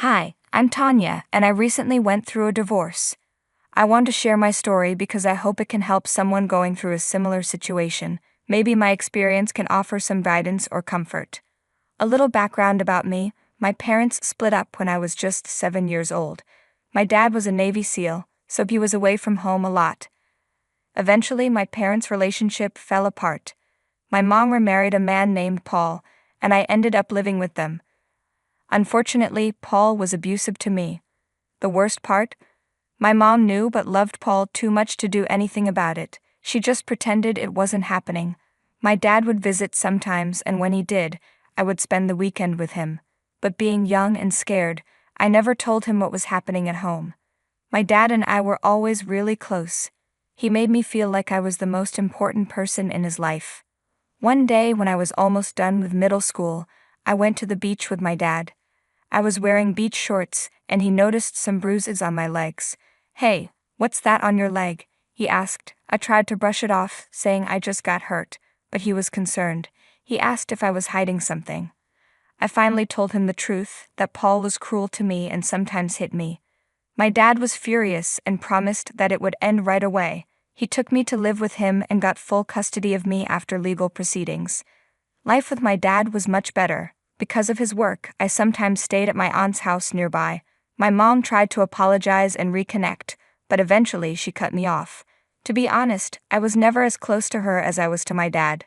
Hi, I'm Tonya, and I recently went through a divorce. I want to share my story because I hope it can help someone going through a similar situation. Maybe my experience can offer some guidance or comfort. A little background about me: my parents split up when I was just 7 years old. My dad was a Navy SEAL, so he was away from home a lot. Eventually, my parents' relationship fell apart. My mom remarried a man named Paul, and I ended up living with them. Unfortunately, Paul was abusive to me. The worst part? My mom knew but loved Paul too much to do anything about it. She just pretended it wasn't happening. My dad would visit sometimes, and when he did, I would spend the weekend with him. But being young and scared, I never told him what was happening at home. My dad and I were always really close. He made me feel like I was the most important person in his life. One day when I was almost done with middle school, I went to the beach with my dad. I was wearing beach shorts, and he noticed some bruises on my legs. "Hey, what's that on your leg?" he asked. I tried to brush it off, saying I just got hurt, but he was concerned. He asked if I was hiding something. I finally told him the truth, that Paul was cruel to me and sometimes hit me. My dad was furious and promised that it would end right away. He took me to live with him and got full custody of me after legal proceedings. Life with my dad was much better. Because of his work, I sometimes stayed at my aunt's house nearby. My mom tried to apologize and reconnect, but eventually she cut me off. To be honest, I was never as close to her as I was to my dad.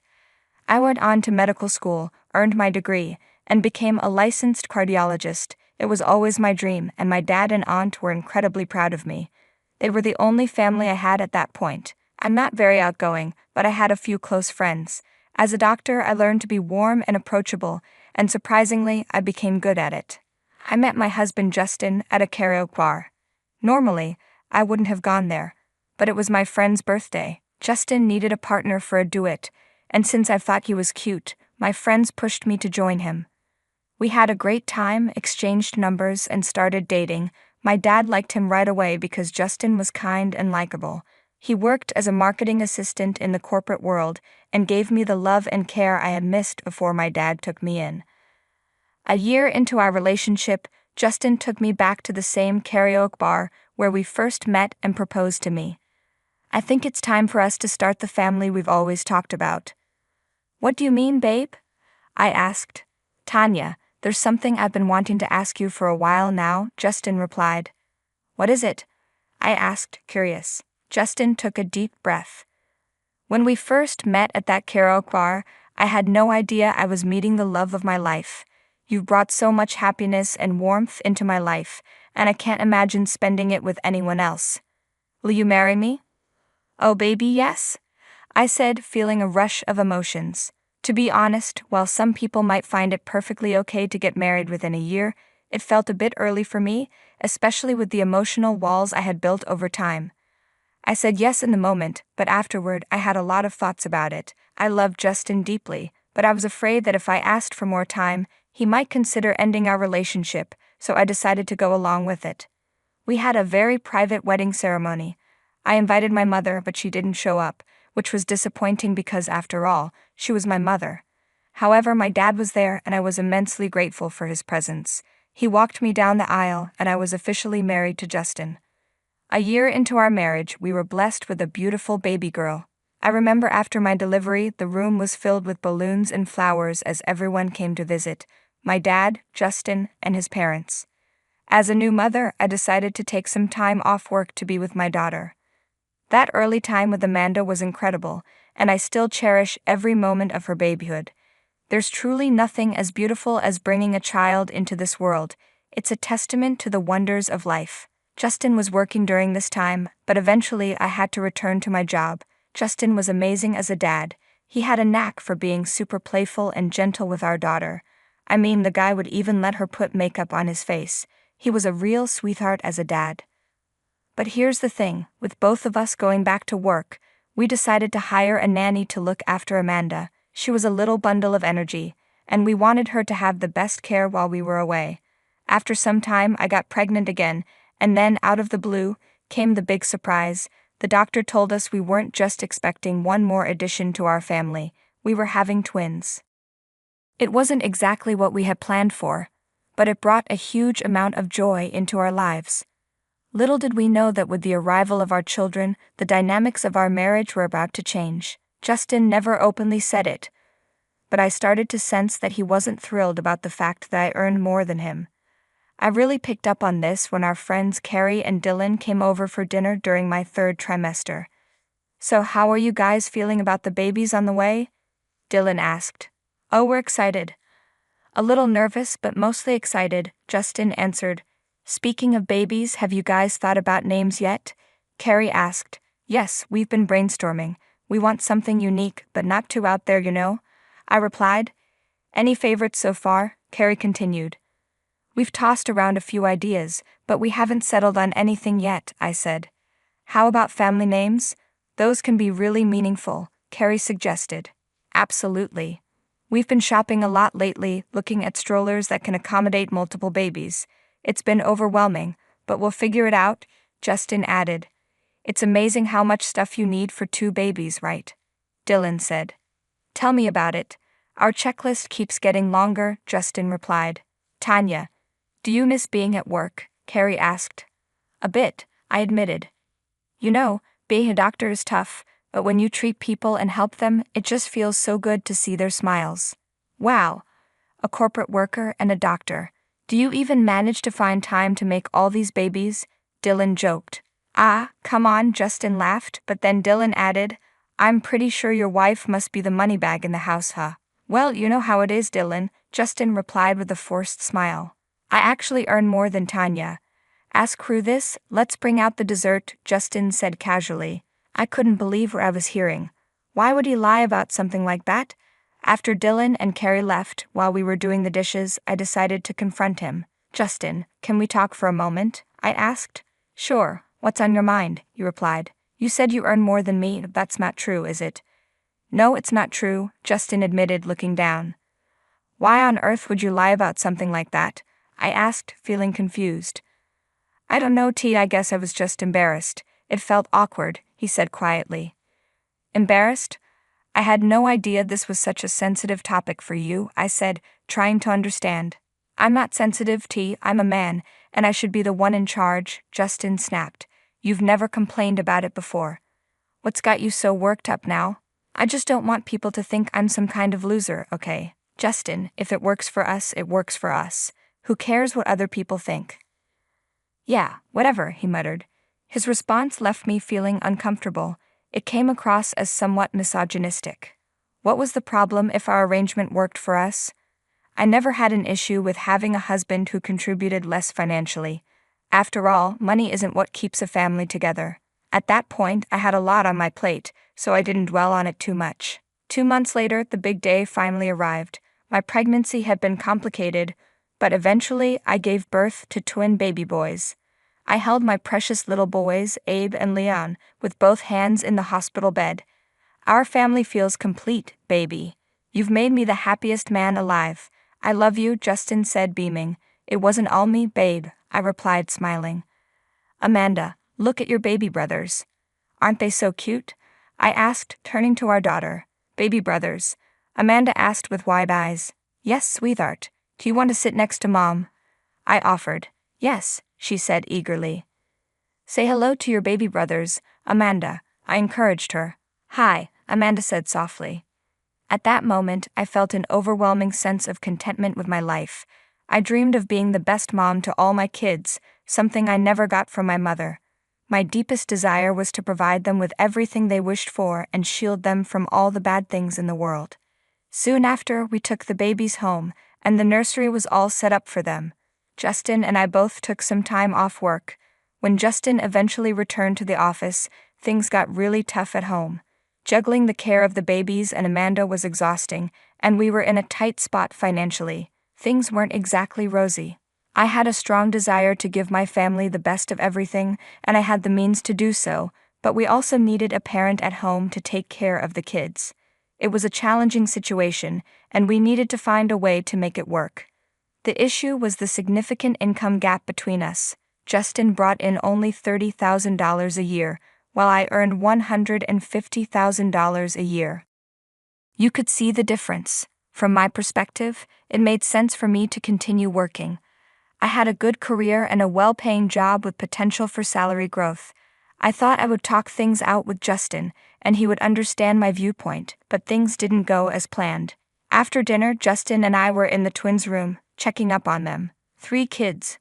I went on to medical school, earned my degree, and became a licensed cardiologist. It was always my dream, and my dad and aunt were incredibly proud of me. They were the only family I had at that point. I'm not very outgoing, but I had a few close friends. As a doctor, I learned to be warm and approachable, and surprisingly, I became good at it. I met my husband Justin at a karaoke bar. Normally, I wouldn't have gone there, but it was my friend's birthday. Justin needed a partner for a duet, and since I thought he was cute, my friends pushed me to join him. We had a great time, exchanged numbers, and started dating. My dad liked him right away because Justin was kind and likable. He worked as a marketing assistant in the corporate world and gave me the love and care I had missed before my dad took me in. A year into our relationship, Justin took me back to the same karaoke bar where we first met and proposed to me. "I think it's time for us to start the family we've always talked about." "What do you mean, babe?" I asked. "Tonya, there's something I've been wanting to ask you for a while now," Justin replied. "What is it?" I asked, curious. Justin took a deep breath. "When we first met at that karaoke bar, I had no idea I was meeting the love of my life. You've brought so much happiness and warmth into my life, and I can't imagine spending it with anyone else. Will you marry me?" "Oh baby, yes," I said, feeling a rush of emotions. To be honest, while some people might find it perfectly okay to get married within a year, it felt a bit early for me, especially with the emotional walls I had built over time. I said yes in the moment, but afterward I had a lot of thoughts about it. I loved Justin deeply, but I was afraid that if I asked for more time, he might consider ending our relationship, so I decided to go along with it. We had a very private wedding ceremony. I invited my mother, but she didn't show up, which was disappointing because, after all, she was my mother. However, my dad was there, and I was immensely grateful for his presence. He walked me down the aisle, and I was officially married to Justin. A year into our marriage, we were blessed with a beautiful baby girl. I remember after my delivery, the room was filled with balloons and flowers as everyone came to visit: my dad, Justin, and his parents. As a new mother, I decided to take some time off work to be with my daughter. That early time with Amanda was incredible, and I still cherish every moment of her babyhood. There's truly nothing as beautiful as bringing a child into this world. It's a testament to the wonders of life. Justin was working during this time, but eventually I had to return to my job. Justin was amazing as a dad. He had a knack for being super playful and gentle with our daughter. I mean, the guy would even let her put makeup on his face. He was a real sweetheart as a dad. But here's the thing, with both of us going back to work, we decided to hire a nanny to look after Amanda. She was a little bundle of energy, and we wanted her to have the best care while we were away. After some time, I got pregnant again, and then, out of the blue, came the big surprise. The doctor told us we weren't just expecting one more addition to our family, we were having twins. It wasn't exactly what we had planned for, but it brought a huge amount of joy into our lives. Little did we know that with the arrival of our children, the dynamics of our marriage were about to change. Justin never openly said it, but I started to sense that he wasn't thrilled about the fact that I earned more than him. I really picked up on this when our friends Carrie and Dylan came over for dinner during my third trimester. "So how are you guys feeling about the babies on the way?" Dylan asked. "Oh, we're excited." "A little nervous, but mostly excited," Justin answered. "Speaking of babies, have you guys thought about names yet?" Carrie asked. "Yes, we've been brainstorming. We want something unique, but not too out there, you know," I replied. "Any favorites so far?" Carrie continued. "We've tossed around a few ideas, but we haven't settled on anything yet," I said. "How about family names? Those can be really meaningful," Carrie suggested. "Absolutely. We've been shopping a lot lately, looking at strollers that can accommodate multiple babies. It's been overwhelming, but we'll figure it out," Justin added. "It's amazing how much stuff you need for 2 babies, right?" Dylan said. "Tell me about it. Our checklist keeps getting longer," Justin replied. "Tonya, do you miss being at work?" Carrie asked. "A bit," I admitted. "You know, being a doctor is tough, but when you treat people and help them, it just feels so good to see their smiles." "Wow. A corporate worker and a doctor. Do you even manage to find time to make all these babies?" Dylan joked. "Ah, come on," Justin laughed, but then Dylan added, "I'm pretty sure your wife must be the money bag in the house, huh?" "Well, you know how it is, Dylan," Justin replied with a forced smile. "I actually earn more than Tonya. Ask crew this, let's bring out the dessert," Justin said casually. I couldn't believe what I was hearing. Why would he lie about something like that? After Dylan and Carrie left, while we were doing the dishes, I decided to confront him. "Justin, can we talk for a moment?" I asked. "Sure, what's on your mind?" he replied. "You said you earn more than me, that's not true, is it?" "No, it's not true," Justin admitted, looking down. "Why on earth would you lie about something like that?" I asked, feeling confused. "I don't know, T. I guess I was just embarrassed. It felt awkward," he said quietly. "Embarrassed? I had no idea this was such a sensitive topic for you," I said, trying to understand. "I'm not sensitive, T. I'm a man, and I should be the one in charge," Justin snapped. "You've never complained about it before. What's got you so worked up now?" "I just don't want people to think I'm some kind of loser, okay? Justin, if it works for us, it works for us. Who cares what other people think?" "Yeah, whatever," he muttered. His response left me feeling uncomfortable. It came across as somewhat misogynistic. What was the problem if our arrangement worked for us? I never had an issue with having a husband who contributed less financially. After all, money isn't what keeps a family together. At that point, I had a lot on my plate, so I didn't dwell on it too much. 2 months later, the big day finally arrived. My pregnancy had been complicated, but eventually I gave birth to twin baby boys. I held my precious little boys, Abe and Leon, with both hands in the hospital bed. "Our family feels complete, baby. You've made me the happiest man alive. I love you," Justin said, beaming. "It wasn't all me, babe," I replied, smiling. "Amanda, look at your baby brothers. Aren't they so cute?" I asked, turning to our daughter. "Baby brothers?" Amanda asked with wide eyes. "Yes, sweetheart. Do you want to sit next to Mom?" I offered. "Yes," she said eagerly. "Say hello to your baby brothers, Amanda," I encouraged her. "Hi," Amanda said softly. At that moment, I felt an overwhelming sense of contentment with my life. I dreamed of being the best mom to all my kids, something I never got from my mother. My deepest desire was to provide them with everything they wished for and shield them from all the bad things in the world. Soon after, we took the babies home, and the nursery was all set up for them. Justin and I both took some time off work. When Justin eventually returned to the office, things got really tough at home. Juggling the care of the babies and Amanda was exhausting, and we were in a tight spot financially. Things weren't exactly rosy. I had a strong desire to give my family the best of everything, and I had the means to do so, but we also needed a parent at home to take care of the kids. It was a challenging situation, and we needed to find a way to make it work. The issue was the significant income gap between us. Justin brought in only $30,000 a year, while I earned $150,000 a year. You could see the difference. From my perspective, it made sense for me to continue working. I had a good career and a well-paying job with potential for salary growth. I thought I would talk things out with Justin, and he would understand my viewpoint, but things didn't go as planned. After dinner, Justin and I were in the twins' room, checking up on them. 3 kids.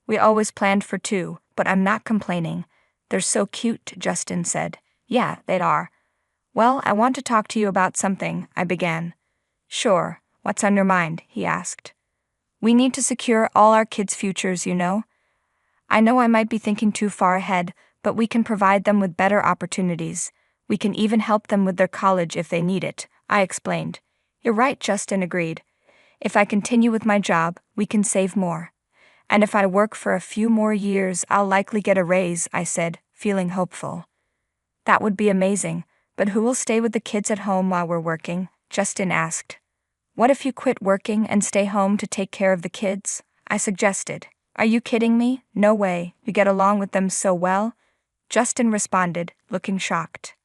We always planned for 2, but I'm not complaining. They're so cute, Justin said. Yeah, they are. Well, I want to talk to you about something, I began. Sure, what's on your mind, he asked. We need to secure all our kids' futures, you know. I know I might be thinking too far ahead, but we can provide them with better opportunities. We can even help them with their college if they need it, I explained. You're right, Justin agreed. If I continue with my job, we can save more. And if I work for a few more years, I'll likely get a raise, I said, feeling hopeful. That would be amazing, but who will stay with the kids at home while we're working? Justin asked. What if you quit working and stay home to take care of the kids? I suggested. Are you kidding me? No way, you get along with them so well. Justin responded, looking shocked.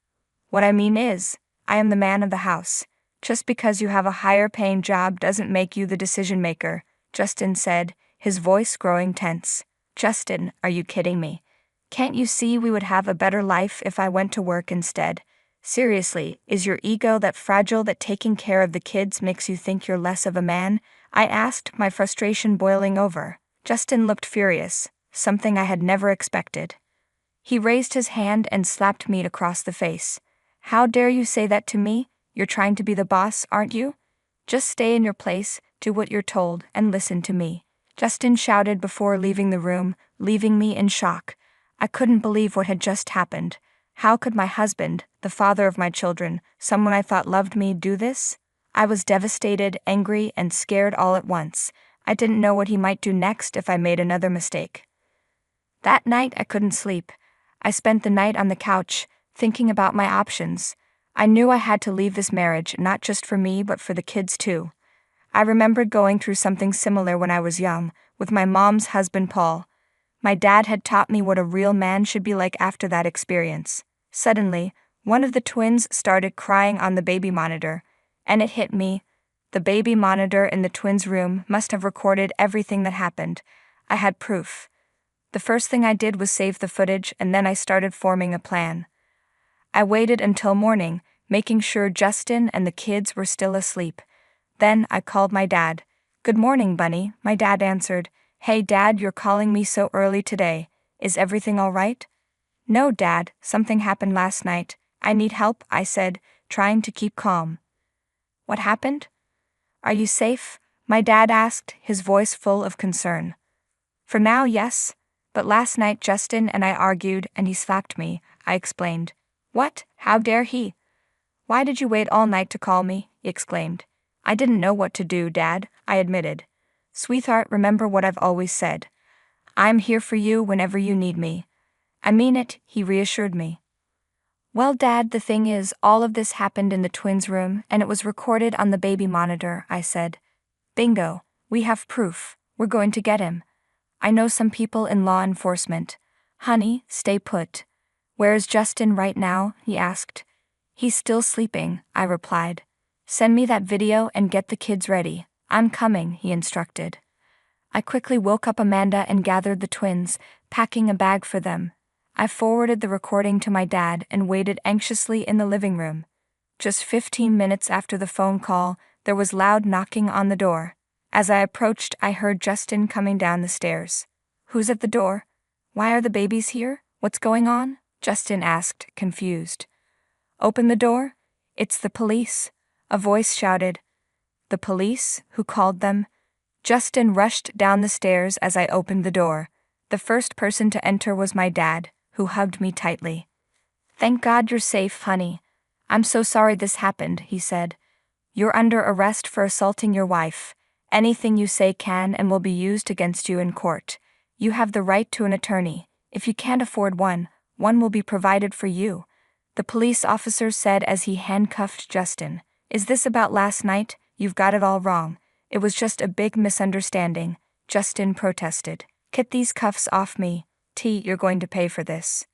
What I mean is, I am the man of the house. Just because you have a higher-paying job doesn't make you the decision-maker, Justin said, his voice growing tense. Justin, are you kidding me? Can't you see we would have a better life if I went to work instead? Seriously, is your ego that fragile that taking care of the kids makes you think you're less of a man? I asked, my frustration boiling over. Justin looked furious, something I had never expected. He raised his hand and slapped me across the face. How dare you say that to me? You're trying to be the boss, aren't you? Just stay in your place, do what you're told, and listen to me. Justin shouted before leaving the room, leaving me in shock. I couldn't believe what had just happened. How could my husband, the father of my children, someone I thought loved me, do this? I was devastated, angry, and scared all at once. I didn't know what he might do next if I made another mistake. That night I couldn't sleep. I spent the night on the couch, thinking about my options. I knew I had to leave this marriage, not just for me but for the kids too. I remembered going through something similar when I was young, with my mom's husband Paul. My dad had taught me what a real man should be like after that experience. Suddenly, one of the twins started crying on the baby monitor, and it hit me. The baby monitor in the twins' room must have recorded everything that happened. I had proof. The first thing I did was save the footage, and then I started forming a plan. I waited until morning, making sure Justin and the kids were still asleep. Then I called my dad. Good morning, Bunny, my dad answered. Hey Dad, you're calling me so early today. Is everything all right? No, Dad, something happened last night. I need help, I said, trying to keep calm. What happened? Are you safe? My dad asked, his voice full of concern. For now, yes. But last night Justin and I argued and he slapped me, I explained. What? How dare he? Why did you wait all night to call me? He exclaimed. I didn't know what to do, Dad, I admitted. Sweetheart, remember what I've always said. I'm here for you whenever you need me. I mean it, he reassured me. Well, Dad, the thing is, all of this happened in the twins' room and it was recorded on the baby monitor, I said. Bingo, we have proof. We're going to get him. I know some people in law enforcement. Honey, stay put. Where is Justin right now? He asked. He's still sleeping, I replied. Send me that video and get the kids ready. I'm coming, he instructed. I quickly woke up Amanda and gathered the twins, packing a bag for them. I forwarded the recording to my dad and waited anxiously in the living room. Just 15 minutes after the phone call, there was loud knocking on the door. As I approached, I heard Justin coming down the stairs. Who's at the door? Why are the babies here? What's going on? Justin asked, confused. Open the door. It's the police. A voice shouted. The police? Who called them? Justin rushed down the stairs as I opened the door. The first person to enter was my dad, who hugged me tightly. Thank God you're safe, honey. I'm so sorry this happened, he said. You're under arrest for assaulting your wife. Anything you say can and will be used against you in court. You have the right to an attorney. If you can't afford one will be provided for you. The police officer said as he handcuffed Justin. Is this about last night? You've got it all wrong. It was just a big misunderstanding, Justin protested. Get these cuffs off me. You're going to pay for this.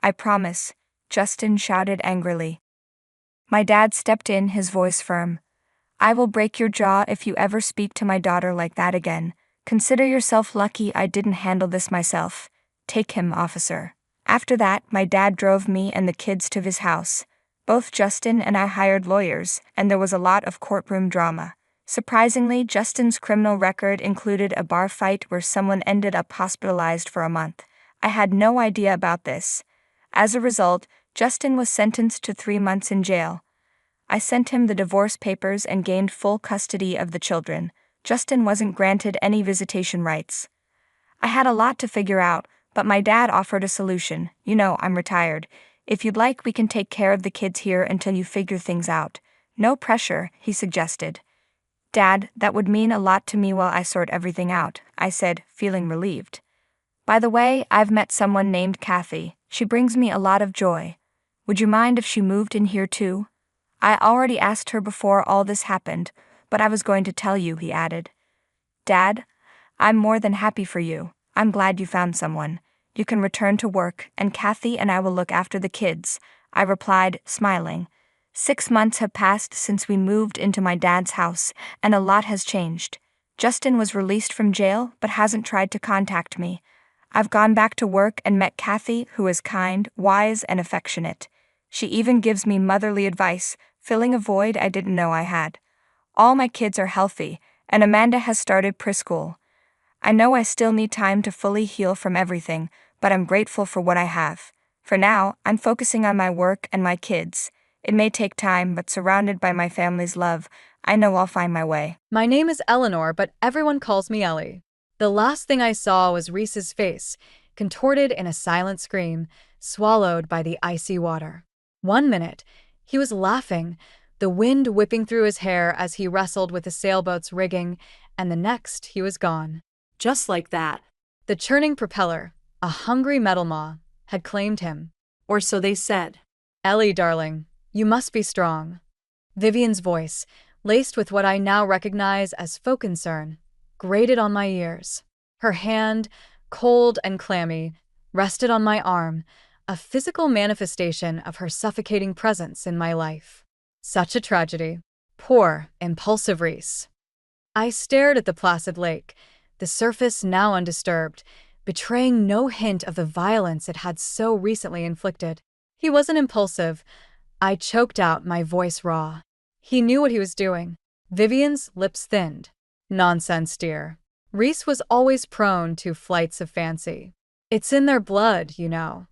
I promise, Justin shouted angrily. My dad stepped in, his voice firm. I will break your jaw if you ever speak to my daughter like that again. Consider yourself lucky I didn't handle this myself. Take him, officer. After that, my dad drove me and the kids to his house. Both Justin and I hired lawyers, and there was a lot of courtroom drama. Surprisingly, Justin's criminal record included a bar fight where someone ended up hospitalized for a month. I had no idea about this. As a result, Justin was sentenced to 3 months in jail. I sent him the divorce papers and gained full custody of the children. Justin wasn't granted any visitation rights. I had a lot to figure out, but my dad offered a solution. You know, I'm retired. If you'd like, we can take care of the kids here until you figure things out. No pressure, he suggested. Dad, that would mean a lot to me while I sort everything out, I said, feeling relieved. By the way, I've met someone named Kathy. She brings me a lot of joy. Would you mind if she moved in here too? I already asked her before all this happened, but I was going to tell you, he added. Dad, I'm more than happy for you. I'm glad you found someone. You can return to work, and Kathy and I will look after the kids, I replied, smiling. 6 months have passed since we moved into my dad's house, and a lot has changed. Justin was released from jail, but hasn't tried to contact me. I've gone back to work and met Kathy, who is kind, wise, and affectionate. She even gives me motherly advice, filling a void I didn't know I had. All my kids are healthy, and Amanda has started preschool. I know I still need time to fully heal from everything, but I'm grateful for what I have. For now, I'm focusing on my work and my kids. It may take time, but surrounded by my family's love, I know I'll find my way. My name is Eleanor, but everyone calls me Ellie. The last thing I saw was Reese's face, contorted in a silent scream, swallowed by the icy water. 1 minute, he was laughing, the wind whipping through his hair as he wrestled with the sailboat's rigging, and the next he was gone. Just like that. The churning propeller, a hungry metal maw, had claimed him. Or so they said. Ellie, darling, you must be strong. Vivian's voice, laced with what I now recognize as faux concern, grated on my ears. Her hand, cold and clammy, rested on my arm, a physical manifestation of her suffocating presence in my life. Such a tragedy. Poor, impulsive Reese. I stared at the placid lake, the surface now undisturbed, betraying no hint of the violence it had so recently inflicted. He wasn't impulsive. I choked out, my voice raw. He knew what he was doing. Vivian's lips thinned. Nonsense, dear. Reese was always prone to flights of fancy. It's in their blood, you know.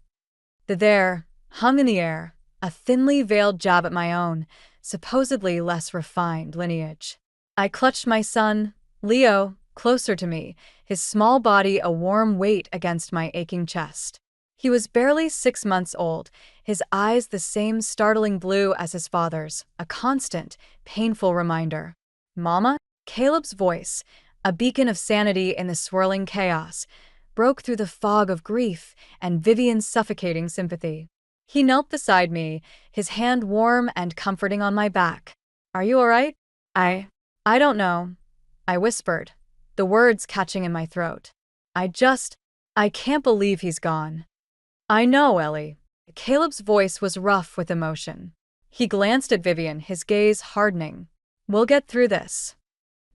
The there hung in the air, a thinly veiled jab at my own, supposedly less refined lineage. I clutched my son, Leo, closer to me, his small body a warm weight against my aching chest. He was barely 6 months old, his eyes the same startling blue as his father's, a constant, painful reminder. Mama? Caleb's voice, a beacon of sanity in the swirling chaos, broke through the fog of grief and Vivian's suffocating sympathy. He knelt beside me, his hand warm and comforting on my back. Are you all right? I don't know, I whispered, the words catching in my throat. I can't believe he's gone. I know, Ellie. Caleb's voice was rough with emotion. He glanced at Vivian, his gaze hardening. We'll get through this.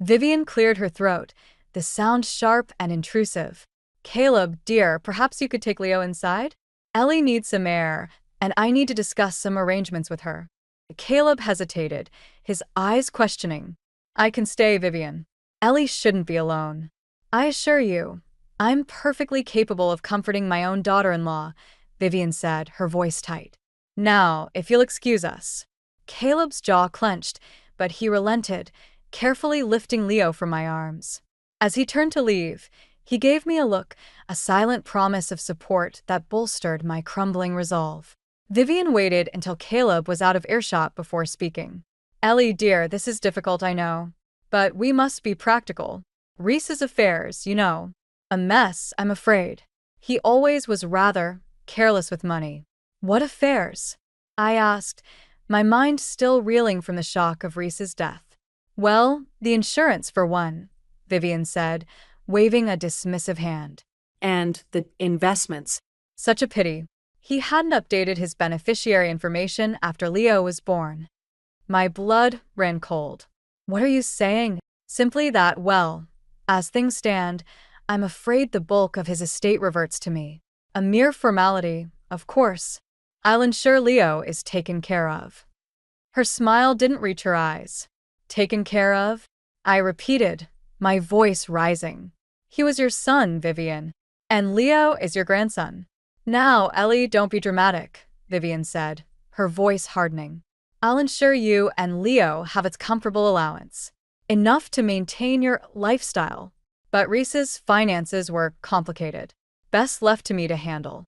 Vivian cleared her throat, the sound sharp and intrusive. Caleb, dear, perhaps you could take Leo inside? Ellie needs some air, and I need to discuss some arrangements with her. Caleb hesitated, his eyes questioning. I can stay, Vivian. Ellie shouldn't be alone. I assure you, I'm perfectly capable of comforting my own daughter-in-law, Vivian said, her voice tight. Now, if you'll excuse us. Caleb's jaw clenched, but he relented, carefully lifting Leo from my arms. As he turned to leave, he gave me a look, a silent promise of support that bolstered my crumbling resolve. Vivian waited until Caleb was out of earshot before speaking. Ellie, dear, this is difficult, I know. But we must be practical. Reese's affairs, you know. A mess, I'm afraid. He always was rather careless with money. What affairs? I asked, my mind still reeling from the shock of Reese's death. Well, the insurance for one, Vivian said, waving a dismissive hand. And the investments. Such a pity. He hadn't updated his beneficiary information after Leo was born. My blood ran cold. What are you saying? Simply that, well, As things stand, I'm afraid the bulk of his estate reverts to me. A mere formality, of course. I'll ensure Leo is taken care of. Her smile didn't reach her eyes. Taken care of? I repeated, my voice rising. He was your son, Vivian. And Leo is your grandson. Now, Ellie, don't be dramatic, Vivian said, her voice hardening. I'll ensure you and Leo have its comfortable allowance. Enough to maintain your lifestyle. But Reese's finances were complicated. Best left to me to handle.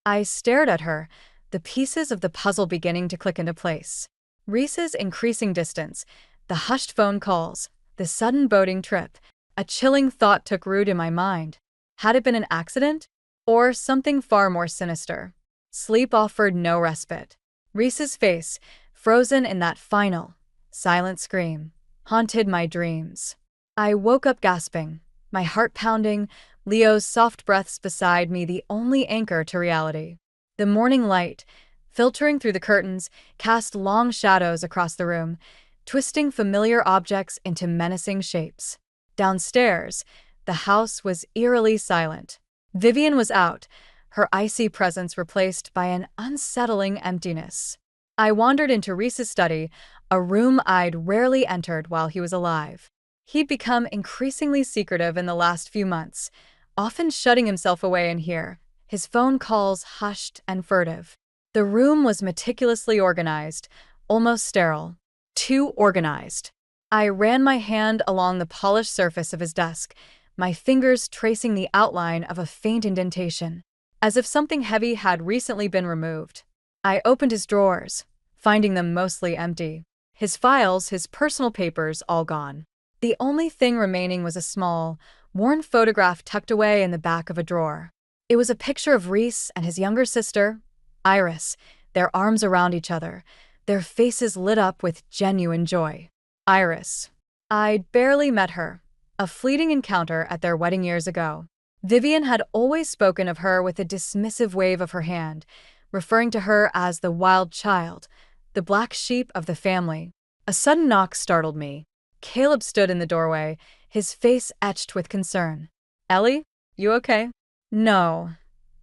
I stared at her, the pieces of the puzzle beginning to click into place. Reese's increasing distance, the hushed phone calls, the sudden boating trip. A chilling thought took root in my mind. Had it been an accident? Or something far more sinister? Sleep offered no respite. Reese's face, frozen in that final, silent scream, haunted my dreams. I woke up gasping, my heart pounding, Leo's soft breaths beside me the only anchor to reality. The morning light, filtering through the curtains, cast long shadows across the room, twisting familiar objects into menacing shapes. Downstairs, the house was eerily silent. Vivian was out, her icy presence replaced by an unsettling emptiness. I wandered into Reese's study, a room I'd rarely entered while he was alive. He'd become increasingly secretive in the last few months, often shutting himself away in here, his phone calls hushed and furtive. The room was meticulously organized, almost sterile. Too organized. I ran my hand along the polished surface of his desk, my fingers tracing the outline of a faint indentation, as if something heavy had recently been removed. I opened his drawers, finding them mostly empty. His files, his personal papers, all gone. The only thing remaining was a small, worn photograph tucked away in the back of a drawer. It was a picture of Reese and his younger sister, Iris, their arms around each other, their faces lit up with genuine joy. Iris. I'd barely met her. A fleeting encounter at their wedding years ago. Vivian had always spoken of her with a dismissive wave of her hand, referring to her as the wild child, the black sheep of the family. A sudden knock startled me. Caleb stood in the doorway, his face etched with concern. Ellie, you okay? No,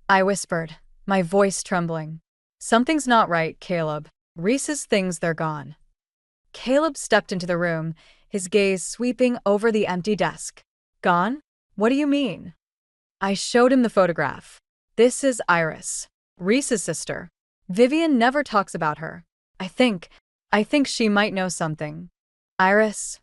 I whispered, my voice trembling. Something's not right, Caleb. Reese's things, they're gone. Caleb stepped into the room, his gaze sweeping over the empty desk. Gone? What do you mean? I showed him the photograph. This is Iris, Reese's sister. Vivian never talks about her. I think she might know something. Iris?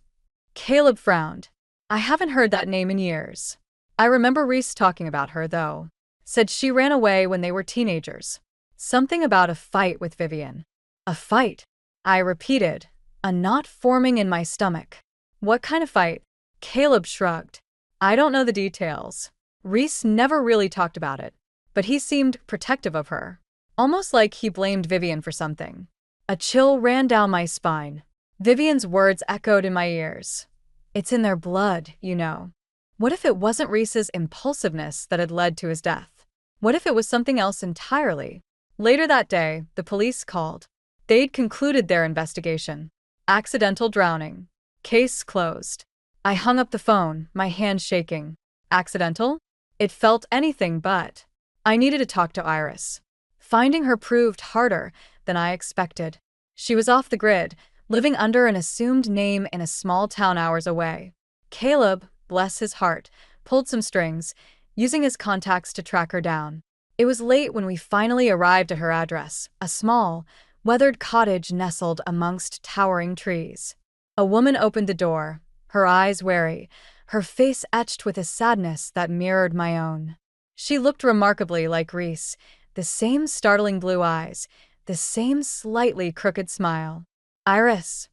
Caleb frowned. I haven't heard that name in years. I remember Reese talking about her, though. Said she ran away when they were teenagers. Something about a fight with Vivian. A fight? I repeated, a knot forming in my stomach. What kind of fight? Caleb shrugged. I don't know the details. Reese never really talked about it, but he seemed protective of her. Almost like he blamed Vivian for something. A chill ran down my spine. Vivian's words echoed in my ears. It's in their blood, you know. What if it wasn't Reese's impulsiveness that had led to his death? What if it was something else entirely? Later that day, the police called. They'd concluded their investigation. Accidental drowning. Case closed. I hung up the phone, my hand shaking. Accidental? It felt anything but. I needed to talk to Iris. Finding her proved harder than I expected. She was off the grid, living under an assumed name in a small town hours away. Caleb, bless his heart, pulled some strings, using his contacts to track her down. It was late when we finally arrived at her address, a small, weathered cottage nestled amongst towering trees. A woman opened the door, her eyes wary, her face etched with a sadness that mirrored my own. She looked remarkably like Reese, the same startling blue eyes, the same slightly crooked smile. Iris?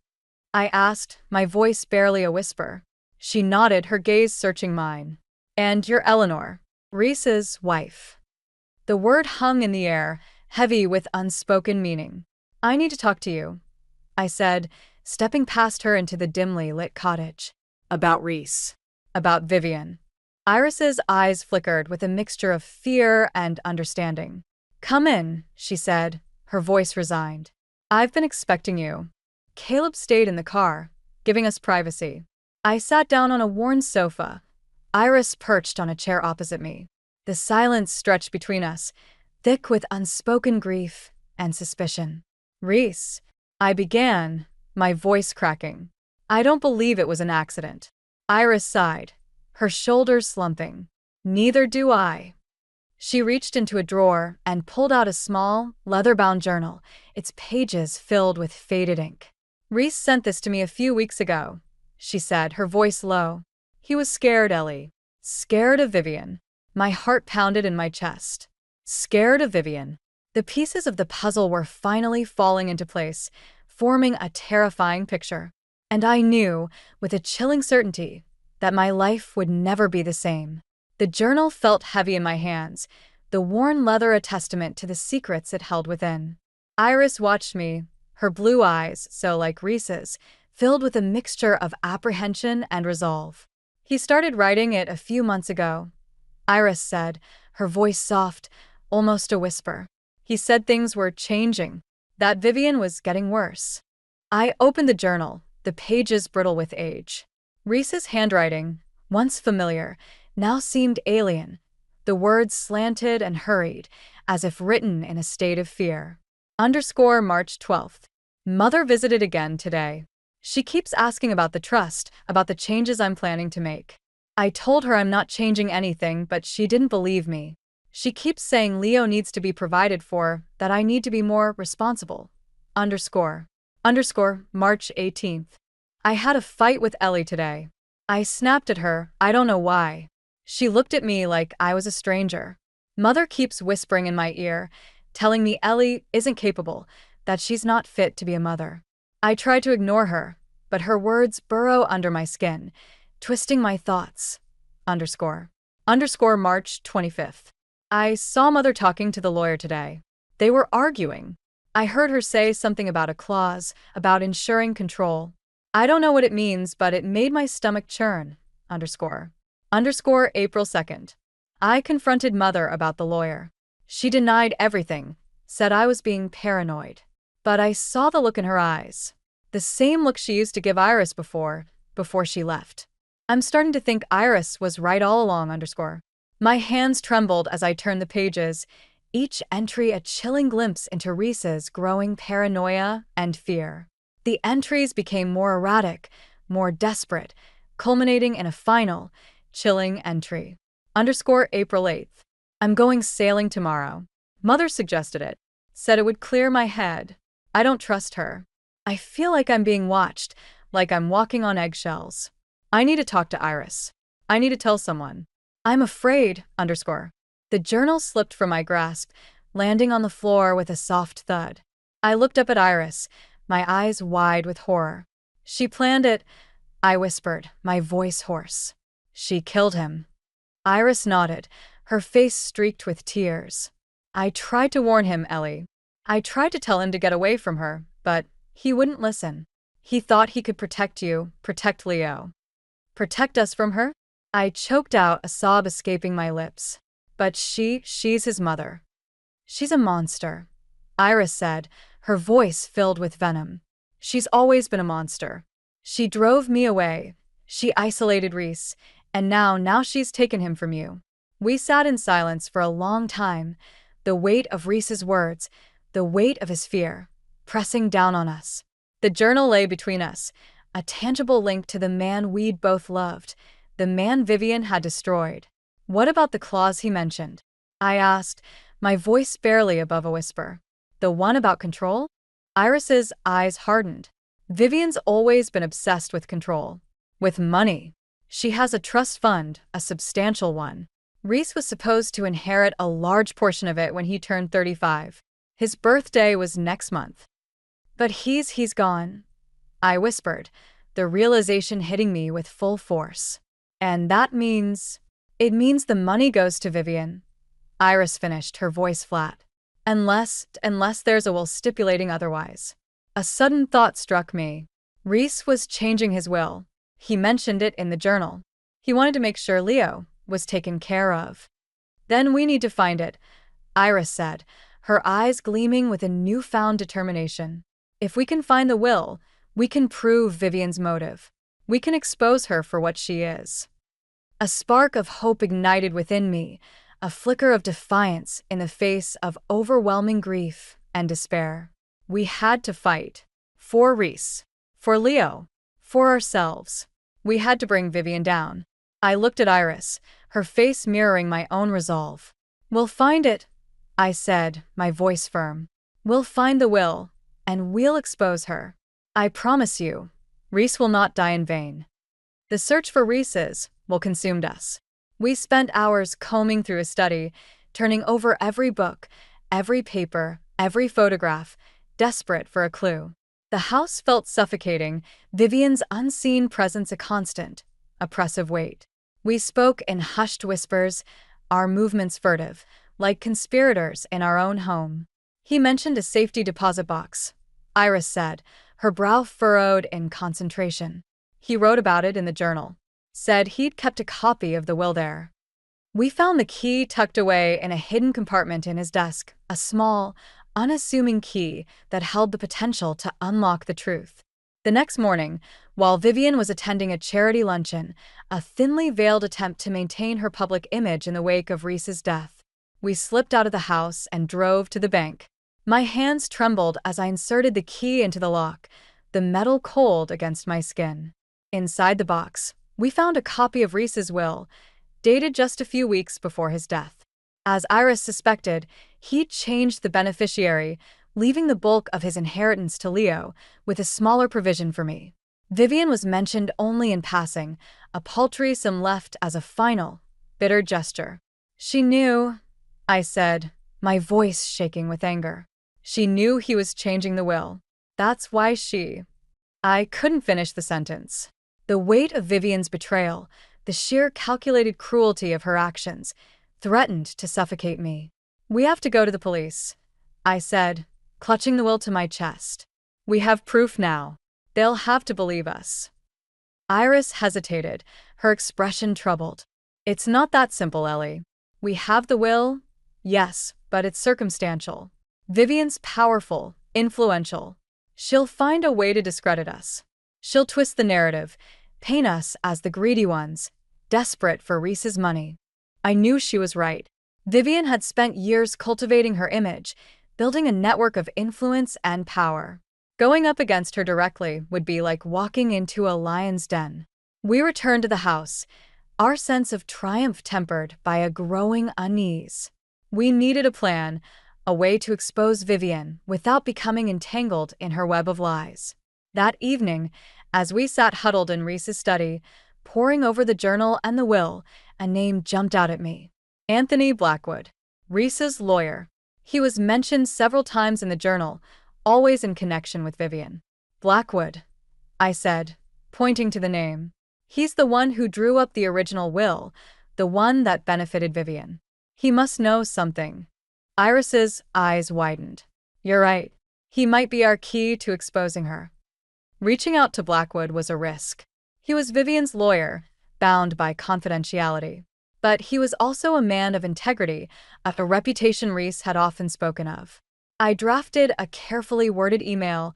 I asked, my voice barely a whisper. She nodded, her gaze searching mine. And you're Eleanor, Reese's wife. The word hung in the air, heavy with unspoken meaning. I need to talk to you, I said, stepping past her into the dimly lit cottage. About Reese. About Vivian. Iris's eyes flickered with a mixture of fear and understanding. Come in, she said, her voice resigned. I've been expecting you. Caleb stayed in the car, giving us privacy. I sat down on a worn sofa, Iris perched on a chair opposite me. The silence stretched between us, thick with unspoken grief and suspicion. "Reese," I began, my voice cracking. "I don't believe it was an accident." Iris sighed, her shoulders slumping. "Neither do I." She reached into a drawer and pulled out a small, leather-bound journal, its pages filled with faded ink. "Reese sent this to me a few weeks ago," she said, her voice low. "He was scared, Ellie. Scared of Vivian." My heart pounded in my chest. Scared of Vivian. The pieces of the puzzle were finally falling into place, forming a terrifying picture. And I knew, with a chilling certainty, that my life would never be the same. The journal felt heavy in my hands, the worn leather a testament to the secrets it held within. Iris watched me, her blue eyes, so like Reese's, filled with a mixture of apprehension and resolve. "He started writing it a few months ago," Iris said, her voice soft, almost a whisper. "He said things were changing, that Vivian was getting worse." I opened the journal, the pages brittle with age. Reese's handwriting, once familiar, now seemed alien. The words slanted and hurried, as if written in a state of fear. March 12th. Mother visited again today. She keeps asking about the trust, about the changes I'm planning to make. I told her I'm not changing anything, but she didn't believe me. She keeps saying Leo needs to be provided for, that I need to be more responsible. March 18th. I had a fight with Ellie today. I snapped at her, I don't know why. She looked at me like I was a stranger. Mother keeps whispering in my ear, telling me Ellie isn't capable, that she's not fit to be a mother. I try to ignore her, but her words burrow under my skin, twisting my thoughts. March 25th. I saw Mother talking to the lawyer today. They were arguing. I heard her say something about a clause, about ensuring control. I don't know what it means, but it made my stomach churn. April 2nd. I confronted Mother about the lawyer. She denied everything, said I was being paranoid. But I saw the look in her eyes. The same look she used to give Iris before she left. I'm starting to think Iris was right all along. My hands trembled as I turned the pages, each entry a chilling glimpse into Reese's growing paranoia and fear. The entries became more erratic, more desperate, culminating in a final, chilling entry. April 8th. I'm going sailing tomorrow. Mother suggested it, said it would clear my head. I don't trust her. I feel like I'm being watched, like I'm walking on eggshells. I need to talk to Iris. I need to tell someone. I'm afraid, The journal slipped from my grasp, landing on the floor with a soft thud. I looked up at Iris, my eyes wide with horror. She planned it, I whispered, my voice hoarse. She killed him. Iris nodded, her face streaked with tears. I tried to warn him, Ellie. I tried to tell him to get away from her, but he wouldn't listen. He thought he could protect you, protect Leo. Protect us from her? I choked out, a sob escaping my lips. But she's his mother. She's a monster, Iris said, her voice filled with venom. She's always been a monster. She drove me away. She isolated Reese, and now she's taken him from you. We sat in silence for a long time, the weight of Reese's words, the weight of his fear, pressing down on us. The journal lay between us, a tangible link to the man we'd both loved, the man Vivian had destroyed. What about the clause he mentioned? I asked, my voice barely above a whisper. The one about control? Iris's eyes hardened. Vivian's always been obsessed with control. With money. She has a trust fund, a substantial one. Reese was supposed to inherit a large portion of it when he turned 35. His birthday was next month. But he's gone, I whispered, the realization hitting me with full force. And that means... It means the money goes to Vivian. Iris finished, her voice flat. Unless there's a will stipulating otherwise. A sudden thought struck me. Reese was changing his will. He mentioned it in the journal. He wanted to make sure Leo was taken care of. Then we need to find it, Iris said, her eyes gleaming with a newfound determination. If we can find the will, we can prove Vivian's motive. We can expose her for what she is. A spark of hope ignited within me, a flicker of defiance in the face of overwhelming grief and despair. We had to fight. For Reese. For Leo. For ourselves. We had to bring Vivian down. I looked at Iris, her face mirroring my own resolve. "We'll find it," I said, my voice firm. "We'll find the will, and we'll expose her. I promise you, Reese will not die in vain." The search for Reese's will consumed us. We spent hours combing through his study, turning over every book, every paper, every photograph, desperate for a clue. The house felt suffocating, Vivian's unseen presence a constant, oppressive weight. We spoke in hushed whispers, our movements furtive, like conspirators in our own home. "He mentioned a safety deposit box," Iris said, her brow furrowed in concentration. "He wrote about it in the journal. Said he'd kept a copy of the will there." We found the key tucked away in a hidden compartment in his desk, a small, unassuming key that held the potential to unlock the truth. The next morning, while Vivian was attending a charity luncheon, a thinly veiled attempt to maintain her public image in the wake of Reese's death, we slipped out of the house and drove to the bank. My hands trembled as I inserted the key into the lock, the metal cold against my skin. Inside the box, we found a copy of Reese's will, dated just a few weeks before his death. As Iris suspected, he'd changed the beneficiary, leaving the bulk of his inheritance to Leo, with a smaller provision for me. Vivian was mentioned only in passing, a paltry sum left as a final, bitter gesture. "She knew," I said, my voice shaking with anger. "She knew he was changing the will. That's why she—" I couldn't finish the sentence. The weight of Vivian's betrayal, the sheer calculated cruelty of her actions, threatened to suffocate me. "We have to go to the police," I said, clutching the will to my chest. "We have proof now. They'll have to believe us." Iris hesitated, her expression troubled. "It's not that simple, Ellie. We have the will, yes, but it's circumstantial. Vivian's powerful, influential. She'll find a way to discredit us. She'll twist the narrative, paint us as the greedy ones, desperate for Reese's money." I knew she was right. Vivian had spent years cultivating her image, building a network of influence and power. Going up against her directly would be like walking into a lion's den. We returned to the house, our sense of triumph tempered by a growing unease. We needed a plan, a way to expose Vivian without becoming entangled in her web of lies. That evening, as we sat huddled in Reese's study, poring over the journal and the will, a name jumped out at me. Anthony Blackwood, Reese's lawyer. He was mentioned several times in the journal, always in connection with Vivian. "Blackwood," I said, pointing to the name. "He's the one who drew up the original will, the one that benefited Vivian. He must know something." Iris's eyes widened. "You're right. He might be our key to exposing her." Reaching out to Blackwood was a risk. He was Vivian's lawyer, bound by confidentiality. But he was also a man of integrity, a reputation Reese had often spoken of. I drafted a carefully worded email,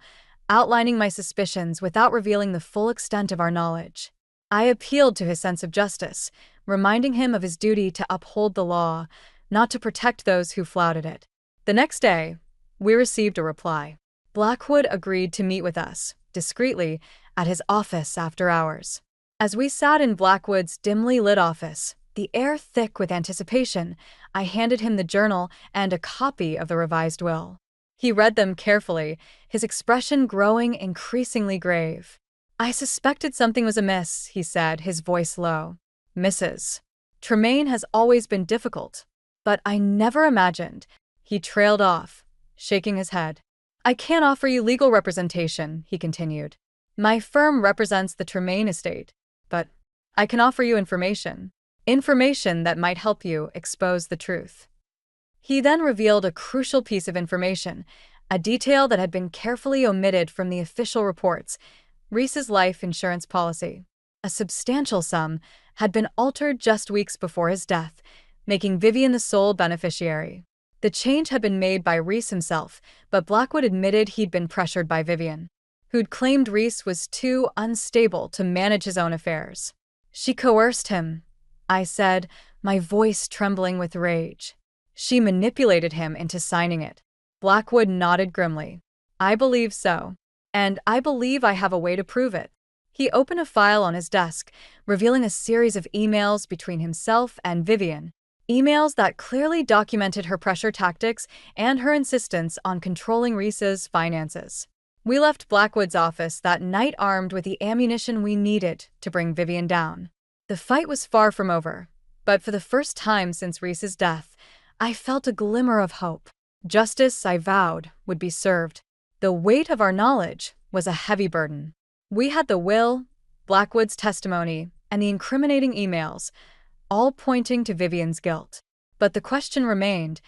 outlining my suspicions without revealing the full extent of our knowledge. I appealed to his sense of justice, reminding him of his duty to uphold the law, not to protect those who flouted it. The next day, we received a reply. Blackwood agreed to meet with us, discreetly, at his office after hours. As we sat in Blackwood's dimly lit office, the air thick with anticipation, I handed him the journal and a copy of the revised will. He read them carefully, his expression growing increasingly grave. "I suspected something was amiss," he said, his voice low. "Mrs. Tremaine has always been difficult, but I never imagined—" He trailed off, shaking his head. "I can't offer you legal representation," he continued. "My firm represents the Tremaine estate, but I can offer you information. Information that might help you expose the truth." He then revealed a crucial piece of information, a detail that had been carefully omitted from the official reports: Reese's life insurance policy. A substantial sum had been altered just weeks before his death, making Vivian the sole beneficiary. The change had been made by Reese himself, but Blackwood admitted he'd been pressured by Vivian, who'd claimed Reese was too unstable to manage his own affairs. "She coerced him," I said, my voice trembling with rage. She manipulated him into signing it. Blackwood nodded grimly. I believe so. And I believe I have a way to prove it. He opened a file on his desk, revealing a series of emails between himself and Vivian. Emails that clearly documented her pressure tactics and her insistence on controlling Reese's finances. We left Blackwood's office that night armed with the ammunition we needed to bring Vivian down. The fight was far from over, but for the first time since Reese's death, I felt a glimmer of hope. Justice, I vowed, would be served. The weight of our knowledge was a heavy burden. We had the will, Blackwood's testimony, and the incriminating emails, all pointing to Vivian's guilt. But the question remained,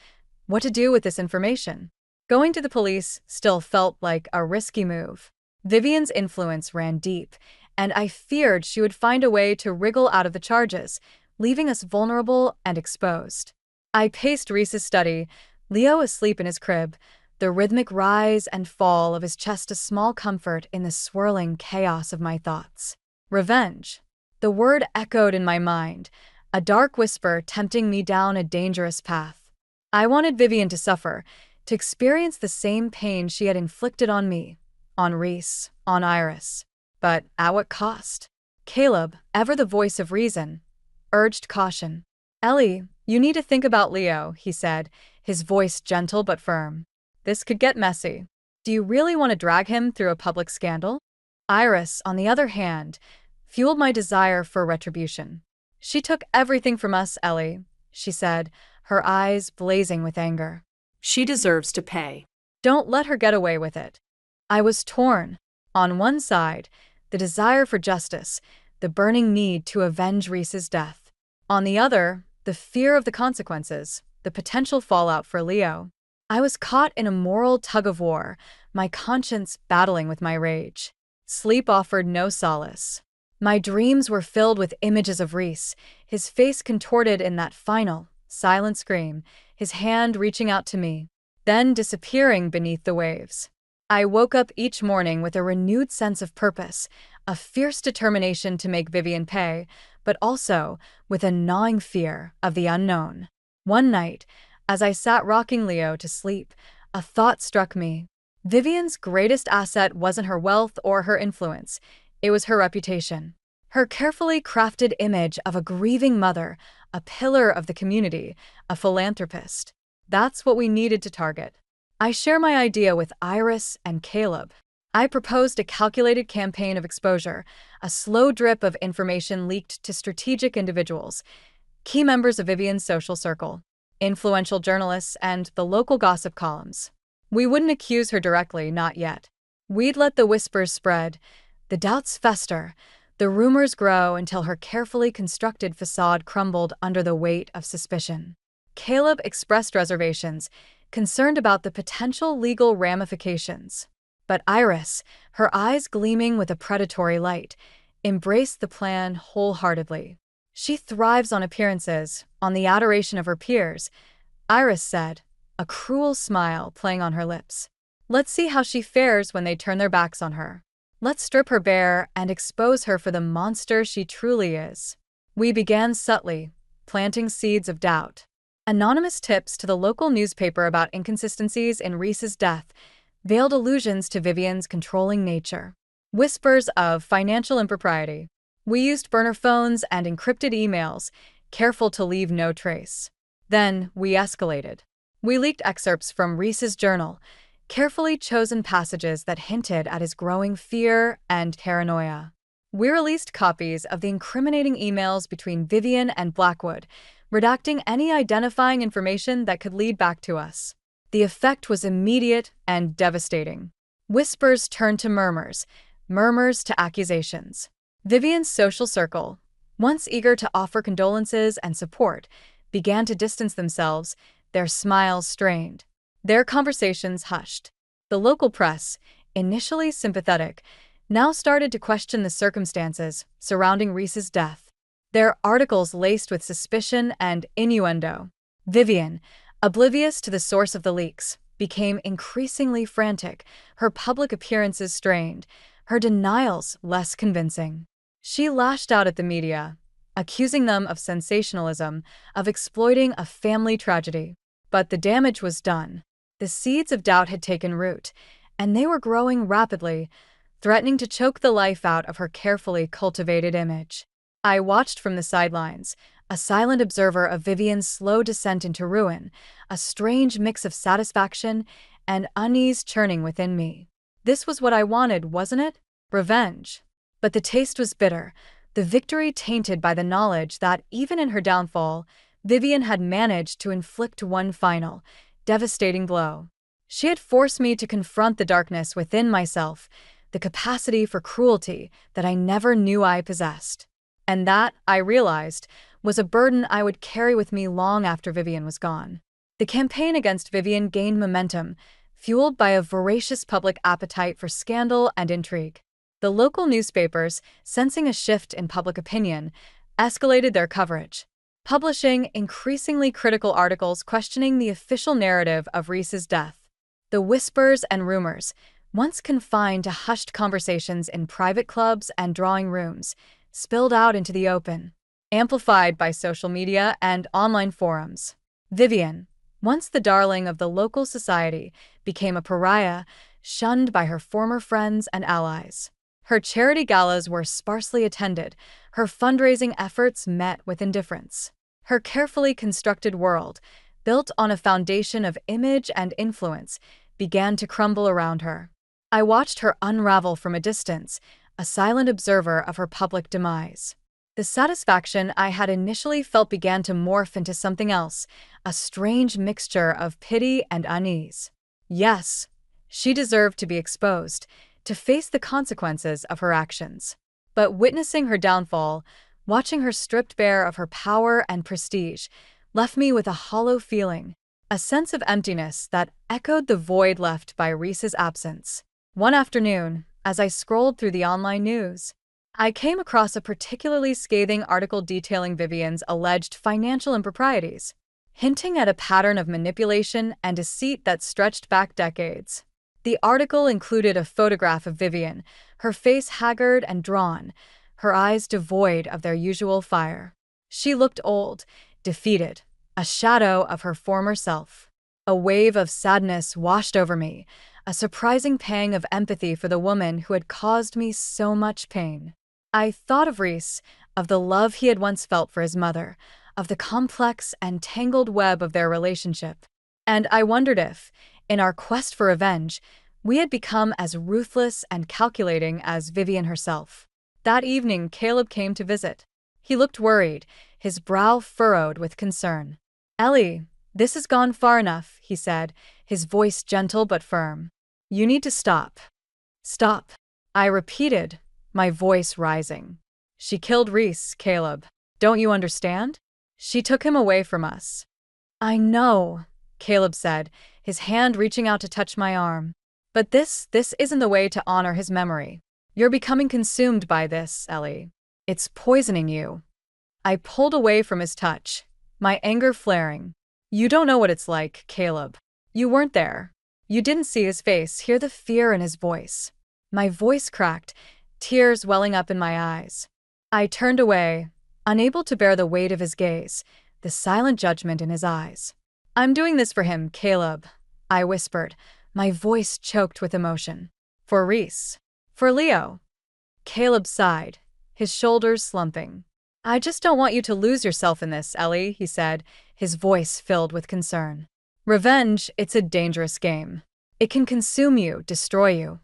what to do with this information? Going to the police still felt like a risky move. Vivian's influence ran deep, and I feared she would find a way to wriggle out of the charges, leaving us vulnerable and exposed. I paced Reese's study, Leo asleep in his crib, the rhythmic rise and fall of his chest a small comfort in the swirling chaos of my thoughts. Revenge. The word echoed in my mind, a dark whisper tempting me down a dangerous path. I wanted Vivian to suffer, to experience the same pain she had inflicted on me, on Reese, on Iris. But at what cost? Caleb, ever the voice of reason, urged caution. Ellie, you need to think about Leo, he said, his voice gentle but firm. This could get messy. Do you really want to drag him through a public scandal? Iris, on the other hand, fueled my desire for retribution. She took everything from us, Ellie, she said, her eyes blazing with anger. She deserves to pay. Don't let her get away with it. I was torn. On one side, the desire for justice, the burning need to avenge Reese's death. On the other, the fear of the consequences, the potential fallout for Leo. I was caught in a moral tug-of-war, my conscience battling with my rage. Sleep offered no solace. My dreams were filled with images of Reese, his face contorted in that final, silent scream, his hand reaching out to me, then disappearing beneath the waves. I woke up each morning with a renewed sense of purpose, a fierce determination to make Vivian pay, but also with a gnawing fear of the unknown. One night, as I sat rocking Leo to sleep, a thought struck me. Vivian's greatest asset wasn't her wealth or her influence, it was her reputation. Her carefully crafted image of a grieving mother, a pillar of the community, a philanthropist. That's what we needed to target. I share my idea with Iris and Caleb. I proposed a calculated campaign of exposure, a slow drip of information leaked to strategic individuals, key members of Vivian's social circle, influential journalists, and the local gossip columns. We wouldn't accuse her directly, not yet. We'd let the whispers spread, the doubts fester, the rumors grow until her carefully constructed facade crumbled under the weight of suspicion. Caleb expressed reservations, concerned about the potential legal ramifications. But Iris, her eyes gleaming with a predatory light, embraced the plan wholeheartedly. She thrives on appearances, on the adoration of her peers, Iris said, a cruel smile playing on her lips. Let's see how she fares when they turn their backs on her. Let's strip her bare and expose her for the monster she truly is. We began subtly, planting seeds of doubt. Anonymous tips to the local newspaper about inconsistencies in Reese's death veiled allusions to Vivian's controlling nature. Whispers of financial impropriety. We used burner phones and encrypted emails, careful to leave no trace. Then we escalated. We leaked excerpts from Reese's journal, carefully chosen passages that hinted at his growing fear and paranoia. We released copies of the incriminating emails between Vivian and Blackwood, redacting any identifying information that could lead back to us. The effect was immediate and devastating. Whispers turned to murmurs, murmurs to accusations. Vivian's social circle, once eager to offer condolences and support, began to distance themselves, their smiles strained, their conversations hushed. The local press, initially sympathetic, now started to question the circumstances surrounding Reese's death. Their articles laced with suspicion and innuendo. Vivian, oblivious to the source of the leaks, became increasingly frantic, her public appearances strained, her denials less convincing. She lashed out at the media, accusing them of sensationalism, of exploiting a family tragedy. But the damage was done. The seeds of doubt had taken root, and they were growing rapidly, threatening to choke the life out of her carefully cultivated image. I watched from the sidelines, a silent observer of Vivian's slow descent into ruin, a strange mix of satisfaction and unease churning within me. This was what I wanted, wasn't it? Revenge. But the taste was bitter, the victory tainted by the knowledge that, even in her downfall, Vivian had managed to inflict one final, devastating blow. She had forced me to confront the darkness within myself, the capacity for cruelty that I never knew I possessed. And that, I realized, was a burden I would carry with me long after Vivian was gone. The campaign against Vivian gained momentum, fueled by a voracious public appetite for scandal and intrigue. The local newspapers, sensing a shift in public opinion, escalated their coverage, publishing increasingly critical articles questioning the official narrative of Reese's death. The whispers and rumors, once confined to hushed conversations in private clubs and drawing rooms, spilled out into the open, amplified by social media and online forums. Vivian, once the darling of the local society, became a pariah, shunned by her former friends and allies. Her charity galas were sparsely attended, her fundraising efforts met with indifference. Her carefully constructed world, built on a foundation of image and influence, began to crumble around her. I watched her unravel from a distance, a silent observer of her public demise. The satisfaction I had initially felt began to morph into something else, a strange mixture of pity and unease. Yes, she deserved to be exposed, to face the consequences of her actions. But witnessing her downfall, watching her stripped bare of her power and prestige, left me with a hollow feeling, a sense of emptiness that echoed the void left by Reese's absence. One afternoon, as I scrolled through the online news, I came across a particularly scathing article detailing Vivian's alleged financial improprieties, hinting at a pattern of manipulation and deceit that stretched back decades. The article included a photograph of Vivian, her face haggard and drawn, her eyes devoid of their usual fire. She looked old, defeated, a shadow of her former self. A wave of sadness washed over me, a surprising pang of empathy for the woman who had caused me so much pain. I thought of Reese, of the love he had once felt for his mother, of the complex and tangled web of their relationship. And I wondered if, in our quest for revenge, we had become as ruthless and calculating as Vivian herself. That evening, Caleb came to visit. He looked worried, his brow furrowed with concern. "Ellie, this has gone far enough," he said, his voice gentle but firm. "You need to stop." "Stop," I repeated, my voice rising. "She killed Reese, Caleb. Don't you understand? She took him away from us." "I know," Caleb said, his hand reaching out to touch my arm. "But this isn't the way to honor his memory. You're becoming consumed by this, Ellie. It's poisoning you." I pulled away from his touch, my anger flaring. "You don't know what it's like, Caleb. You weren't there. You didn't see his face, hear the fear in his voice." My voice cracked, tears welling up in my eyes. I turned away, unable to bear the weight of his gaze, the silent judgment in his eyes. "I'm doing this for him, Caleb," I whispered, my voice choked with emotion. "For Reese. For Leo." Caleb sighed, his shoulders slumping. "I just don't want you to lose yourself in this, Ellie," he said, his voice filled with concern. "Revenge, it's a dangerous game. It can consume you, destroy you."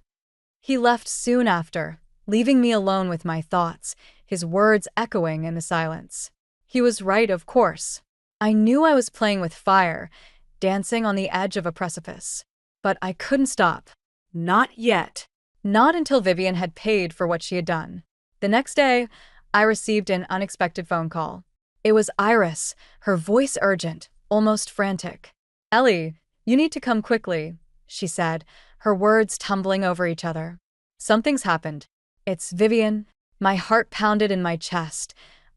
He left soon after, leaving me alone with my thoughts, his words echoing in the silence. He was right, of course. I knew I was playing with fire, dancing on the edge of a precipice. But I couldn't stop. Not yet. Not until Vivian had paid for what she had done. The next day, I received an unexpected phone call. It was Iris, her voice urgent, almost frantic. "Ellie, you need to come quickly," she said, her words tumbling over each other. "Something's happened. It's Vivian." My heart pounded in my chest,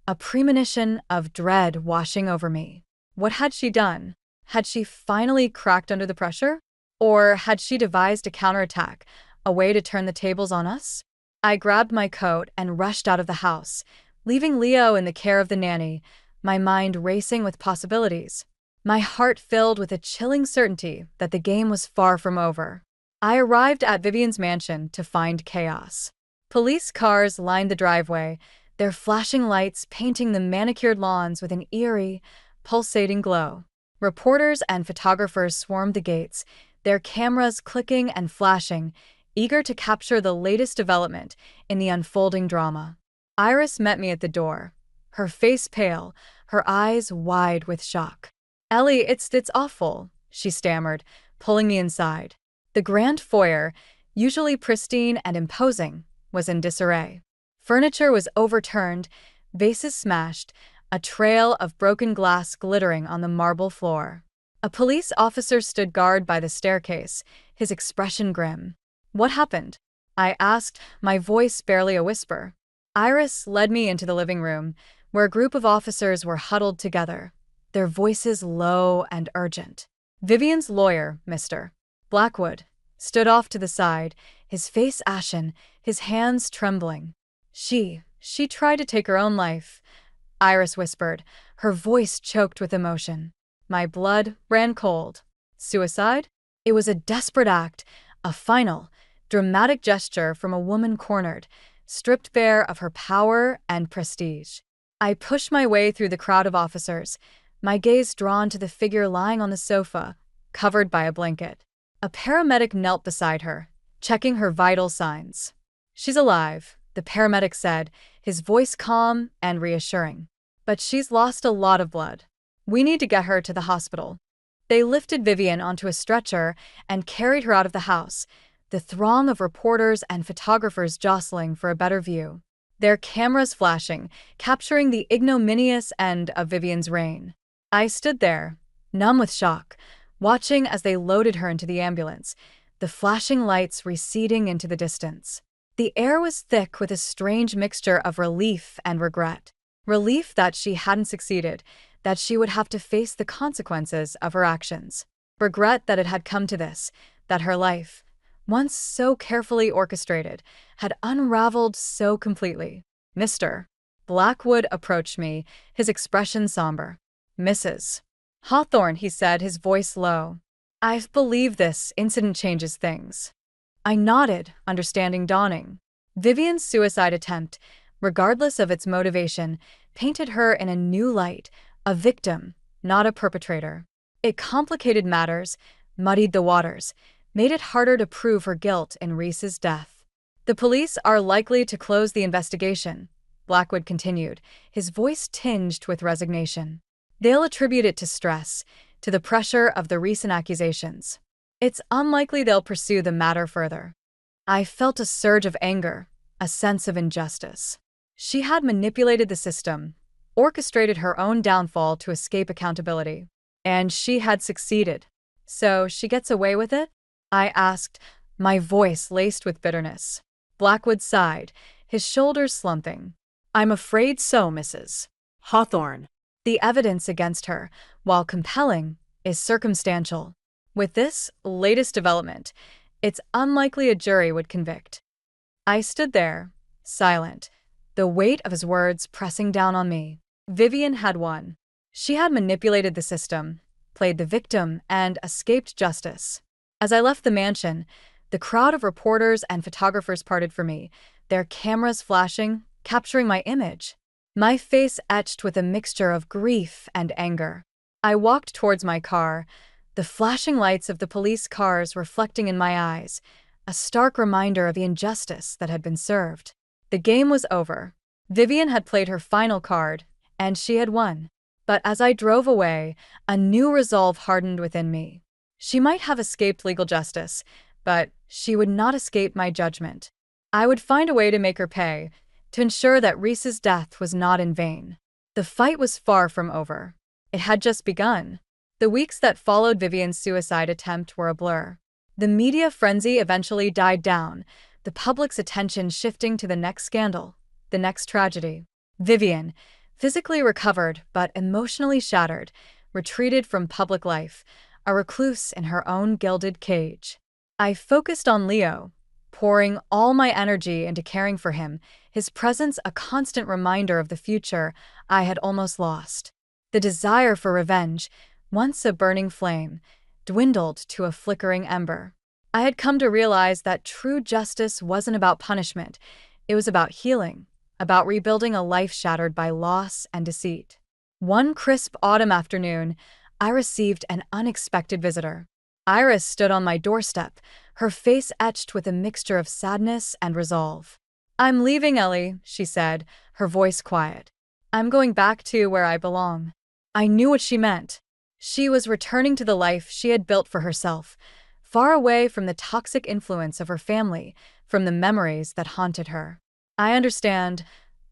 a premonition of dread washing over me. What had she done? Had she finally cracked under the pressure? Or had she devised a counterattack, a way to turn the tables on us? I grabbed my coat and rushed out of the house, leaving Leo in the care of the nanny, my mind racing with possibilities. My heart filled with a chilling certainty that the game was far from over. I arrived at Vivian's mansion to find chaos. Police cars lined the driveway, their flashing lights painting the manicured lawns with an eerie, pulsating glow. Reporters and photographers swarmed the gates, their cameras clicking and flashing, eager to capture the latest development in the unfolding drama. Iris met me at the door, her face pale, her eyes wide with shock. "Ellie, it's awful," she stammered, pulling me inside. The grand foyer, usually pristine and imposing, was in disarray. Furniture was overturned, vases smashed, a trail of broken glass glittering on the marble floor. A police officer stood guard by the staircase, his expression grim. "What happened?" I asked, my voice barely a whisper. Iris led me into the living room, where a group of officers were huddled together, their voices low and urgent. Vivian's lawyer, Mr. Blackwood, stood off to the side, his face ashen, his hands trembling. She tried to take her own life," Iris whispered, her voice choked with emotion. My blood ran cold. Suicide? It was a desperate act, a final, dramatic gesture from a woman cornered, stripped bare of her power and prestige. I pushed my way through the crowd of officers, my gaze drawn to the figure lying on the sofa, covered by a blanket. A paramedic knelt beside her, checking her vital signs. "She's alive," the paramedic said, his voice calm and reassuring. "But she's lost a lot of blood. We need to get her to the hospital." They lifted Vivian onto a stretcher and carried her out of the house, the throng of reporters and photographers jostling for a better view, their cameras flashing, capturing the ignominious end of Vivian's reign. I stood there, numb with shock, watching as they loaded her into the ambulance, the flashing lights receding into the distance. The air was thick with a strange mixture of relief and regret. Relief that she hadn't succeeded, that she would have to face the consequences of her actions. Regret that it had come to this, that her life, once so carefully orchestrated, had unraveled so completely. Mr. Blackwood approached me, his expression somber. "Mrs. Hawthorne," he said, his voice low. "I believe this incident changes things." I nodded, understanding dawning. Vivian's suicide attempt, regardless of its motivation, painted her in a new light, a victim, not a perpetrator. It complicated matters, muddied the waters, made it harder to prove her guilt in Reese's death. "The police are likely to close the investigation," Blackwood continued, his voice tinged with resignation. "They'll attribute it to stress, to the pressure of the recent accusations. It's unlikely they'll pursue the matter further." I felt a surge of anger, a sense of injustice. She had manipulated the system, orchestrated her own downfall to escape accountability. And she had succeeded. "So she gets away with it?" I asked, my voice laced with bitterness. Blackwood sighed, his shoulders slumping. "I'm afraid so, Mrs. Hawthorne. The evidence against her, while compelling, is circumstantial. With this latest development, it's unlikely a jury would convict." I stood there, silent, the weight of his words pressing down on me. Vivian had won. She had manipulated the system, played the victim, and escaped justice. As I left the mansion, the crowd of reporters and photographers parted for me, their cameras flashing, capturing my image. My face etched with a mixture of grief and anger. I walked towards my car, the flashing lights of the police cars reflecting in my eyes, a stark reminder of the injustice that had been served. The game was over. Vivian had played her final card, and she had won. But as I drove away, a new resolve hardened within me. She might have escaped legal justice, but she would not escape my judgment. I would find a way to make her pay, to ensure that Reese's death was not in vain. The fight was far from over. It had just begun. The weeks that followed Vivian's suicide attempt were a blur. The media frenzy eventually died down, the public's attention shifting to the next scandal, the next tragedy. Vivian, physically recovered but emotionally shattered, retreated from public life, a recluse in her own gilded cage. I focused on Leo, pouring all my energy into caring for him, his presence a constant reminder of the future I had almost lost. The desire for revenge, once a burning flame, dwindled to a flickering ember. I had come to realize that true justice wasn't about punishment. It was about healing, about rebuilding a life shattered by loss and deceit. One crisp autumn afternoon, I received an unexpected visitor. Iris stood on my doorstep, her face etched with a mixture of sadness and resolve. "I'm leaving, Ellie," she said, her voice quiet. "I'm going back to where I belong." I knew what she meant. She was returning to the life she had built for herself, far away from the toxic influence of her family, from the memories that haunted her. "I understand,"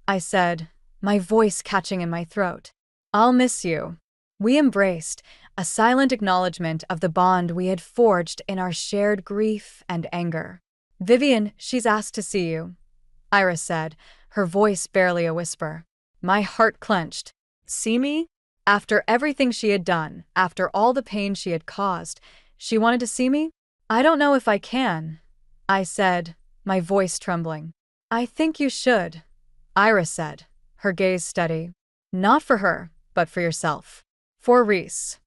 I said, my voice catching in my throat. "I'll miss you." We embraced, a silent acknowledgement of the bond we had forged in our shared grief and anger. "Vivian, she's asked to see you," Iris said, her voice barely a whisper. My heart clenched. See me? After everything she had done, after all the pain she had caused, she wanted to see me? "I don't know if I can," I said, my voice trembling. "I think you should," Iris said, her gaze steady. "Not for her, but for yourself. For Reese."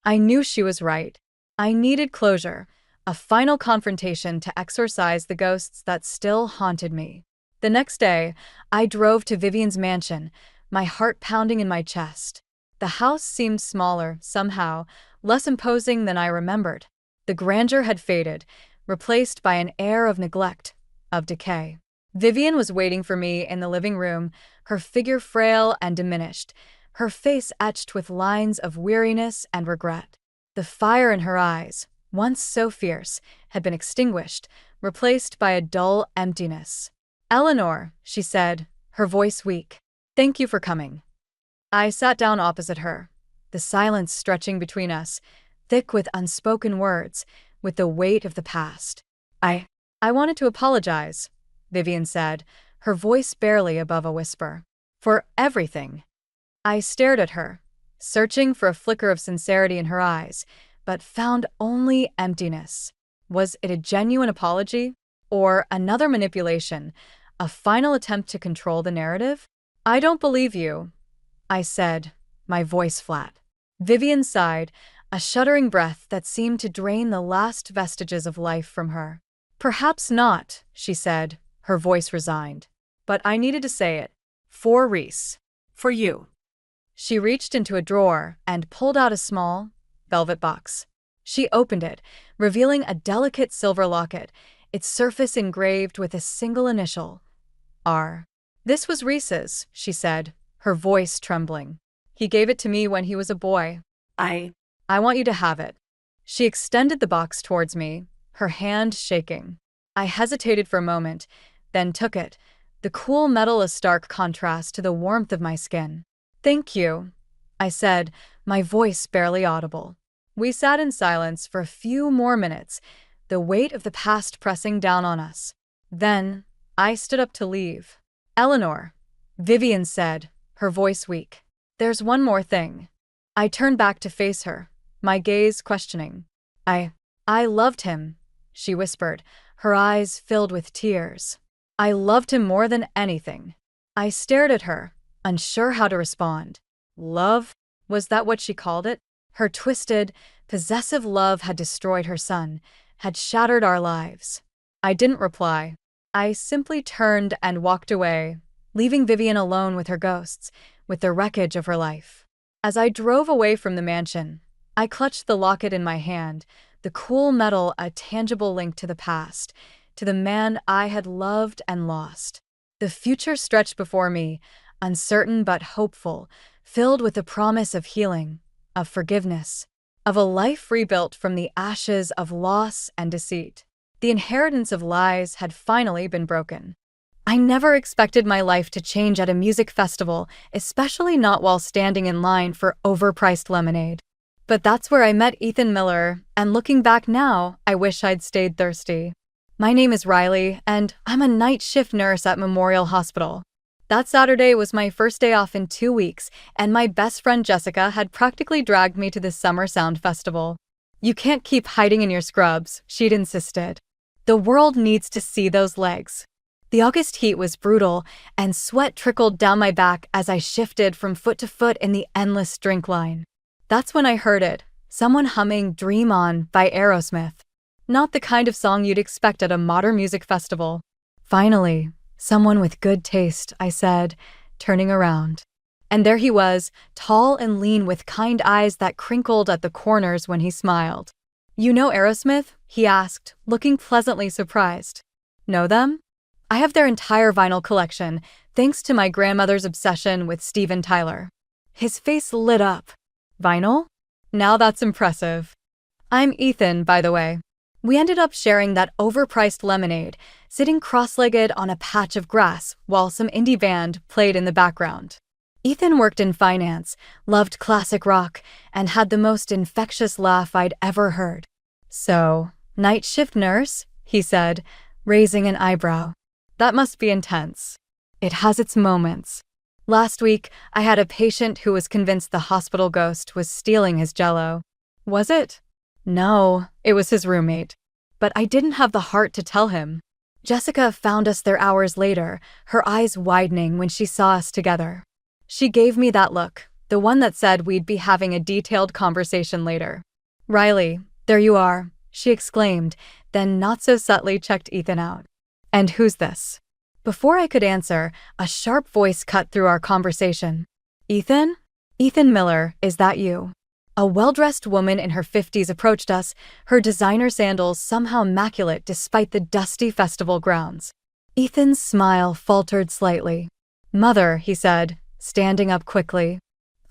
I knew she was right. I needed closure, a final confrontation to exorcise the ghosts that still haunted me. The next day, I drove to Vivian's mansion, my heart pounding in my chest. The house seemed smaller, somehow, less imposing than I remembered. The grandeur had faded, replaced by an air of neglect, of decay. Vivian was waiting for me in the living room, her figure frail and diminished, her face etched with lines of weariness and regret. The fire in her eyes, once so fierce, had been extinguished, replaced by a dull emptiness. "Eleanor," she said, her voice weak. "Thank you for coming." I sat down opposite her, the silence stretching between us, thick with unspoken words, with the weight of the past. I wanted to apologize," Vivian said, her voice barely above a whisper. "For everything." I stared at her, searching for a flicker of sincerity in her eyes, but found only emptiness. Was it a genuine apology? Or another manipulation, a final attempt to control the narrative? "I don't believe you," I said, my voice flat. Vivian sighed, a shuddering breath that seemed to drain the last vestiges of life from her. "Perhaps not," she said, her voice resigned. "But I needed to say it. For Reese." For you. She reached into a drawer and pulled out a small, velvet box. She opened it, revealing a delicate silver locket, its surface engraved with a single initial, R. "This was Reese's," she said, her voice trembling. "He gave it to me when he was a boy. I want you to have it." She extended the box towards me, her hand shaking. I hesitated for a moment, then took it, the cool metal a stark contrast to the warmth of my skin. "Thank you," I said, my voice barely audible. We sat in silence for a few more minutes, the weight of the past pressing down on us. Then, I stood up to leave. "Eleanor," Vivian said, her voice weak. "There's one more thing." I turned back to face her, my gaze questioning. I loved him," she whispered, her eyes filled with tears. "I loved him more than anything." I stared at her, unsure how to respond. Love? Was that what she called it? Her twisted, possessive love had destroyed her son, had shattered our lives. I didn't reply. I simply turned and walked away, leaving Vivian alone with her ghosts, with the wreckage of her life. As I drove away from the mansion, I clutched the locket in my hand, the cool metal a tangible link to the past, to the man I had loved and lost. The future stretched before me, uncertain but hopeful, filled with the promise of healing, of forgiveness, of a life rebuilt from the ashes of loss and deceit. The inheritance of lies had finally been broken. I never expected my life to change at a music festival, especially not while standing in line for overpriced lemonade. But that's where I met Ethan Miller, and looking back now, I wish I'd stayed thirsty. My name is Riley, and I'm a night shift nurse at Memorial Hospital. That Saturday was my first day off in 2 weeks, and my best friend Jessica had practically dragged me to the Summer Sound Festival. "You can't keep hiding in your scrubs," she'd insisted. The world needs to see those legs. The August heat was brutal, and sweat trickled down my back as I shifted from foot to foot in the endless drink line. That's when I heard it, someone humming Dream On by Aerosmith. Not the kind of song you'd expect at a modern music festival. Finally, someone with good taste, I said, turning around. And there he was, tall and lean with kind eyes that crinkled at the corners when he smiled. "You know Aerosmith?" he asked, looking pleasantly surprised. "Know them? I have their entire vinyl collection, thanks to my grandmother's obsession with Steven Tyler." His face lit up. "Vinyl? Now that's impressive." "I'm Ethan, by the way." We ended up sharing that overpriced lemonade, sitting cross-legged on a patch of grass while some indie band played in the background. Ethan worked in finance, loved classic rock, and had the most infectious laugh I'd ever heard. "So, night shift nurse?" he said, raising an eyebrow. "That must be intense." "It has its moments." Last week, I had a patient who was convinced the hospital ghost was stealing his Jell-O. Was it? No, it was his roommate. But I didn't have the heart to tell him. Jessica found us there hours later, her eyes widening when she saw us together. She gave me that look, the one that said we'd be having a detailed conversation later. "Riley, there you are," she exclaimed, then not so subtly checked Ethan out. "And who's this?" Before I could answer, a sharp voice cut through our conversation. "Ethan? Ethan Miller, is that you?" A well-dressed woman in her 50s approached us, her designer sandals somehow immaculate despite the dusty festival grounds. Ethan's smile faltered slightly. "Mother," he said, standing up quickly.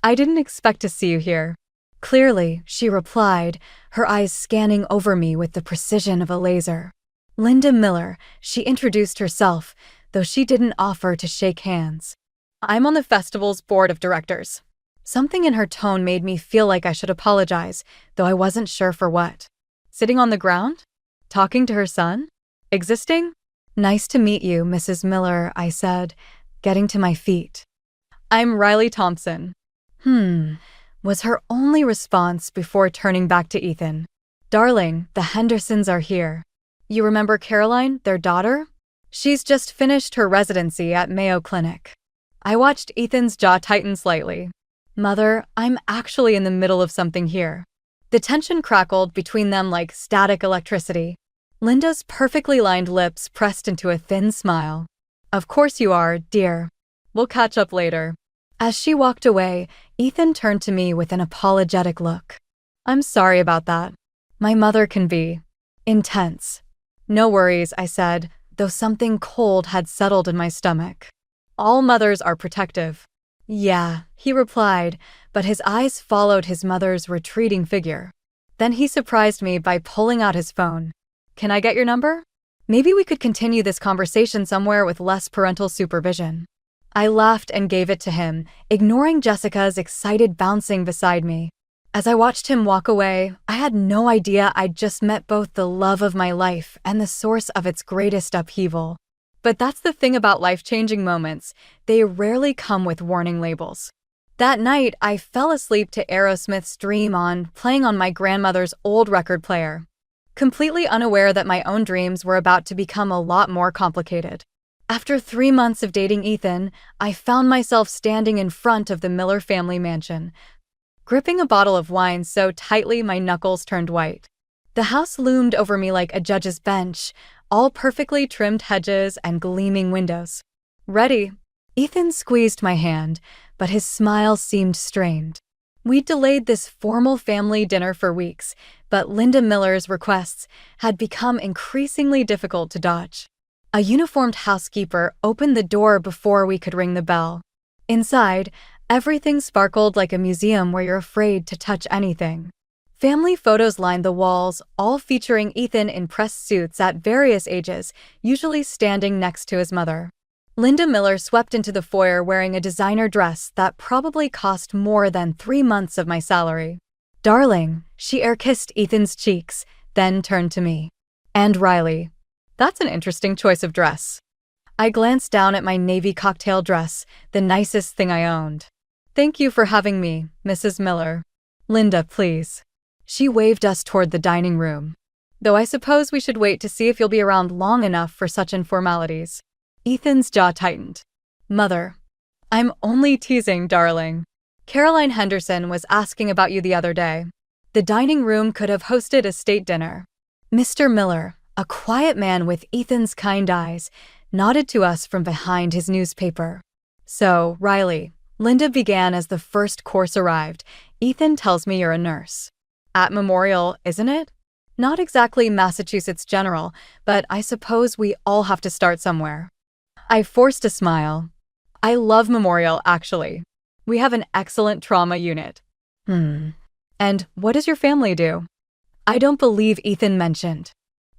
"I didn't expect to see you here." "Clearly," she replied, her eyes scanning over me with the precision of a laser. "Linda Miller," she introduced herself, though she didn't offer to shake hands. "I'm on the festival's board of directors." Something in her tone made me feel like I should apologize, though I wasn't sure for what. Sitting on the ground? Talking to her son? Existing? "Nice to meet you, Mrs. Miller," I said, getting to my feet. "I'm Riley Thompson." Was her only response before turning back to Ethan. "Darling, the Hendersons are here. You remember Caroline, their daughter? She's just finished her residency at Mayo Clinic." I watched Ethan's jaw tighten slightly. "Mother, I'm actually in the middle of something here." The tension crackled between them like static electricity. Linda's perfectly lined lips pressed into a thin smile. "Of course you are, dear. We'll catch up later." As she walked away, Ethan turned to me with an apologetic look. "I'm sorry about that. My mother can be intense." "No worries," I said, though something cold had settled in my stomach. "All mothers are protective." "Yeah," he replied, but his eyes followed his mother's retreating figure. Then he surprised me by pulling out his phone. "Can I get your number? Maybe we could continue this conversation somewhere with less parental supervision." I laughed and gave it to him, ignoring Jessica's excited bouncing beside me. As I watched him walk away, I had no idea I'd just met both the love of my life and the source of its greatest upheaval. But that's the thing about life-changing moments, they rarely come with warning labels. That night, I fell asleep to Aerosmith's Dream On, playing on my grandmother's old record player, completely unaware that my own dreams were about to become a lot more complicated. After 3 months of dating Ethan, I found myself standing in front of the Miller family mansion, gripping a bottle of wine so tightly my knuckles turned white. The house loomed over me like a judge's bench, all perfectly trimmed hedges and gleaming windows. "Ready?" Ethan squeezed my hand, but his smile seemed strained. We'd delayed this formal family dinner for weeks, but Linda Miller's requests had become increasingly difficult to dodge. A uniformed housekeeper opened the door before we could ring the bell. Inside, everything sparkled like a museum where you're afraid to touch anything. Family photos lined the walls, all featuring Ethan in pressed suits at various ages, usually standing next to his mother. Linda Miller swept into the foyer wearing a designer dress that probably cost more than 3 months of my salary. "Darling," she air-kissed Ethan's cheeks, then turned to me. "And Riley, that's an interesting choice of dress." I glanced down at my navy cocktail dress, the nicest thing I owned. "Thank you for having me, Mrs. Miller." "Linda, please." She waved us toward the dining room. Though I suppose we should wait to see if you'll be around long enough for such informalities. Ethan's jaw tightened. Mother. I'm only teasing, darling. Caroline Henderson was asking about you the other day. The dining room could have hosted a state dinner. Mr. Miller, a quiet man with Ethan's kind eyes, nodded to us from behind his newspaper. So, Riley, Linda began as the first course arrived. Ethan tells me you're a nurse. At Memorial, isn't it? Not exactly Massachusetts General, but I suppose we all have to start somewhere. I forced a smile. I love Memorial, actually. We have an excellent trauma unit. And what does your family do? I don't believe Ethan mentioned.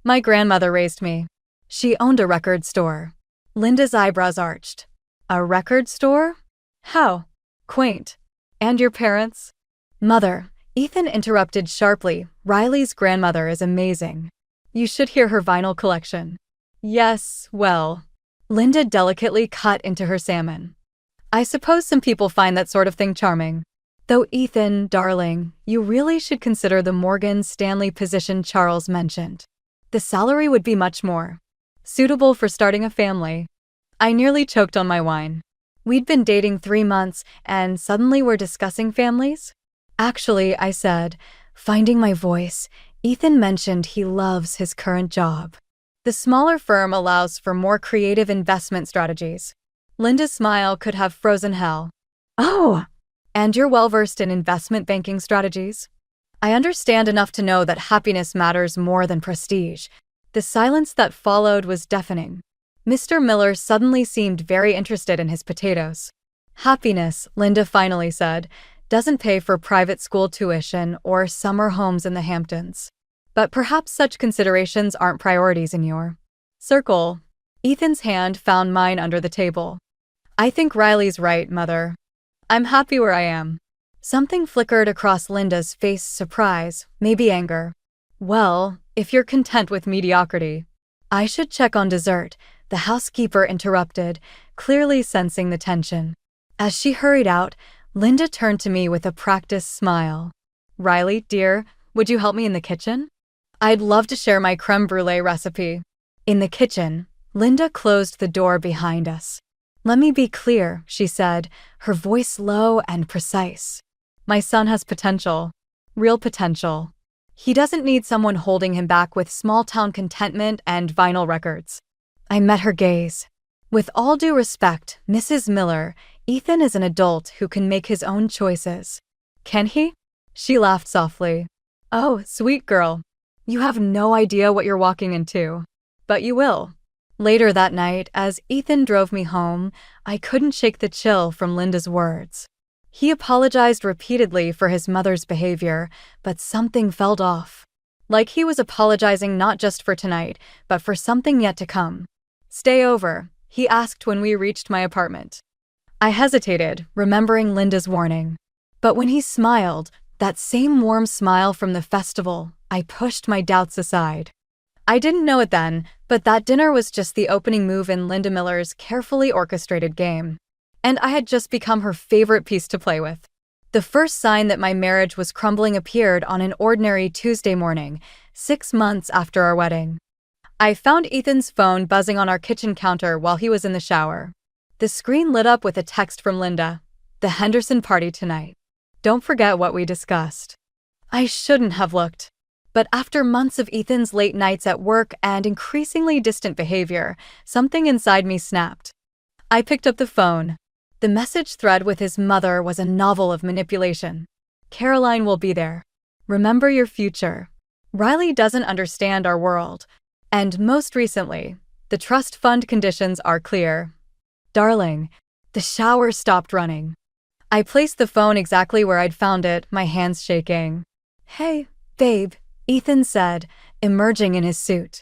My grandmother raised me. She owned a record store. Linda's eyebrows arched. A record store? How? Quaint. And your parents? Mother, Ethan interrupted sharply. Riley's grandmother is amazing. You should hear her vinyl collection. Yes, well. Linda delicately cut into her salmon. I suppose some people find that sort of thing charming. Though Ethan, darling, you really should consider the Morgan Stanley position Charles mentioned. The salary would be much more suitable for starting a family. I nearly choked on my wine. We'd been dating 3 months, and suddenly we're discussing families? Actually, I said, finding my voice, Ethan mentioned he loves his current job. The smaller firm allows for more creative investment strategies. Linda's smile could have frozen hell. Oh! And you're well-versed in investment banking strategies? I understand enough to know that happiness matters more than prestige. The silence that followed was deafening. Mr. Miller suddenly seemed very interested in his potatoes. Happiness, Linda finally said, doesn't pay for private school tuition or summer homes in the Hamptons. But perhaps such considerations aren't priorities in your circle. Ethan's hand found mine under the table. I think Riley's right, Mother. I'm happy where I am. Something flickered across Linda's face, surprise, maybe anger. Well, if you're content with mediocrity. I should check on dessert, the housekeeper interrupted, clearly sensing the tension. As she hurried out, Linda turned to me with a practiced smile. Riley, dear, would you help me in the kitchen? I'd love to share my creme brulee recipe. In the kitchen, Linda closed the door behind us. Let me be clear, she said, her voice low and precise. My son has potential. Real potential. He doesn't need someone holding him back with small-town contentment and vinyl records. I met her gaze. With all due respect, Mrs. Miller, Ethan is an adult who can make his own choices. Can he? She laughed softly. Oh, sweet girl. You have no idea what you're walking into. But you will. Later that night, as Ethan drove me home, I couldn't shake the chill from Linda's words. He apologized repeatedly for his mother's behavior, but something felt off. Like he was apologizing not just for tonight, but for something yet to come. Stay over, he asked when we reached my apartment. I hesitated, remembering Linda's warning. But when he smiled, that same warm smile from the festival, I pushed my doubts aside. I didn't know it then, but that dinner was just the opening move in Linda Miller's carefully orchestrated game. And I had just become her favorite piece to play with. The first sign that my marriage was crumbling appeared on an ordinary Tuesday morning, 6 months after our wedding. I found Ethan's phone buzzing on our kitchen counter while he was in the shower. The screen lit up with a text from Linda. The Henderson party tonight. Don't forget what we discussed. I shouldn't have looked. But after months of Ethan's late nights at work and increasingly distant behavior, something inside me snapped. I picked up the phone. The message thread with his mother was a novel of manipulation. Caroline will be there. Remember your future. Riley doesn't understand our world. And most recently, the trust fund conditions are clear. Darling, the shower stopped running. I placed the phone exactly where I'd found it, my hands shaking. Hey, babe, Ethan said, emerging in his suit.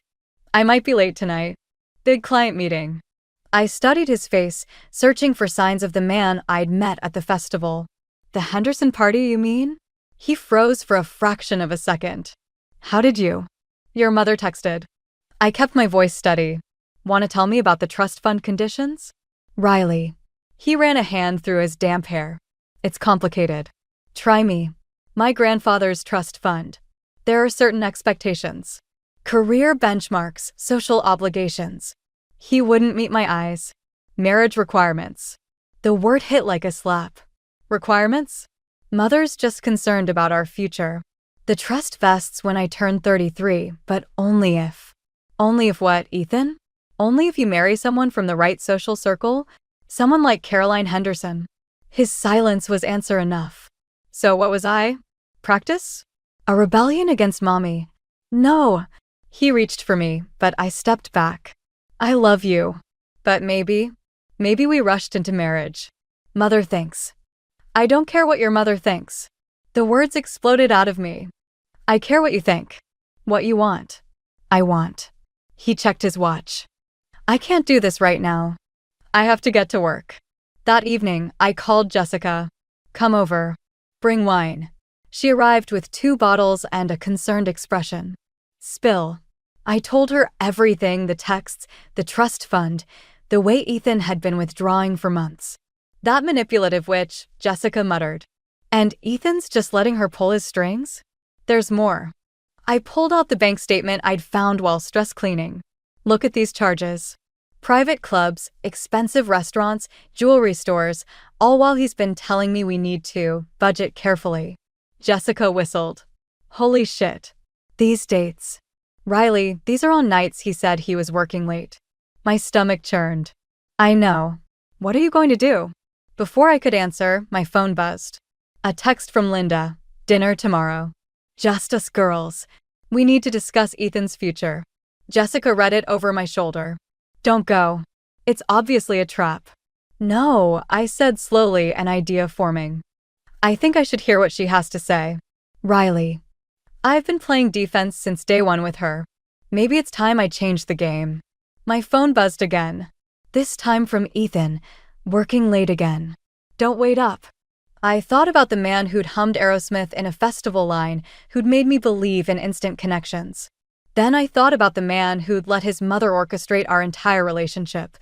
I might be late tonight. Big client meeting. I studied his face, searching for signs of the man I'd met at the festival. The Henderson party, you mean? He froze for a fraction of a second. How did you? Your mother texted. I kept my voice steady. Want to tell me about the trust fund conditions? Riley. He ran a hand through his damp hair. It's complicated. Try me. My grandfather's trust fund. There are certain expectations. Career benchmarks, social obligations. He wouldn't meet my eyes. Marriage requirements. The word hit like a slap. Requirements? Mother's just concerned about our future. The trust vests when I turn 33, but only if. Only if what, Ethan? Only if you marry someone from the right social circle? Someone like Caroline Henderson. His silence was answer enough. So what was I? Practice? A rebellion against mommy. No. He reached for me, but I stepped back. I love you. But maybe we rushed into marriage. Mother thinks. I don't care what your mother thinks. The words exploded out of me. I care what you think. What you want. I want. He checked his watch. I can't do this right now. I have to get to work. That evening, I called Jessica. Come over. Bring wine. She arrived with 2 bottles and a concerned expression. Spill. I told her everything, the texts, the trust fund, the way Ethan had been withdrawing for months. That manipulative witch, Jessica muttered. And Ethan's just letting her pull his strings? There's more. I pulled out the bank statement I'd found while stress cleaning. Look at these charges. Private clubs, expensive restaurants, jewelry stores, all while he's been telling me we need to budget carefully. Jessica whistled. Holy shit. These dates. Riley, these are on nights he said he was working late. My stomach churned. I know. What are you going to do? Before I could answer, my phone buzzed. A text from Linda. Dinner tomorrow. Just us girls. We need to discuss Ethan's future. Jessica read it over my shoulder. Don't go. It's obviously a trap. No, I said slowly, an idea forming. I think I should hear what she has to say. Riley. I've been playing defense since day one with her. Maybe it's time I changed the game. My phone buzzed again. This time from Ethan, working late again. Don't wait up. I thought about the man who'd hummed Aerosmith in a festival line, who'd made me believe in instant connections. Then I thought about the man who'd let his mother orchestrate our entire relationship,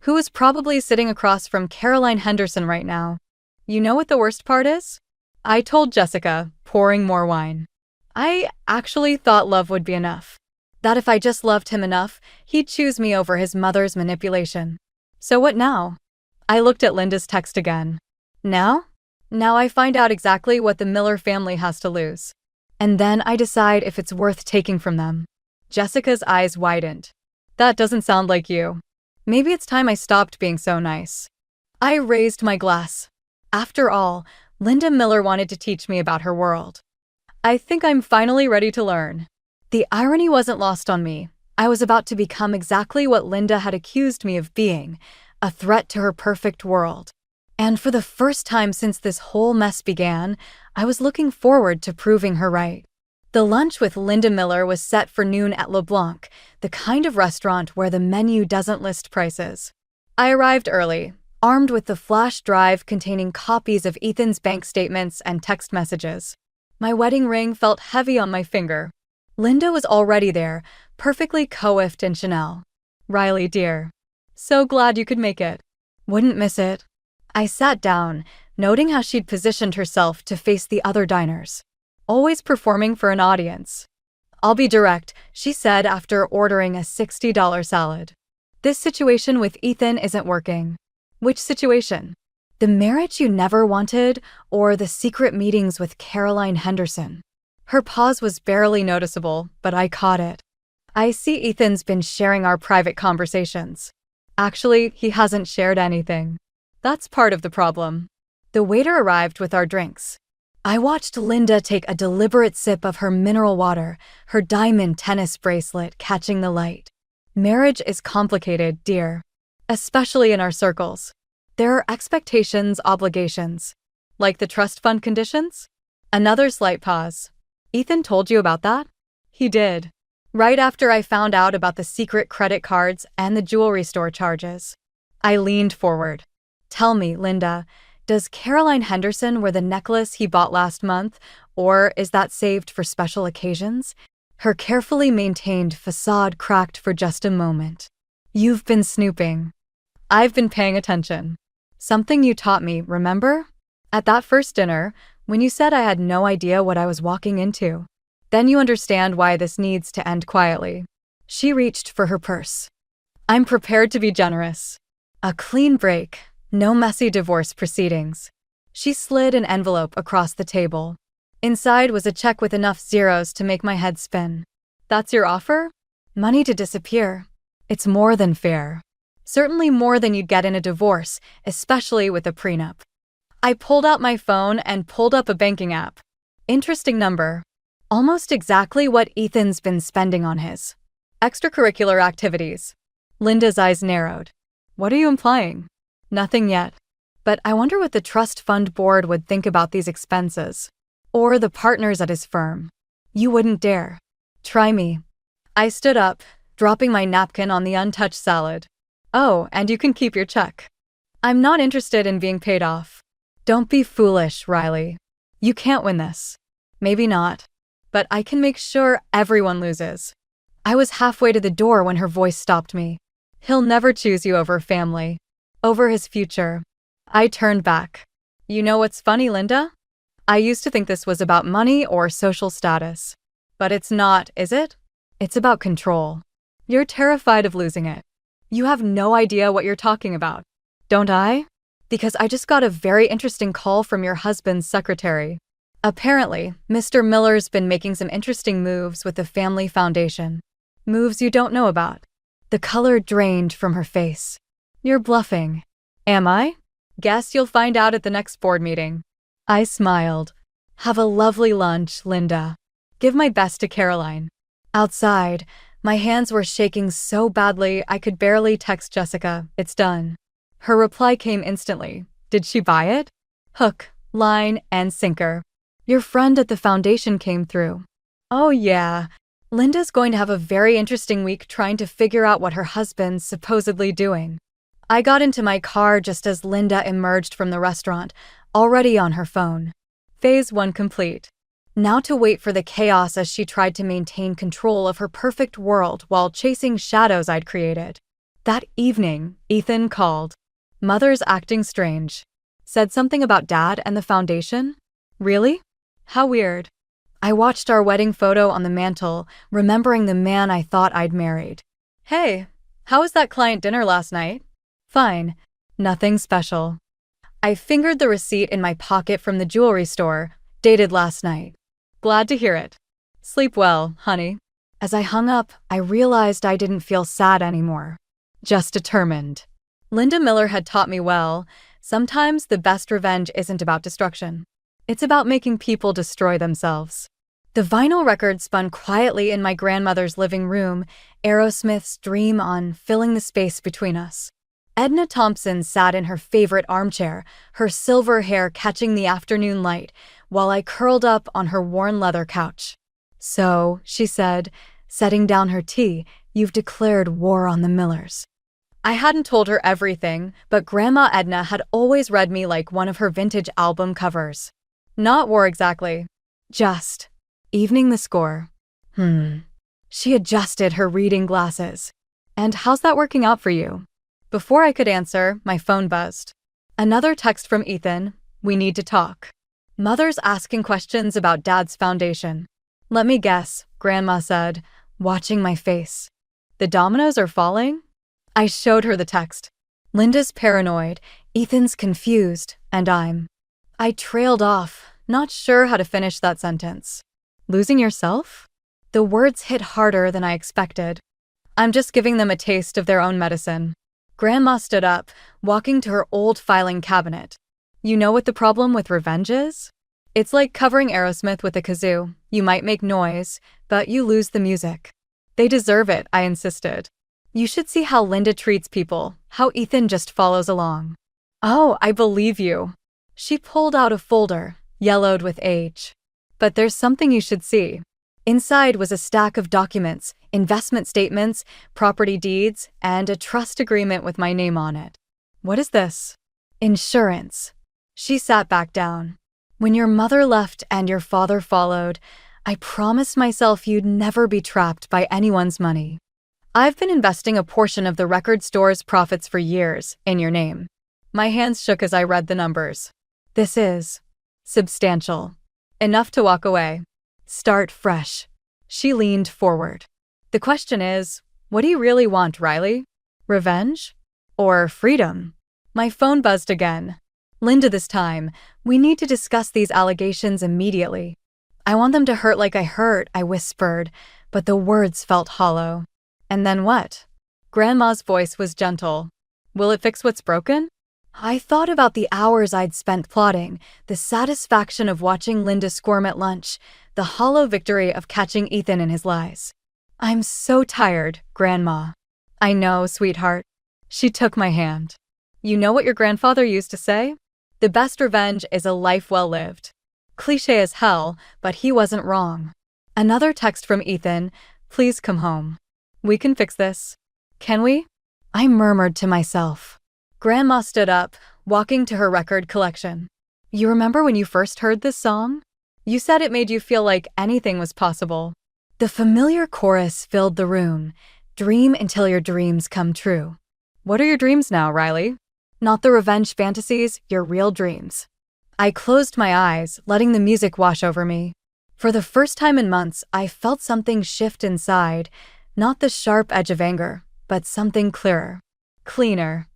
who was probably sitting across from Caroline Henderson right now. You know what the worst part is? I told Jessica, pouring more wine. I actually thought love would be enough. That if I just loved him enough, he'd choose me over his mother's manipulation. So what now? I looked at Linda's text again. Now? Now I find out exactly what the Miller family has to lose. And then I decide if it's worth taking from them. Jessica's eyes widened. That doesn't sound like you. Maybe it's time I stopped being so nice. I raised my glass. After all, Linda Miller wanted to teach me about her world. I think I'm finally ready to learn. The irony wasn't lost on me. I was about to become exactly what Linda had accused me of being, a threat to her perfect world. And for the first time since this whole mess began, I was looking forward to proving her right. The lunch with Linda Miller was set for noon at LeBlanc, the kind of restaurant where the menu doesn't list prices. I arrived early, armed with the flash drive containing copies of Ethan's bank statements and text messages. My wedding ring felt heavy on my finger. Linda was already there, perfectly coiffed in Chanel. Riley, dear. So glad you could make it. Wouldn't miss it. I sat down, noting how she'd positioned herself to face the other diners. Always performing for an audience. I'll be direct, she said after ordering a $60 salad. This situation with Ethan isn't working. Which situation? The marriage you never wanted, or the secret meetings with Caroline Henderson? Her pause was barely noticeable, but I caught it. I see Ethan's been sharing our private conversations. Actually, he hasn't shared anything. That's part of the problem. The waiter arrived with our drinks. I watched Linda take a deliberate sip of her mineral water, her diamond tennis bracelet catching the light. Marriage is complicated, dear. Especially in our circles. There are expectations, obligations. Like the trust fund conditions? Another slight pause. Ethan told you about that? He did. Right after I found out about the secret credit cards and the jewelry store charges. I leaned forward. Tell me, Linda, does Caroline Henderson wear the necklace he bought last month, or is that saved for special occasions? Her carefully maintained facade cracked for just a moment. You've been snooping. I've been paying attention. Something you taught me, remember? At that first dinner, when you said I had no idea what I was walking into. Then you understand why this needs to end quietly. She reached for her purse. I'm prepared to be generous. A clean break, no messy divorce proceedings. She slid an envelope across the table. Inside was a check with enough zeros to make my head spin. That's your offer? Money to disappear. It's more than fair. Certainly more than you'd get in a divorce, especially with a prenup. I pulled out my phone and pulled up a banking app. Interesting number. Almost exactly what Ethan's been spending on his extracurricular activities. Linda's eyes narrowed. What are you implying? Nothing yet. But I wonder what the trust fund board would think about these expenses. Or the partners at his firm. You wouldn't dare. Try me. I stood up, dropping my napkin on the untouched salad. Oh, and you can keep your check. I'm not interested in being paid off. Don't be foolish, Riley. You can't win this. Maybe not. But I can make sure everyone loses. I was halfway to the door when her voice stopped me. He'll never choose you over family. Over his future. I turned back. You know what's funny, Linda? I used to think this was about money or social status. But it's not, is it? It's about control. You're terrified of losing it. You have no idea what you're talking about. Don't I? Because I just got a very interesting call from your husband's secretary. Apparently, Mr. Miller's been making some interesting moves with the family foundation. Moves you don't know about. The color drained from her face. You're bluffing. Am I? Guess you'll find out at the next board meeting. I smiled. Have a lovely lunch, Linda. Give my best to Caroline. Outside, my hands were shaking so badly I could barely text Jessica, it's done. Her reply came instantly. Did she buy it? Hook, line, and sinker. Your friend at the foundation came through. Oh yeah. Linda's going to have a very interesting week trying to figure out what her husband's supposedly doing. I got into my car just as Linda emerged from the restaurant, already on her phone. Phase 1 complete. Now to wait for the chaos as she tried to maintain control of her perfect world while chasing shadows I'd created. That evening, Ethan called. Mother's acting strange. Said something about Dad and the foundation? Really? How weird. I watched our wedding photo on the mantle, remembering the man I thought I'd married. Hey, how was that client dinner last night? Fine. Nothing special. I fingered the receipt in my pocket from the jewelry store, dated last night. Glad to hear it. Sleep well, honey. As I hung up, I realized I didn't feel sad anymore. Just determined. Linda Miller had taught me well, sometimes the best revenge isn't about destruction. It's about making people destroy themselves. The vinyl record spun quietly in my grandmother's living room, Aerosmith's Dream On, filling the space between us. Edna Thompson sat in her favorite armchair, her silver hair catching the afternoon light, while I curled up on her worn leather couch. So, she said, setting down her tea, you've declared war on the Millers. I hadn't told her everything, but Grandma Edna had always read me like one of her vintage album covers. Not war exactly. Just. Evening the score. She adjusted her reading glasses. And how's that working out for you? Before I could answer, my phone buzzed. Another text from Ethan. We need to talk. Mother's asking questions about Dad's foundation. Let me guess, Grandma said, watching my face. The dominoes are falling? I showed her the text. Linda's paranoid, Ethan's confused, and I trailed off, not sure how to finish that sentence. Losing yourself? The words hit harder than I expected. I'm just giving them a taste of their own medicine. Grandma stood up, walking to her old filing cabinet. You know what the problem with revenge is? It's like covering Aerosmith with a kazoo. You might make noise, but you lose the music. They deserve it, I insisted. You should see how Linda treats people, how Ethan just follows along. Oh, I believe you. She pulled out a folder, yellowed with age. But there's something you should see. Inside was a stack of documents, investment statements, property deeds, and a trust agreement with my name on it. What is this? Insurance. She sat back down. When your mother left and your father followed, I promised myself you'd never be trapped by anyone's money. I've been investing a portion of the record store's profits for years, in your name. My hands shook as I read the numbers. This is substantial. Enough to walk away. Start fresh. She leaned forward. The question is, what do you really want, Riley? Revenge? Or freedom? My phone buzzed again. Linda, this time, we need to discuss these allegations immediately. I want them to hurt like I hurt, I whispered, but the words felt hollow. And then what? Grandma's voice was gentle. Will it fix what's broken? I thought about the hours I'd spent plotting, the satisfaction of watching Linda squirm at lunch, the hollow victory of catching Ethan in his lies. I'm so tired, Grandma. I know, sweetheart. She took my hand. You know what your grandfather used to say? The best revenge is a life well lived. Cliché as hell, but he wasn't wrong. Another text from Ethan, please come home. We can fix this. Can we? I murmured to myself. Grandma stood up, walking to her record collection. You remember when you first heard this song? You said it made you feel like anything was possible. The familiar chorus filled the room. Dream until your dreams come true. What are your dreams now, Riley? Not the revenge fantasies, your real dreams. I closed my eyes, letting the music wash over me. For the first time in months, I felt something shift inside, not the sharp edge of anger, but something clearer, cleaner.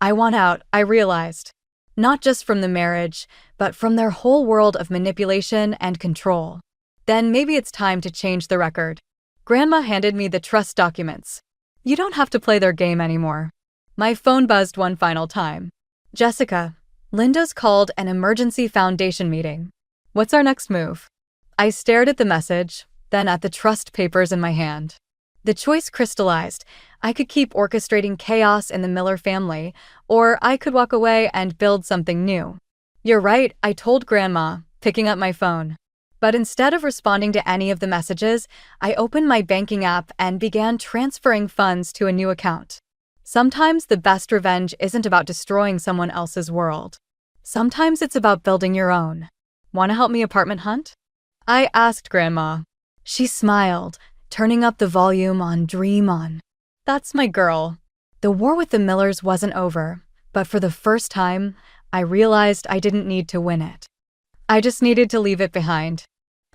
I want out, I realized. Not just from the marriage, but from their whole world of manipulation and control. Then maybe it's time to change the record. Grandma handed me the trust documents. You don't have to play their game anymore. My phone buzzed one final time. Jessica, Linda's called an emergency foundation meeting. What's our next move? I stared at the message, then at the trust papers in my hand. The choice crystallized. I could keep orchestrating chaos in the Miller family, or I could walk away and build something new. You're right, I told Grandma, picking up my phone. But instead of responding to any of the messages, I opened my banking app and began transferring funds to a new account. Sometimes the best revenge isn't about destroying someone else's world. Sometimes it's about building your own. Want to help me apartment hunt? I asked Grandma. She smiled, turning up the volume on Dream On. That's my girl. The war with the Millers wasn't over, but for the first time, I realized I didn't need to win it. I just needed to leave it behind.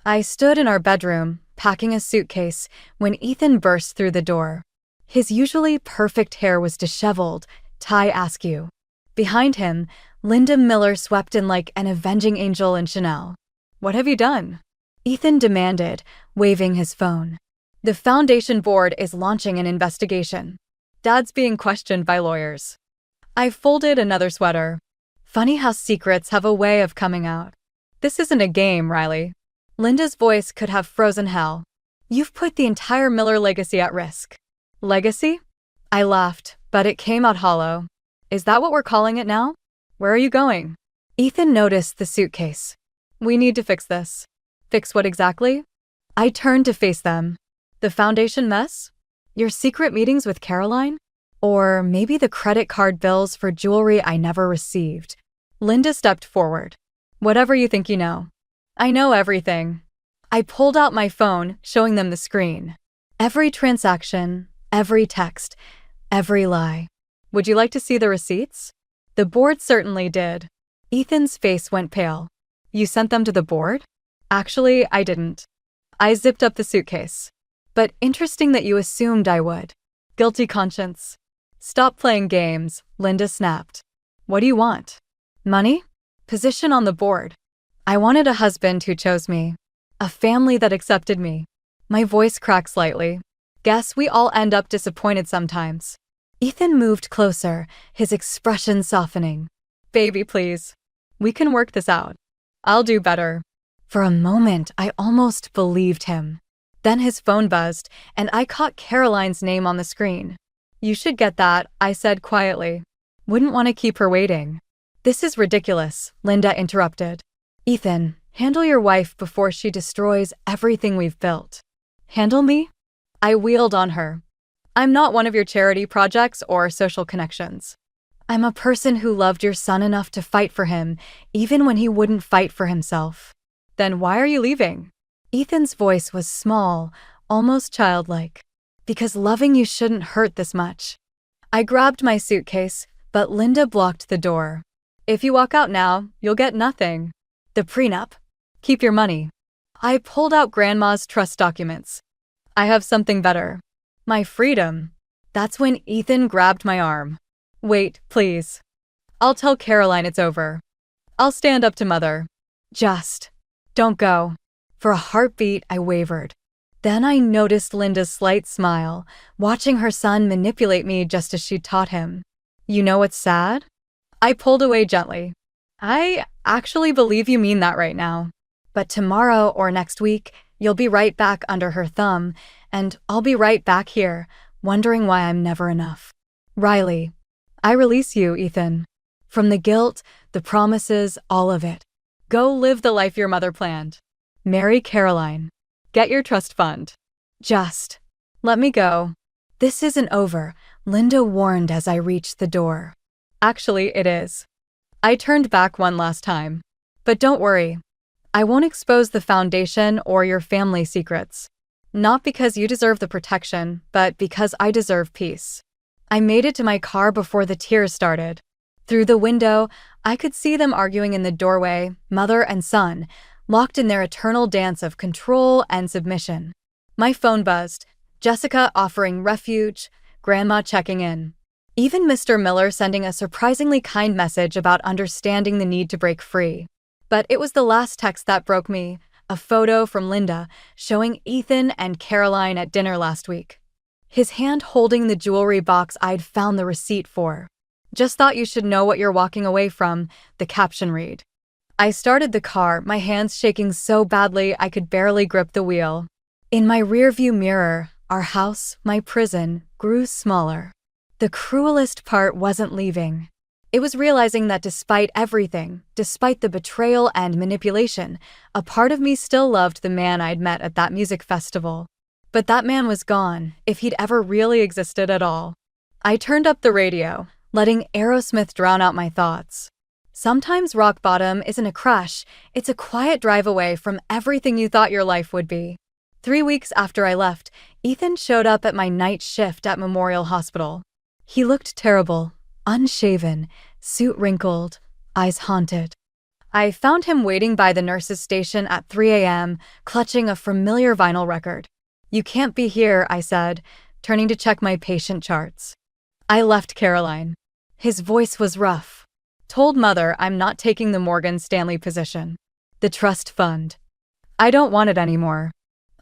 I stood in our bedroom, packing a suitcase, when Ethan burst through the door. His usually perfect hair was disheveled, tie askew. Behind him, Linda Miller swept in like an avenging angel in Chanel. What have you done? Ethan demanded, waving his phone. The foundation board is launching an investigation. Dad's being questioned by lawyers. I folded another sweater. Funny how secrets have a way of coming out. This isn't a game, Riley. Linda's voice could have frozen hell. You've put the entire Miller legacy at risk. Legacy? I laughed, but it came out hollow. Is that what we're calling it now? Where are you going? Ethan noticed the suitcase. We need to fix this. Fix what exactly? I turned to face them. The foundation mess? Your secret meetings with Caroline? Or maybe the credit card bills for jewelry I never received. Linda stepped forward. Whatever you think you know. I know everything. I pulled out my phone, showing them the screen. Every transaction, every text, every lie. Would you like to see the receipts? The board certainly did. Ethan's face went pale. You sent them to the board? Actually, I didn't. I zipped up the suitcase. But interesting that you assumed I would. Guilty conscience. Stop playing games, Linda snapped. What do you want? Money? Position on the board. I wanted a husband who chose me. A family that accepted me. My voice cracked slightly. Guess we all end up disappointed sometimes. Ethan moved closer, his expression softening. Baby, please. We can work this out. I'll do better. For a moment, I almost believed him. Then his phone buzzed, and I caught Caroline's name on the screen. You should get that, I said quietly. Wouldn't want to keep her waiting. This is ridiculous, Linda interrupted. Ethan, handle your wife before she destroys everything we've built. Handle me? I wheeled on her. I'm not one of your charity projects or social connections. I'm a person who loved your son enough to fight for him, even when he wouldn't fight for himself. Then why are you leaving? Ethan's voice was small, almost childlike. Because loving you shouldn't hurt this much. I grabbed my suitcase, but Linda blocked the door. If you walk out now, you'll get nothing. The prenup. Keep your money. I pulled out Grandma's trust documents. I have something better. My freedom. That's when Ethan grabbed my arm. Wait, please. I'll tell Caroline it's over. I'll stand up to Mother. Just don't go. For a heartbeat, I wavered. Then I noticed Linda's slight smile, watching her son manipulate me just as she taught him. You know what's sad? I pulled away gently. I actually believe you mean that right now. But tomorrow or next week, you'll be right back under her thumb, and I'll be right back here, wondering why I'm never enough. Riley, I release you, Ethan. From the guilt, the promises, all of it. Go live the life your mother planned. Marry Caroline. Get your trust fund. Just let me go. This isn't over, Linda warned as I reached the door. Actually, it is. I turned back one last time. But don't worry. I won't expose the foundation or your family secrets. Not because you deserve the protection, but because I deserve peace. I made it to my car before the tears started. Through the window, I could see them arguing in the doorway, mother and son, locked in their eternal dance of control and submission. My phone buzzed, Jessica offering refuge, Grandma checking in. Even Mr. Miller sending a surprisingly kind message about understanding the need to break free. But it was the last text that broke me, a photo from Linda showing Ethan and Caroline at dinner last week. His hand holding the jewelry box I'd found the receipt for. Just thought you should know what you're walking away from, the caption read. I started the car, my hands shaking so badly I could barely grip the wheel. In my rearview mirror, our house, my prison, grew smaller. The cruelest part wasn't leaving. It was realizing that despite everything, despite the betrayal and manipulation, a part of me still loved the man I'd met at that music festival. But that man was gone, if he'd ever really existed at all. I turned up the radio, letting Aerosmith drown out my thoughts. Sometimes rock bottom isn't a crash, it's a quiet drive away from everything you thought your life would be. 3 weeks after I left, Ethan showed up at my night shift at Memorial Hospital. He looked terrible, unshaven, suit wrinkled, eyes haunted. I found him waiting by the nurse's station at 3 a.m., clutching a familiar vinyl record. You can't be here, I said, turning to check my patient charts. I left Caroline. His voice was rough. Told Mother I'm not taking the Morgan Stanley position. The trust fund. I don't want it anymore.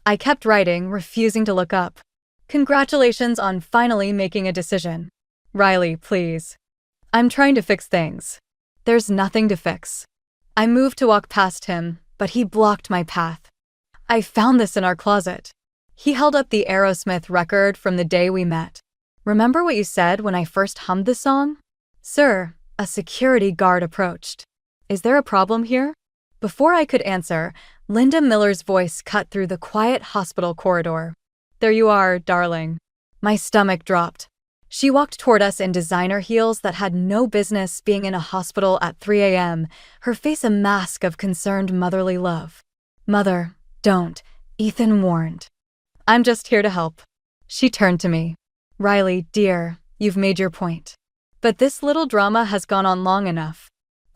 I kept writing, refusing to look up. Congratulations on finally making a decision. Riley, please. I'm trying to fix things. There's nothing to fix. I moved to walk past him, but he blocked my path. I found this in our closet. He held up the Aerosmith record from the day we met. Remember what you said when I first hummed the song? Sir, a security guard approached. Is there a problem here? Before I could answer, Linda Miller's voice cut through the quiet hospital corridor. There you are, darling. My stomach dropped. She walked toward us in designer heels that had no business being in a hospital at 3 a.m., her face a mask of concerned motherly love. Mother, don't, Ethan warned. I'm just here to help. She turned to me. Riley, dear, you've made your point. But this little drama has gone on long enough.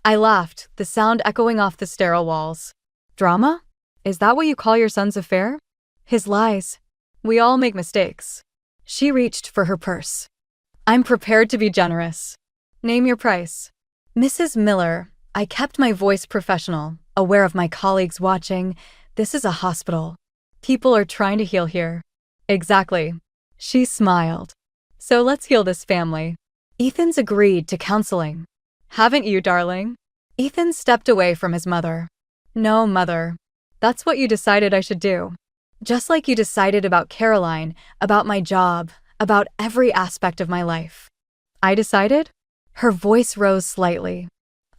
I laughed, the sound echoing off the sterile walls. Drama? Is that what you call your son's affair? His lies. We all make mistakes. She reached for her purse. I'm prepared to be generous. Name your price. Mrs. Miller, I kept my voice professional, aware of my colleagues watching. This is a hospital. People are trying to heal here. Exactly. She smiled. So let's heal this family. Ethan's agreed to counseling. Haven't you, darling? Ethan stepped away from his mother. No, Mother. That's what you decided I should do. Just like you decided about Caroline, about my job, about every aspect of my life. I decided? Her voice rose slightly.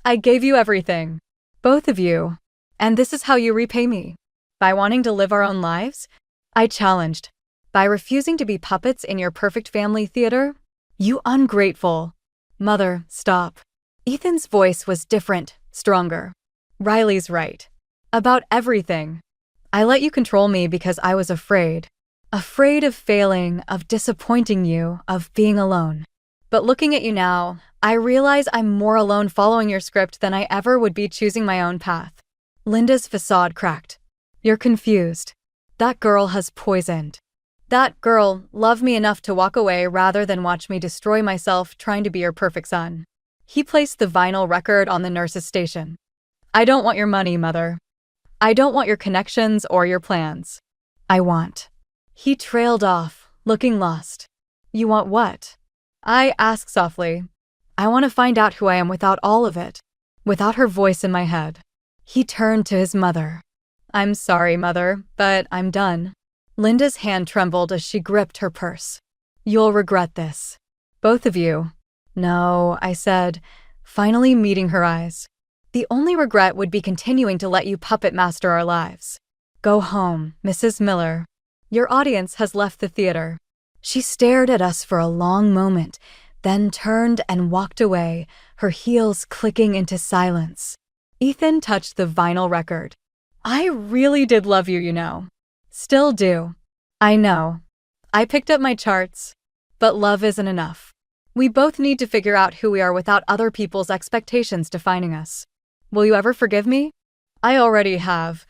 I gave you everything. Both of you. And this is how you repay me. By wanting to live our own lives? I challenged. By refusing to be puppets in your perfect family theater? You ungrateful. Mother, stop. Ethan's voice was different, stronger. Riley's right. About everything. I let you control me because I was afraid. Afraid of failing, of disappointing you, of being alone. But looking at you now, I realize I'm more alone following your script than I ever would be choosing my own path. Linda's facade cracked. You're confused. That girl has poisoned. That girl loved me enough to walk away rather than watch me destroy myself trying to be your perfect son. He placed the vinyl record on the nurse's station. I don't want your money, mother. I don't want your connections or your plans. I want. He trailed off, looking lost. You want what? I asked softly. I want to find out who I am without all of it, without her voice in my head. He turned to his mother. I'm sorry, mother, but I'm done. Linda's hand trembled as she gripped her purse. You'll regret this. Both of you. No, I said, finally meeting her eyes. The only regret would be continuing to let you puppet master our lives. Go home, Mrs. Miller. Your audience has left the theater. She stared at us for a long moment, then turned and walked away, her heels clicking into silence. Ethan touched the vinyl record. I really did love you, you know. Still do. I know. I picked up my charts. But love isn't enough. We both need to figure out who we are without other people's expectations defining us. Will you ever forgive me? I already have.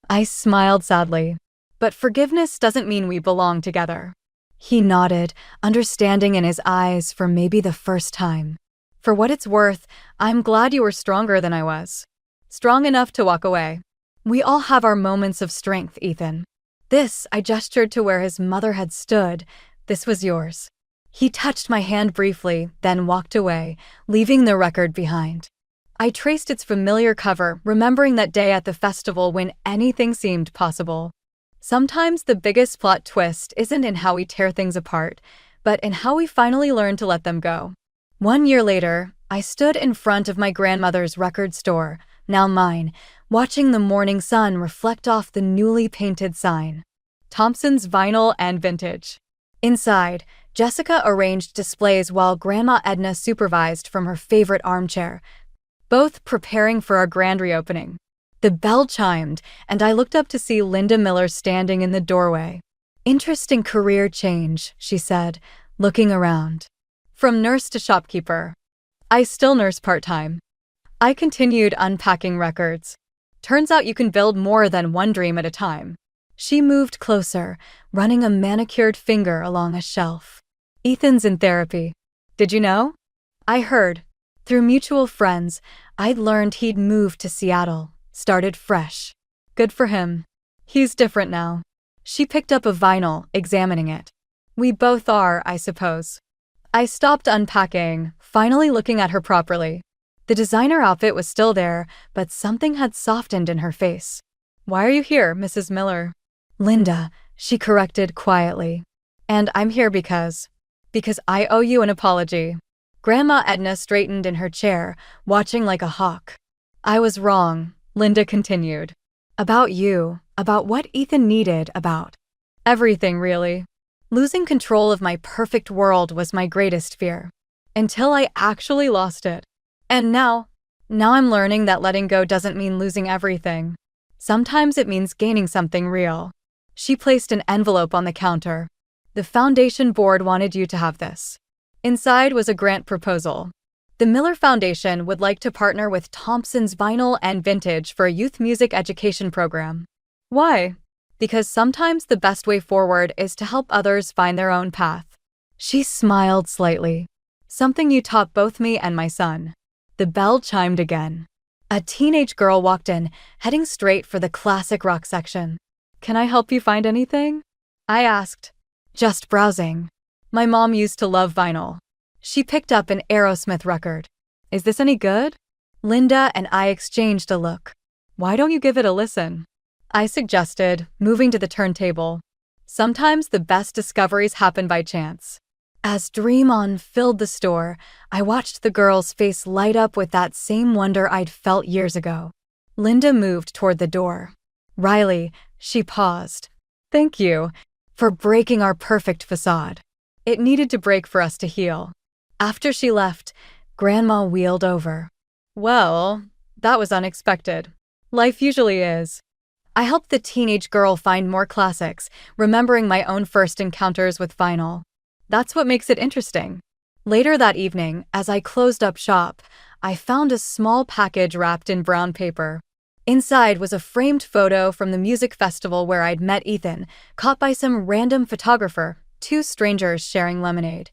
I smiled sadly. But forgiveness doesn't mean we belong together. He nodded, understanding in his eyes for maybe the first time. For what it's worth, I'm glad you were stronger than I was. Strong enough to walk away. We all have our moments of strength, Ethan. This, I gestured to where his mother had stood. This was yours. He touched my hand briefly, then walked away, leaving the record behind. I traced its familiar cover, remembering that day at the festival when anything seemed possible. Sometimes the biggest plot twist isn't in how we tear things apart, but in how we finally learn to let them go. 1 year later, I stood in front of my grandmother's record store, now mine, watching the morning sun reflect off the newly painted sign. Thompson's Vinyl and Vintage. Inside, Jessica arranged displays while Grandma Edna supervised from her favorite armchair, both preparing for our grand reopening. The bell chimed, and I looked up to see Linda Miller standing in the doorway. Interesting career change, she said, looking around. From nurse to shopkeeper. I still nurse part-time. I continued unpacking records. Turns out you can build more than one dream at a time. She moved closer, running a manicured finger along a shelf. Ethan's in therapy. Did you know? I heard. Through mutual friends, I'd learned he'd moved to Seattle, started fresh. Good for him. He's different now. She picked up a vinyl, examining it. We both are, I suppose. I stopped unpacking, finally looking at her properly. The designer outfit was still there, but something had softened in her face. Why are you here, Mrs. Miller? Linda, she corrected quietly. And I'm here because I owe you an apology. Grandma Edna straightened in her chair, watching like a hawk. I was wrong, Linda continued. About you, about what Ethan needed, about everything, really. Losing control of my perfect world was my greatest fear. Until I actually lost it. And now I'm learning that letting go doesn't mean losing everything. Sometimes it means gaining something real. She placed an envelope on the counter. The foundation board wanted you to have this. Inside was a grant proposal. The Miller Foundation would like to partner with Thompson's Vinyl and Vintage for a youth music education program. Why? Because sometimes the best way forward is to help others find their own path. She smiled slightly. Something you taught both me and my son. The bell chimed again. A teenage girl walked in, heading straight for the classic rock section. Can I help you find anything? I asked. Just browsing. My mom used to love vinyl. She picked up an Aerosmith record. Is this any good? Linda and I exchanged a look. Why don't you give it a listen? I suggested, moving to the turntable. Sometimes the best discoveries happen by chance. As Dream On filled the store, I watched the girl's face light up with that same wonder I'd felt years ago. Linda moved toward the door. Riley, she paused. Thank you for breaking our perfect facade. It needed to break for us to heal. After she left, Grandma wheeled over. Well, that was unexpected. Life usually is. I helped the teenage girl find more classics, remembering my own first encounters with vinyl. That's what makes it interesting. Later that evening, as I closed up shop, I found a small package wrapped in brown paper. Inside was a framed photo from the music festival where I'd met Ethan, caught by some random photographer, two strangers sharing lemonade.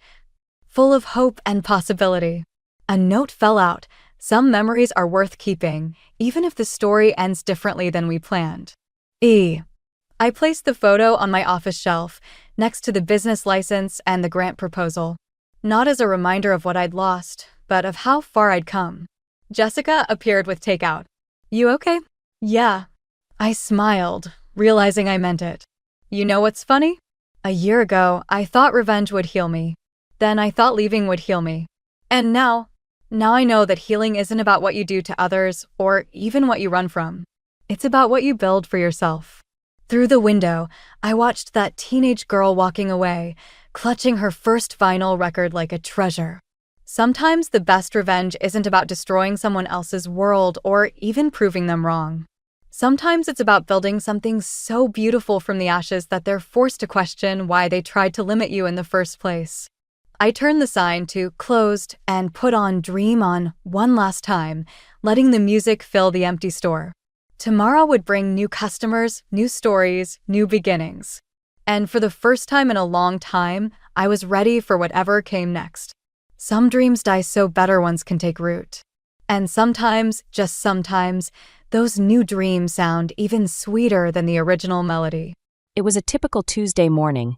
Full of hope and possibility. A note fell out. Some memories are worth keeping, even if the story ends differently than we planned. I placed the photo on my office shelf, next to the business license and the grant proposal. Not as a reminder of what I'd lost, but of how far I'd come. Jessica appeared with takeout. "You okay?" "Yeah." I smiled, realizing I meant it. "You know what's funny? A year ago, I thought revenge would heal me. Then I thought leaving would heal me. And now I know that healing isn't about what you do to others or even what you run from. It's about what you build for yourself." Through the window, I watched that teenage girl walking away, clutching her first vinyl record like a treasure. Sometimes the best revenge isn't about destroying someone else's world or even proving them wrong. Sometimes it's about building something so beautiful from the ashes that they're forced to question why they tried to limit you in the first place. I turned the sign to "Closed" and put on "Dream" on one last time, letting the music fill the empty store. Tomorrow would bring new customers, new stories, new beginnings. And for the first time in a long time, I was ready for whatever came next. Some dreams die so better ones can take root. And sometimes, just sometimes, those new dreams sound even sweeter than the original melody. It was a typical Tuesday morning,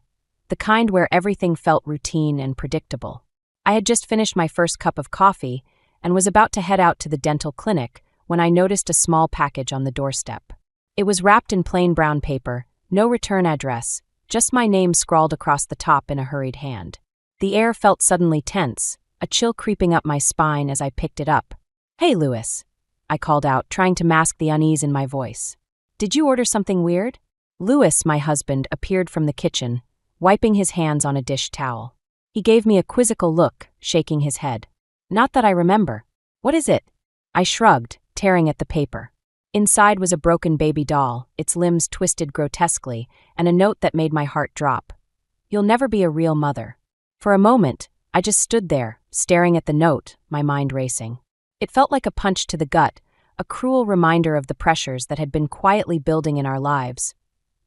the kind where everything felt routine and predictable. I had just finished my first cup of coffee and was about to head out to the dental clinic when I noticed a small package on the doorstep. It was wrapped in plain brown paper, no return address, just my name scrawled across the top in a hurried hand. The air felt suddenly tense, a chill creeping up my spine as I picked it up. "Hey, Lewis," I called out, trying to mask the unease in my voice. "Did you order something weird?" Lewis, my husband, appeared from the kitchen, wiping his hands on a dish towel. He gave me a quizzical look, shaking his head. "Not that I remember. What is it?" I shrugged, tearing at the paper. Inside was a broken baby doll, its limbs twisted grotesquely, and a note that made my heart drop. "You'll never be a real mother." For a moment, I just stood there, staring at the note, my mind racing. It felt like a punch to the gut, a cruel reminder of the pressures that had been quietly building in our lives.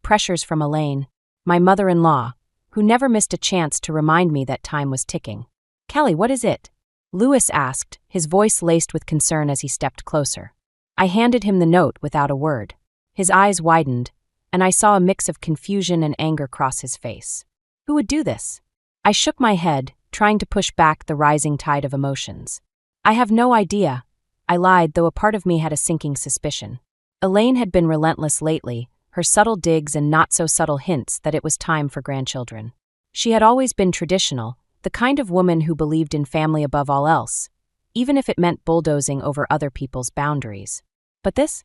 Pressures from Elaine, my mother-in-law, who never missed a chance to remind me that time was ticking. "Kelly, what is it?" Lewis asked, his voice laced with concern as he stepped closer. I handed him the note without a word. His eyes widened, and I saw a mix of confusion and anger cross his face. Who would do this? I shook my head, trying to push back the rising tide of emotions. "I have no idea," I lied, though a part of me had a sinking suspicion. Elaine had been relentless lately, her subtle digs and not-so-subtle hints that it was time for grandchildren. She had always been traditional, the kind of woman who believed in family above all else, even if it meant bulldozing over other people's boundaries. But this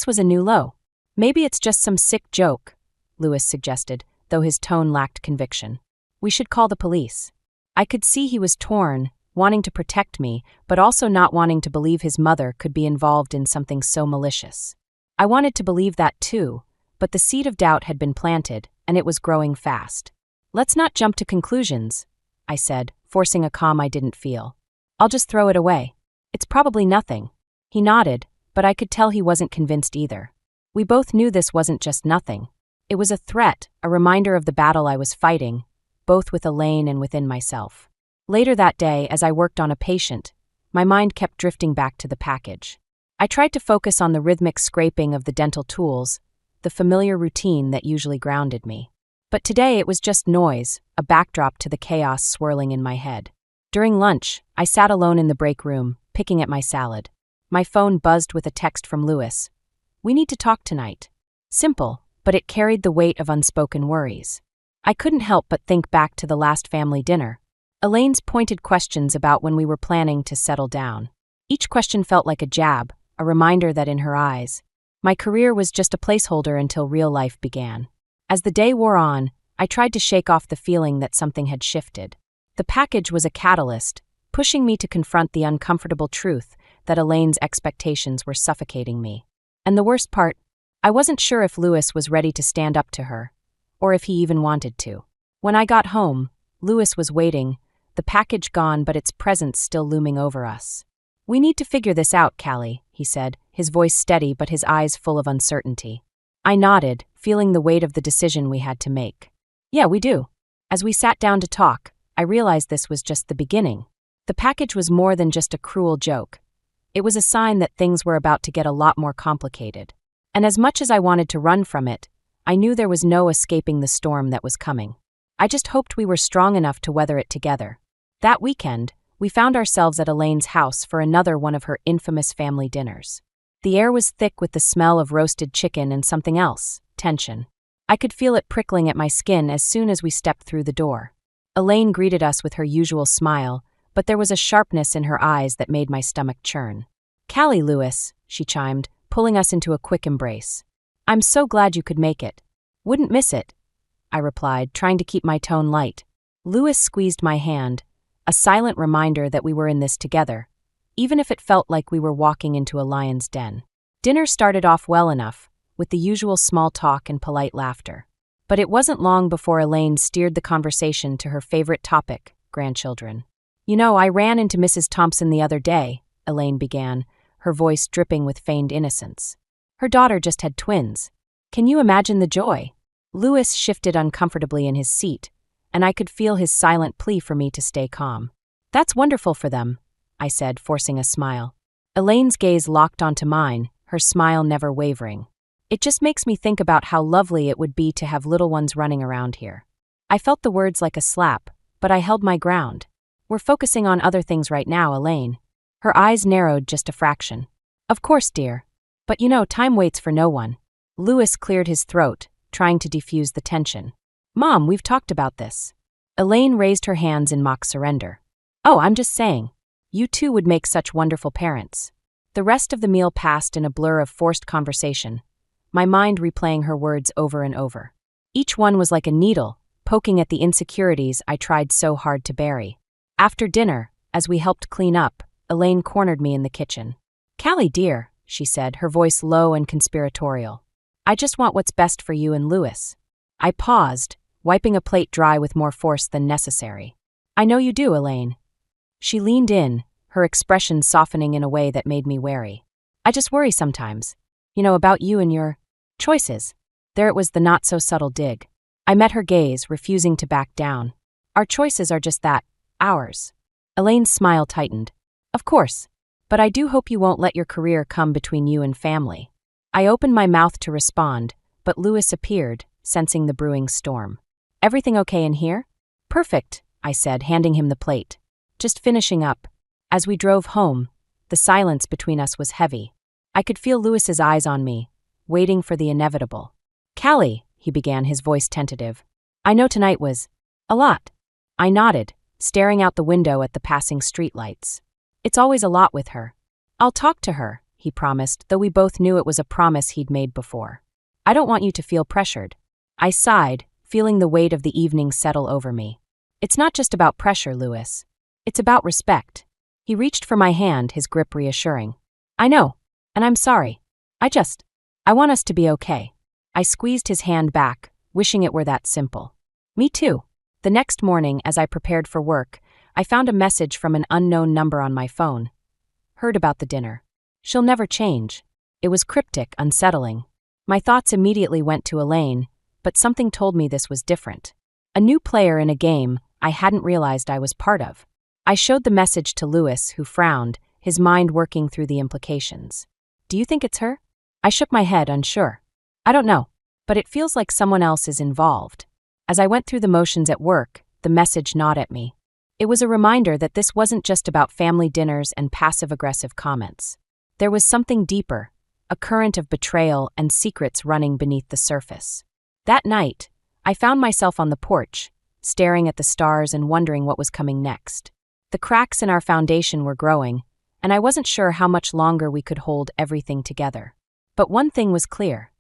was a new low. "Maybe it's just some sick joke," Lewis suggested, though his tone lacked conviction. "We should call the police." I could see he was torn, wanting to protect me, but also not wanting to believe his mother could be involved in something so malicious. I wanted to believe that too, but the seed of doubt had been planted, and it was growing fast. "Let's not jump to conclusions," I said, forcing a calm I didn't feel. "I'll just throw it away. It's probably nothing." He nodded, but I could tell he wasn't convinced either. We both knew this wasn't just nothing. It was a threat, a reminder of the battle I was fighting, both with Elaine and within myself. Later that day, as I worked on a patient, my mind kept drifting back to the package. I tried to focus on the rhythmic scraping of the dental tools, the familiar routine that usually grounded me. But today it was just noise, a backdrop to the chaos swirling in my head. During lunch, I sat alone in the break room, picking at my salad. My phone buzzed with a text from Lewis. "We need to talk tonight." Simple, but it carried the weight of unspoken worries. I couldn't help but think back to the last family dinner. Elaine's pointed questions about when we were planning to settle down. Each question felt like a jab, a reminder that in her eyes, my career was just a placeholder until real life began. As the day wore on, I tried to shake off the feeling that something had shifted. The package was a catalyst, pushing me to confront the uncomfortable truth that Elaine's expectations were suffocating me. And the worst part, I wasn't sure if Lewis was ready to stand up to her, or if he even wanted to. When I got home, Lewis was waiting, the package gone but its presence still looming over us. We need to figure this out, Callie, he said, his voice steady but his eyes full of uncertainty. I nodded, feeling the weight of the decision we had to make. Yeah, we do. As we sat down to talk, I realized this was just the beginning. The package was more than just a cruel joke. It was a sign that things were about to get a lot more complicated. And as much as I wanted to run from it, I knew there was no escaping the storm that was coming. I just hoped we were strong enough to weather it together. That weekend, we found ourselves at Elaine's house for another one of her infamous family dinners. The air was thick with the smell of roasted chicken and something else, tension. I could feel it prickling at my skin as soon as we stepped through the door. Elaine greeted us with her usual smile, but there was a sharpness in her eyes that made my stomach churn. Callie Lewis, she chimed, pulling us into a quick embrace. I'm so glad you could make it. Wouldn't miss it, I replied, trying to keep my tone light. Lewis squeezed my hand, a silent reminder that we were in this together, even if it felt like we were walking into a lion's den. Dinner started off well enough, with the usual small talk and polite laughter. But it wasn't long before Elaine steered the conversation to her favorite topic, grandchildren. You know, I ran into Mrs. Thompson the other day, Elaine began, her voice dripping with feigned innocence. Her daughter just had twins. Can you imagine the joy? Lewis shifted uncomfortably in his seat, and I could feel his silent plea for me to stay calm. That's wonderful for them, I said, forcing a smile. Elaine's gaze locked onto mine, her smile never wavering. It just makes me think about how lovely it would be to have little ones running around here. I felt the words like a slap, but I held my ground. We're focusing on other things right now, Elaine. Her eyes narrowed just a fraction. Of course, dear. But you know, time waits for no one. Lewis cleared his throat, trying to defuse the tension. Mom, we've talked about this. Elaine raised her hands in mock surrender. Oh, I'm just saying. You two would make such wonderful parents. The rest of the meal passed in a blur of forced conversation, my mind replaying her words over and over. Each one was like a needle, poking at the insecurities I tried so hard to bury. After dinner, as we helped clean up, Elaine cornered me in the kitchen. Callie, dear, she said, her voice low and conspiratorial. I just want what's best for you and Lewis. I paused, wiping a plate dry with more force than necessary. I know you do, Elaine. She leaned in, her expression softening in a way that made me wary. I just worry sometimes. You know, about you and your choices. There it was, the not-so-subtle dig. I met her gaze, refusing to back down. Our choices are just that, ours. Elaine's smile tightened. Of course. But I do hope you won't let your career come between you and family. I opened my mouth to respond, but Lewis appeared, sensing the brewing storm. Everything okay in here? Perfect, I said, handing him the plate. Just finishing up. As we drove home, the silence between us was heavy. I could feel Lewis's eyes on me, waiting for the inevitable. Callie, he began, his voice tentative. I know tonight was a lot. I nodded, staring out the window at the passing streetlights. It's always a lot with her. I'll talk to her, he promised, though we both knew it was a promise he'd made before. I don't want you to feel pressured. I sighed, feeling the weight of the evening settle over me. It's not just about pressure, Lewis. It's about respect. He reached for my hand, his grip reassuring. I know, and I'm sorry. I want us to be okay. I squeezed his hand back, wishing it were that simple. Me too. The next morning, as I prepared for work, I found a message from an unknown number on my phone. Heard about the dinner. She'll never change. It was cryptic, unsettling. My thoughts immediately went to Elaine, but something told me this was different. A new player in a game I hadn't realized I was part of. I showed the message to Lewis, who frowned, his mind working through the implications. Do you think it's her? I shook my head, unsure. I don't know, but it feels like someone else is involved. As I went through the motions at work, the message gnawed at me. It was a reminder that this wasn't just about family dinners and passive-aggressive comments. There was something deeper, a current of betrayal and secrets running beneath the surface. That night, I found myself on the porch, staring at the stars and wondering what was coming next. The cracks in our foundation were growing, and I wasn't sure how much longer we could hold everything together. But one thing was clear.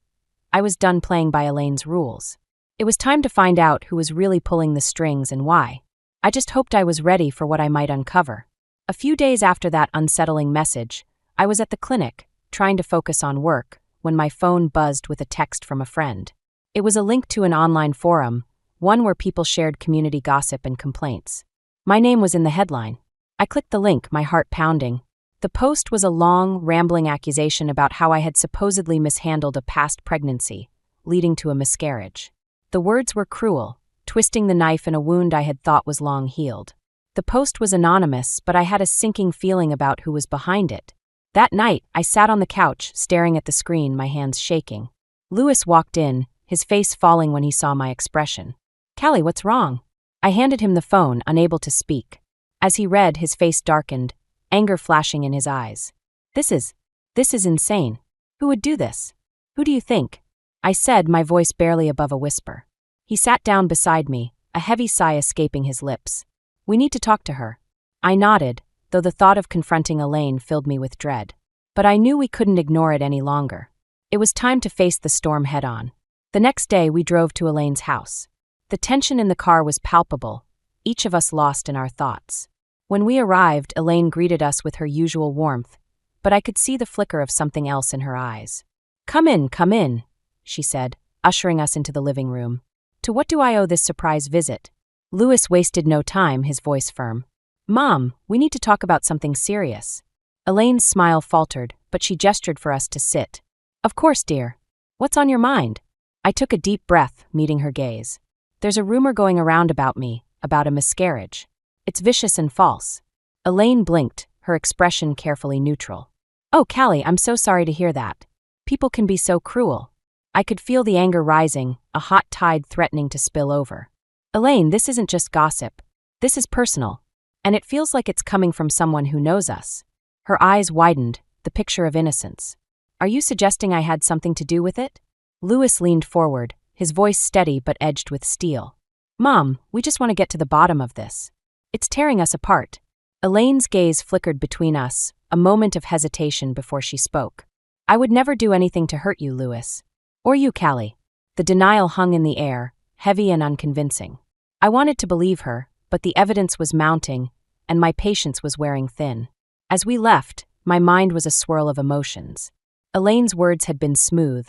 I was done playing by Elaine's rules. It was time to find out who was really pulling the strings and why. I just hoped I was ready for what I might uncover. A few days after that unsettling message, I was at the clinic, trying to focus on work, when my phone buzzed with a text from a friend. It was a link to an online forum, one where people shared community gossip and complaints. My name was in the headline. I clicked the link, my heart pounding. The post was a long, rambling accusation about how I had supposedly mishandled a past pregnancy, leading to a miscarriage. The words were cruel, twisting the knife in a wound I had thought was long healed. The post was anonymous, but I had a sinking feeling about who was behind it. That night, I sat on the couch, staring at the screen, my hands shaking. Louis walked in, his face falling when he saw my expression. "Callie, what's wrong?" I handed him the phone, unable to speak. As he read, his face darkened, anger flashing in his eyes. This is insane. Who would do this? Who do you think?" I said, my voice barely above a whisper. He sat down beside me, a heavy sigh escaping his lips. "We need to talk to her." I nodded, though the thought of confronting Elaine filled me with dread. But I knew we couldn't ignore it any longer. It was time to face the storm head-on. The next day, we drove to Elaine's house. The tension in the car was palpable, each of us lost in our thoughts. When we arrived, Elaine greeted us with her usual warmth, but I could see the flicker of something else in her eyes. Come in," she said, ushering us into the living room. "To what do I owe this surprise visit?" Louis wasted no time, his voice firm. "Mom, we need to talk about something serious." Elaine's smile faltered, but she gestured for us to sit. "Of course, dear. What's on your mind?" I took a deep breath, meeting her gaze. "There's a rumor going around about me, about a miscarriage. It's vicious and false." Elaine blinked, her expression carefully neutral. "Oh, Callie, I'm so sorry to hear that. People can be so cruel." I could feel the anger rising, a hot tide threatening to spill over. "Elaine, this isn't just gossip. This is personal. And it feels like it's coming from someone who knows us." Her eyes widened, the picture of innocence. "Are you suggesting I had something to do with it?" Louis leaned forward, his voice steady but edged with steel. "Mom, we just want to get to the bottom of this. It's tearing us apart." Elaine's gaze flickered between us, a moment of hesitation before she spoke. "I would never do anything to hurt you, Louis. Or you, Callie." The denial hung in the air, heavy and unconvincing. I wanted to believe her, but the evidence was mounting, and my patience was wearing thin. As we left, my mind was a swirl of emotions. Elaine's words had been smooth,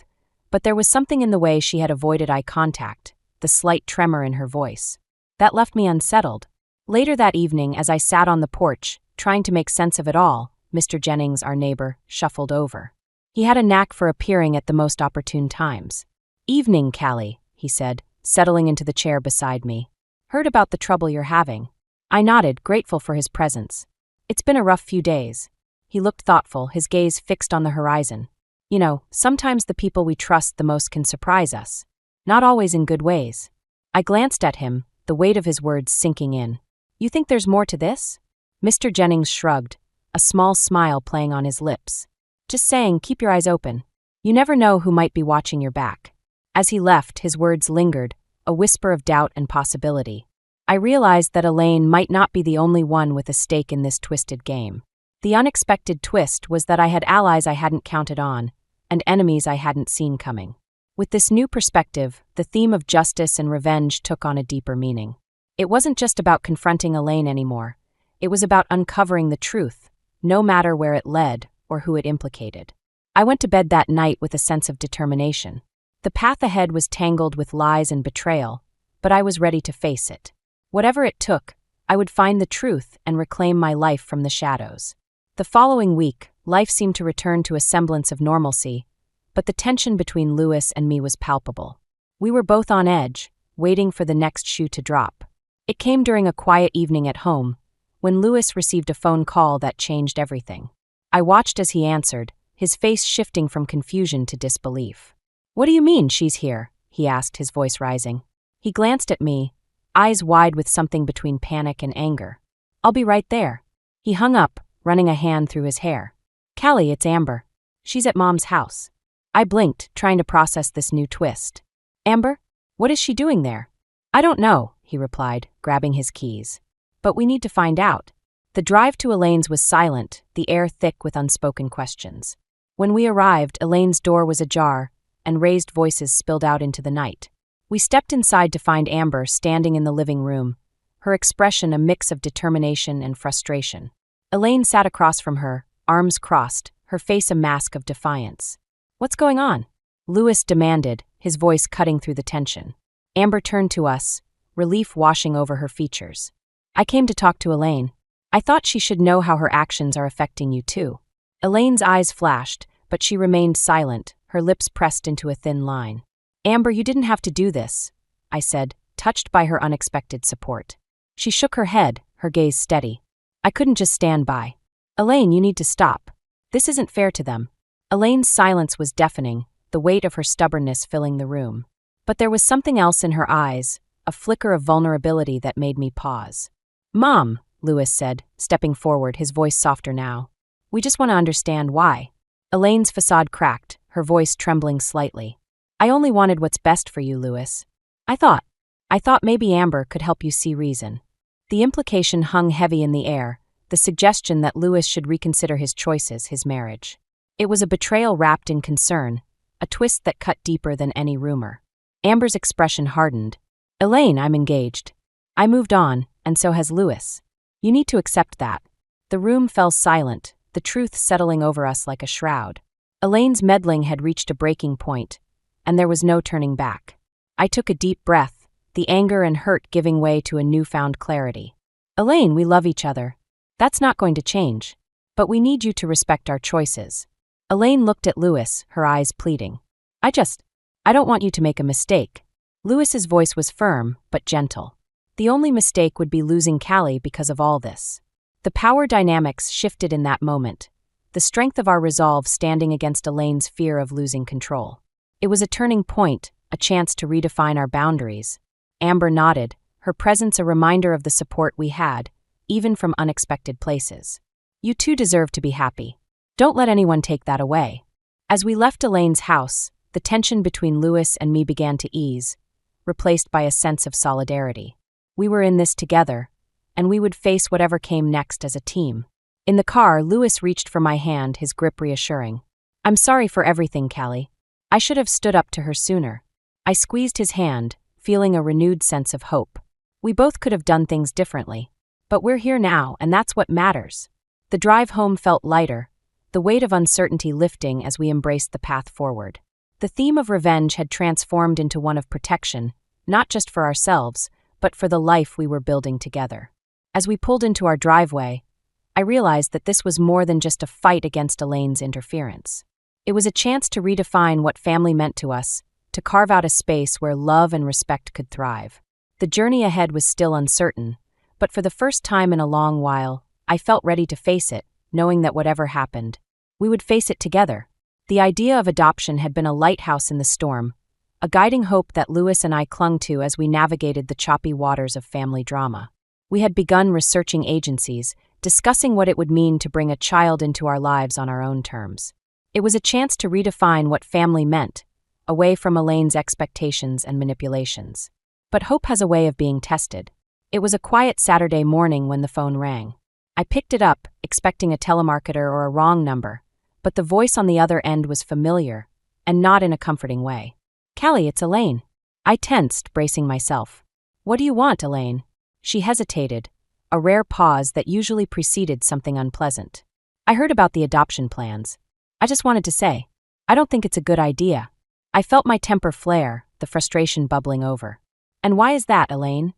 but there was something in the way she had avoided eye contact, the slight tremor in her voice. That left me unsettled. Later that evening, as I sat on the porch, trying to make sense of it all, Mr. Jennings, our neighbor, shuffled over. He had a knack for appearing at the most opportune times. "Evening, Callie," he said, settling into the chair beside me. "Heard about the trouble you're having." I nodded, grateful for his presence. "It's been a rough few days." He looked thoughtful, his gaze fixed on the horizon. "You know, sometimes the people we trust the most can surprise us. Not always in good ways." I glanced at him, the weight of his words sinking in. "You think there's more to this?" Mr. Jennings shrugged, a small smile playing on his lips. "Just saying, keep your eyes open. You never know who might be watching your back." As he left, his words lingered, a whisper of doubt and possibility. I realized that Elaine might not be the only one with a stake in this twisted game. The unexpected twist was that I had allies I hadn't counted on, and enemies I hadn't seen coming. With this new perspective, the theme of justice and revenge took on a deeper meaning. It wasn't just about confronting Elaine anymore. It was about uncovering the truth, no matter where it led or who it implicated. I went to bed that night with a sense of determination. The path ahead was tangled with lies and betrayal, but I was ready to face it. Whatever it took, I would find the truth and reclaim my life from the shadows. The following week, life seemed to return to a semblance of normalcy, but the tension between Louis and me was palpable. We were both on edge, waiting for the next shoe to drop. It came during a quiet evening at home, when Louis received a phone call that changed everything. I watched as he answered, his face shifting from confusion to disbelief. "What do you mean, she's here?" he asked, his voice rising. He glanced at me, eyes wide with something between panic and anger. "I'll be right there." He hung up, running a hand through his hair. "Callie, it's Amber. She's at Mom's house." I blinked, trying to process this new twist. "Amber? What is she doing there?" "I don't know," he replied, grabbing his keys. "But we need to find out." The drive to Elaine's was silent, the air thick with unspoken questions. When we arrived, Elaine's door was ajar, and raised voices spilled out into the night. We stepped inside to find Amber standing in the living room, her expression a mix of determination and frustration. Elaine sat across from her, arms crossed, her face a mask of defiance. "What's going on?" Louis demanded, his voice cutting through the tension. Amber turned to us, relief washing over her features. "I came to talk to Elaine." I thought she should know how her actions are affecting you too. Elaine's eyes flashed, but she remained silent, her lips pressed into a thin line. Amber, you didn't have to do this, I said, touched by her unexpected support. She shook her head, her gaze steady. I couldn't just stand by. Elaine, you need to stop. This isn't fair to them. Elaine's silence was deafening, the weight of her stubbornness filling the room. But there was something else in her eyes, a flicker of vulnerability that made me pause. Mom, Louis said, stepping forward, his voice softer now. We just want to understand why. Elaine's facade cracked, her voice trembling slightly. I only wanted what's best for you, Louis. I thought maybe Amber could help you see reason. The implication hung heavy in the air, the suggestion that Louis should reconsider his choices, his marriage. It was a betrayal wrapped in concern, a twist that cut deeper than any rumor. Amber's expression hardened. Elaine, I'm engaged. I moved on, and so has Louis. You need to accept that. The room fell silent, the truth settling over us like a shroud. Elaine's meddling had reached a breaking point, and there was no turning back. I took a deep breath, the anger and hurt giving way to a newfound clarity. Elaine, we love each other. That's not going to change. But we need you to respect our choices. Elaine looked at Louis, her eyes pleading. I don't want you to make a mistake. Louis's voice was firm, but gentle. The only mistake would be losing Callie because of all this. The power dynamics shifted in that moment, the strength of our resolve standing against Elaine's fear of losing control. It was a turning point, a chance to redefine our boundaries. Amber nodded, her presence a reminder of the support we had, even from unexpected places. You two deserve to be happy. Don't let anyone take that away. As we left Elaine's house, the tension between Louis and me began to ease, replaced by a sense of solidarity. We were in this together, and we would face whatever came next as a team. In the car, Louis reached for my hand, his grip reassuring. I'm sorry for everything, Callie. I should have stood up to her sooner. I squeezed his hand, feeling a renewed sense of hope. We both could have done things differently. But we're here now, and that's what matters. The drive home felt lighter, the weight of uncertainty lifting as we embraced the path forward. The theme of revenge had transformed into one of protection, not just for ourselves, but for the life we were building together. As we pulled into our driveway, I realized that this was more than just a fight against Elaine's interference. It was a chance to redefine what family meant to us, to carve out a space where love and respect could thrive. The journey ahead was still uncertain, but for the first time in a long while, I felt ready to face it, knowing that whatever happened, we would face it together. The idea of adoption had been a lighthouse in the storm, a guiding hope that Louis and I clung to as we navigated the choppy waters of family drama. We had begun researching agencies, discussing what it would mean to bring a child into our lives on our own terms. It was a chance to redefine what family meant, away from Elaine's expectations and manipulations. But hope has a way of being tested. It was a quiet Saturday morning when the phone rang. I picked it up, expecting a telemarketer or a wrong number, but the voice on the other end was familiar, and not in a comforting way. Callie, it's Elaine. I tensed, bracing myself. What do you want, Elaine? She hesitated, a rare pause that usually preceded something unpleasant. I heard about the adoption plans. I just wanted to say, I don't think it's a good idea. I felt my temper flare, the frustration bubbling over. And why is that, Elaine?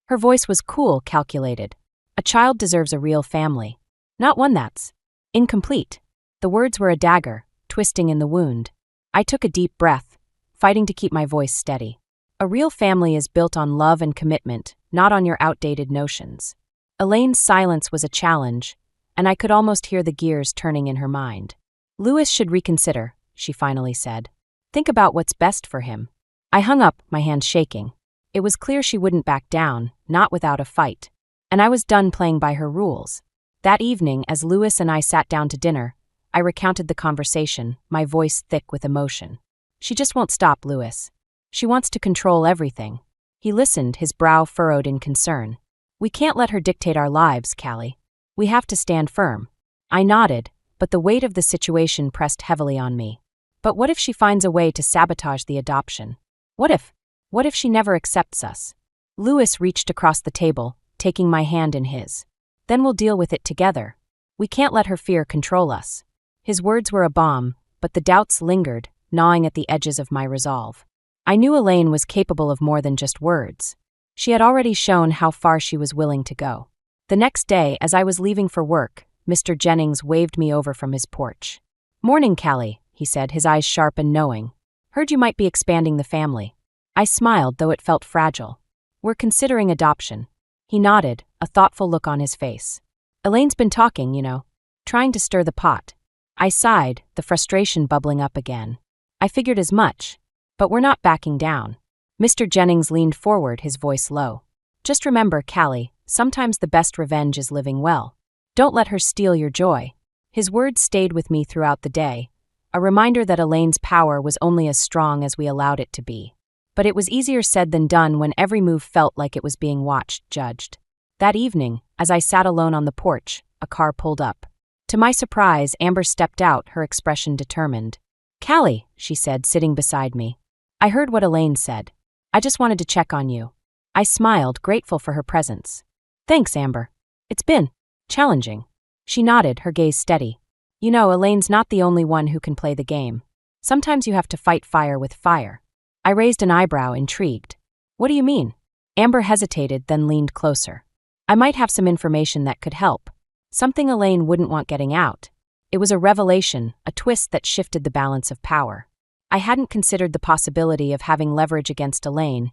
Her voice was cool, calculated. A child deserves a real family, not one that's incomplete. The words were a dagger, twisting in the wound. I took a deep breath, fighting to keep my voice steady. A real family is built on love and commitment, not on your outdated notions. Elaine's silence was a challenge, and I could almost hear the gears turning in her mind. Louis should reconsider, she finally said. Think about what's best for him. I hung up, my hands shaking. It was clear she wouldn't back down, not without a fight. And I was done playing by her rules. That evening, as Louis and I sat down to dinner, I recounted the conversation, my voice thick with emotion. She just won't stop, Louis. She wants to control everything. He listened, his brow furrowed in concern. We can't let her dictate our lives, Callie. We have to stand firm. I nodded, but the weight of the situation pressed heavily on me. But what if she finds a way to sabotage the adoption? What if she never accepts us? Louis reached across the table, taking my hand in his. Then we'll deal with it together. We can't let her fear control us. His words were a bomb, but the doubts lingered, gnawing at the edges of my resolve. I knew Elaine was capable of more than just words. She had already shown how far she was willing to go. The next day, as I was leaving for work, Mr. Jennings waved me over from his porch. "Morning, Callie," he said, his eyes sharp and knowing. "Heard you might be expanding the family." I smiled, though it felt fragile. "We're considering adoption." He nodded, a thoughtful look on his face. "Elaine's been talking, trying to stir the pot." I sighed, the frustration bubbling up again. "I figured as much. But we're not backing down." Mr. Jennings leaned forward, his voice low. "Just remember, Callie, sometimes the best revenge is living well. Don't let her steal your joy." His words stayed with me throughout the day, a reminder that Elaine's power was only as strong as we allowed it to be. But it was easier said than done when every move felt like it was being watched, judged. That evening, as I sat alone on the porch, a car pulled up. To my surprise, Amber stepped out, her expression determined. "Callie," she said, sitting beside me. "I heard what Elaine said. I just wanted to check on you." I smiled, grateful for her presence. "Thanks, Amber. It's been challenging." She nodded, her gaze steady. Elaine's not the only one who can play the game. Sometimes you have to fight fire with fire." I raised an eyebrow, intrigued. "What do you mean?" Amber hesitated, then leaned closer. "I might have some information that could help. Something Elaine wouldn't want getting out." It was a revelation, a twist that shifted the balance of power. I hadn't considered the possibility of having leverage against Elaine,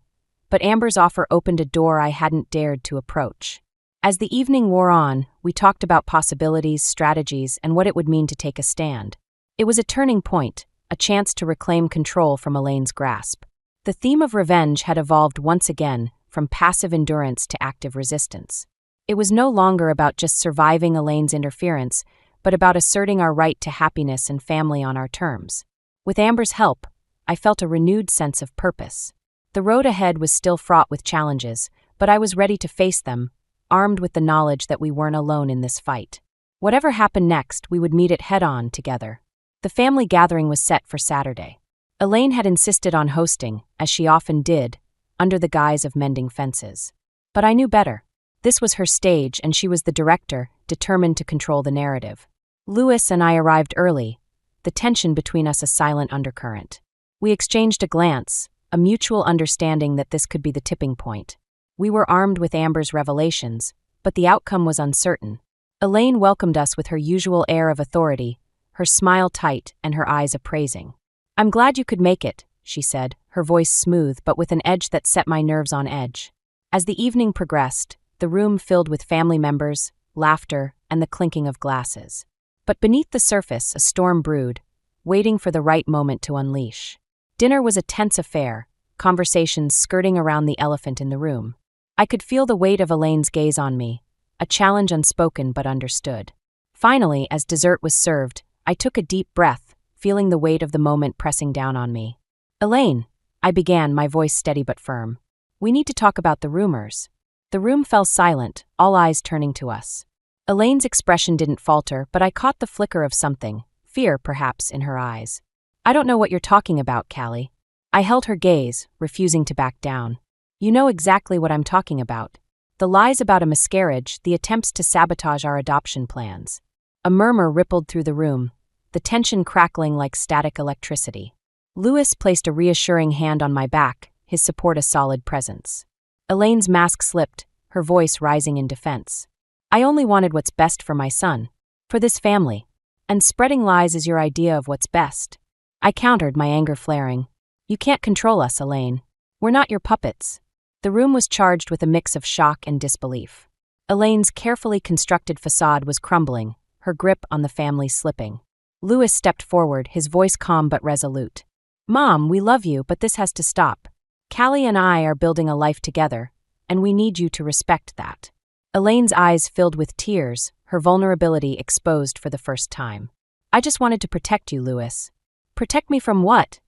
but Amber's offer opened a door I hadn't dared to approach. As the evening wore on, we talked about possibilities, strategies, and what it would mean to take a stand. It was a turning point, a chance to reclaim control from Elaine's grasp. The theme of revenge had evolved once again, from passive endurance to active resistance. It was no longer about just surviving Elaine's interference, but about asserting our right to happiness and family on our terms. With Amber's help, I felt a renewed sense of purpose. The road ahead was still fraught with challenges, but I was ready to face them, armed with the knowledge that we weren't alone in this fight. Whatever happened next, we would meet it head-on together. The family gathering was set for Saturday. Elaine had insisted on hosting, as she often did, under the guise of mending fences. But I knew better. This was her stage, and she was the director, determined to control the narrative. Louis and I arrived early, the tension between us a silent undercurrent. We exchanged a glance, a mutual understanding that this could be the tipping point. We were armed with Amber's revelations, but the outcome was uncertain. Elaine welcomed us with her usual air of authority, her smile tight and her eyes appraising. "I'm glad you could make it," she said, her voice smooth but with an edge that set my nerves on edge. As the evening progressed, the room filled with family members, laughter, and the clinking of glasses. But beneath the surface, a storm brewed, waiting for the right moment to unleash. Dinner was a tense affair, conversations skirting around the elephant in the room. I could feel the weight of Elaine's gaze on me, a challenge unspoken but understood. Finally, as dessert was served, I took a deep breath, feeling the weight of the moment pressing down on me. "Elaine," I began, my voice steady but firm. "We need to talk about the rumors." The room fell silent, all eyes turning to us. Elaine's expression didn't falter, but I caught the flicker of something, fear perhaps, in her eyes. "I don't know what you're talking about, Callie." I held her gaze, refusing to back down. "You know exactly what I'm talking about. The lies about a miscarriage, the attempts to sabotage our adoption plans." A murmur rippled through the room, the tension crackling like static electricity. Louis placed a reassuring hand on my back, his support a solid presence. Elaine's mask slipped, her voice rising in defense. "I only wanted what's best for my son, for this family, and spreading lies is your idea of what's best." I countered, my anger flaring. "You can't control us, Elaine. We're not your puppets." The room was charged with a mix of shock and disbelief. Elaine's carefully constructed facade was crumbling, her grip on the family slipping. Louis stepped forward, his voice calm but resolute. "Mom, we love you, but this has to stop. Callie and I are building a life together, and we need you to respect that." Elaine's eyes filled with tears, her vulnerability exposed for the first time. "I just wanted to protect you, Louis." "Protect me from what?"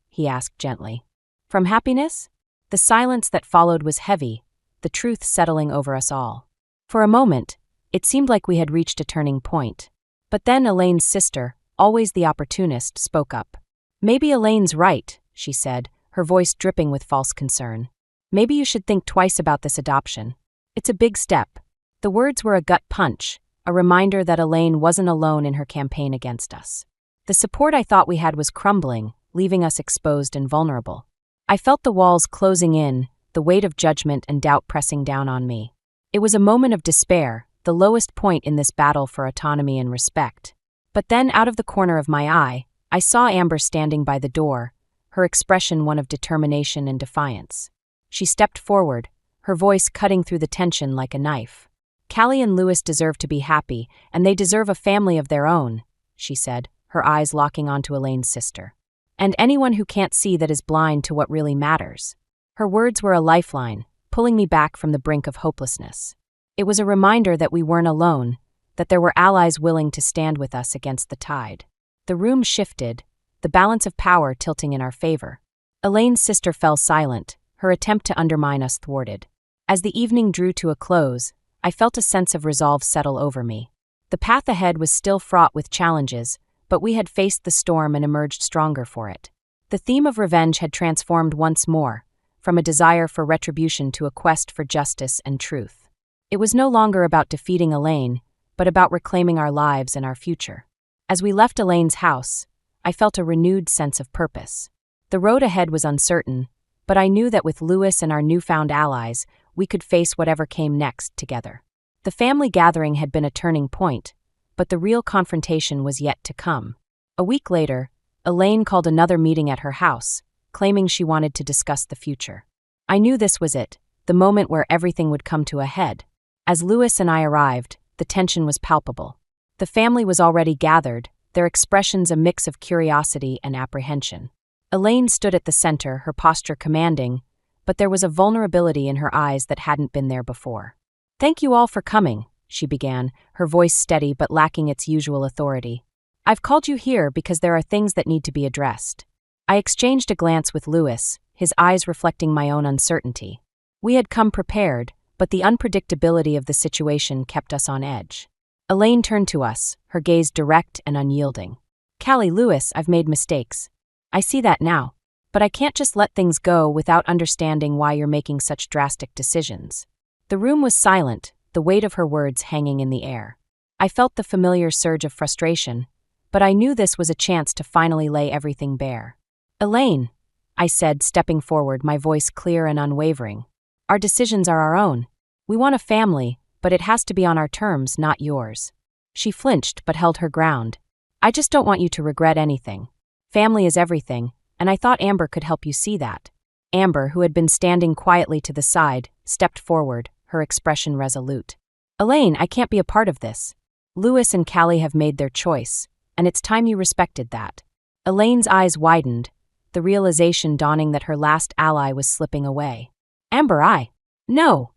he asked gently. "From happiness?" The silence that followed was heavy, the truth settling over us all. For a moment, it seemed like we had reached a turning point. But then Elaine's sister, always the opportunist, spoke up. "Maybe Elaine's right," she said, her voice dripping with false concern. "Maybe you should think twice about this adoption. It's a big step." The words were a gut punch, a reminder that Elaine wasn't alone in her campaign against us. The support I thought we had was crumbling, leaving us exposed and vulnerable. I felt the walls closing in, the weight of judgment and doubt pressing down on me. It was a moment of despair, the lowest point in this battle for autonomy and respect. But then, out of the corner of my eye, I saw Amber standing by the door, her expression one of determination and defiance. She stepped forward, her voice cutting through the tension like a knife. "Callie and Lewis deserve to be happy, and they deserve a family of their own," she said, her eyes locking onto Elaine's sister. "And anyone who can't see that is blind to what really matters." Her words were a lifeline, pulling me back from the brink of hopelessness. It was a reminder that we weren't alone, that there were allies willing to stand with us against the tide. The room shifted, the balance of power tilting in our favor. Elaine's sister fell silent, her attempt to undermine us thwarted. As the evening drew to a close, I felt a sense of resolve settle over me. The path ahead was still fraught with challenges, but we had faced the storm and emerged stronger for it. The theme of revenge had transformed once more, from a desire for retribution to a quest for justice and truth. It was no longer about defeating Elaine, but about reclaiming our lives and our future. As we left Elaine's house, I felt a renewed sense of purpose. The road ahead was uncertain, but I knew that with Lewis and our newfound allies, we could face whatever came next together. The family gathering had been a turning point, but the real confrontation was yet to come. A week later, Elaine called another meeting at her house, claiming she wanted to discuss the future. I knew this was it, the moment where everything would come to a head. As Lewis and I arrived, the tension was palpable. The family was already gathered, their expressions a mix of curiosity and apprehension. Elaine stood at the center, her posture commanding, but there was a vulnerability in her eyes that hadn't been there before. "Thank you all for coming," she began, her voice steady but lacking its usual authority. "I've called you here because there are things that need to be addressed." I exchanged a glance with Lewis, his eyes reflecting my own uncertainty. We had come prepared, but the unpredictability of the situation kept us on edge. Elaine turned to us, her gaze direct and unyielding. "Callie, Lewis, I've made mistakes. I see that now. But I can't just let things go without understanding why you're making such drastic decisions." The room was silent, the weight of her words hanging in the air. I felt the familiar surge of frustration, but I knew this was a chance to finally lay everything bare. "Elaine," I said, stepping forward, my voice clear and unwavering. "Our decisions are our own. We want a family, but it has to be on our terms, not yours." She flinched but held her ground. "I just don't want you to regret anything. Family is everything, and I thought Amber could help you see that." Amber, who had been standing quietly to the side, stepped forward, her expression resolute. "Elaine, I can't be a part of this. Lewis and Callie have made their choice, and it's time you respected that." Elaine's eyes widened, the realization dawning that her last ally was slipping away. "Amber, No,"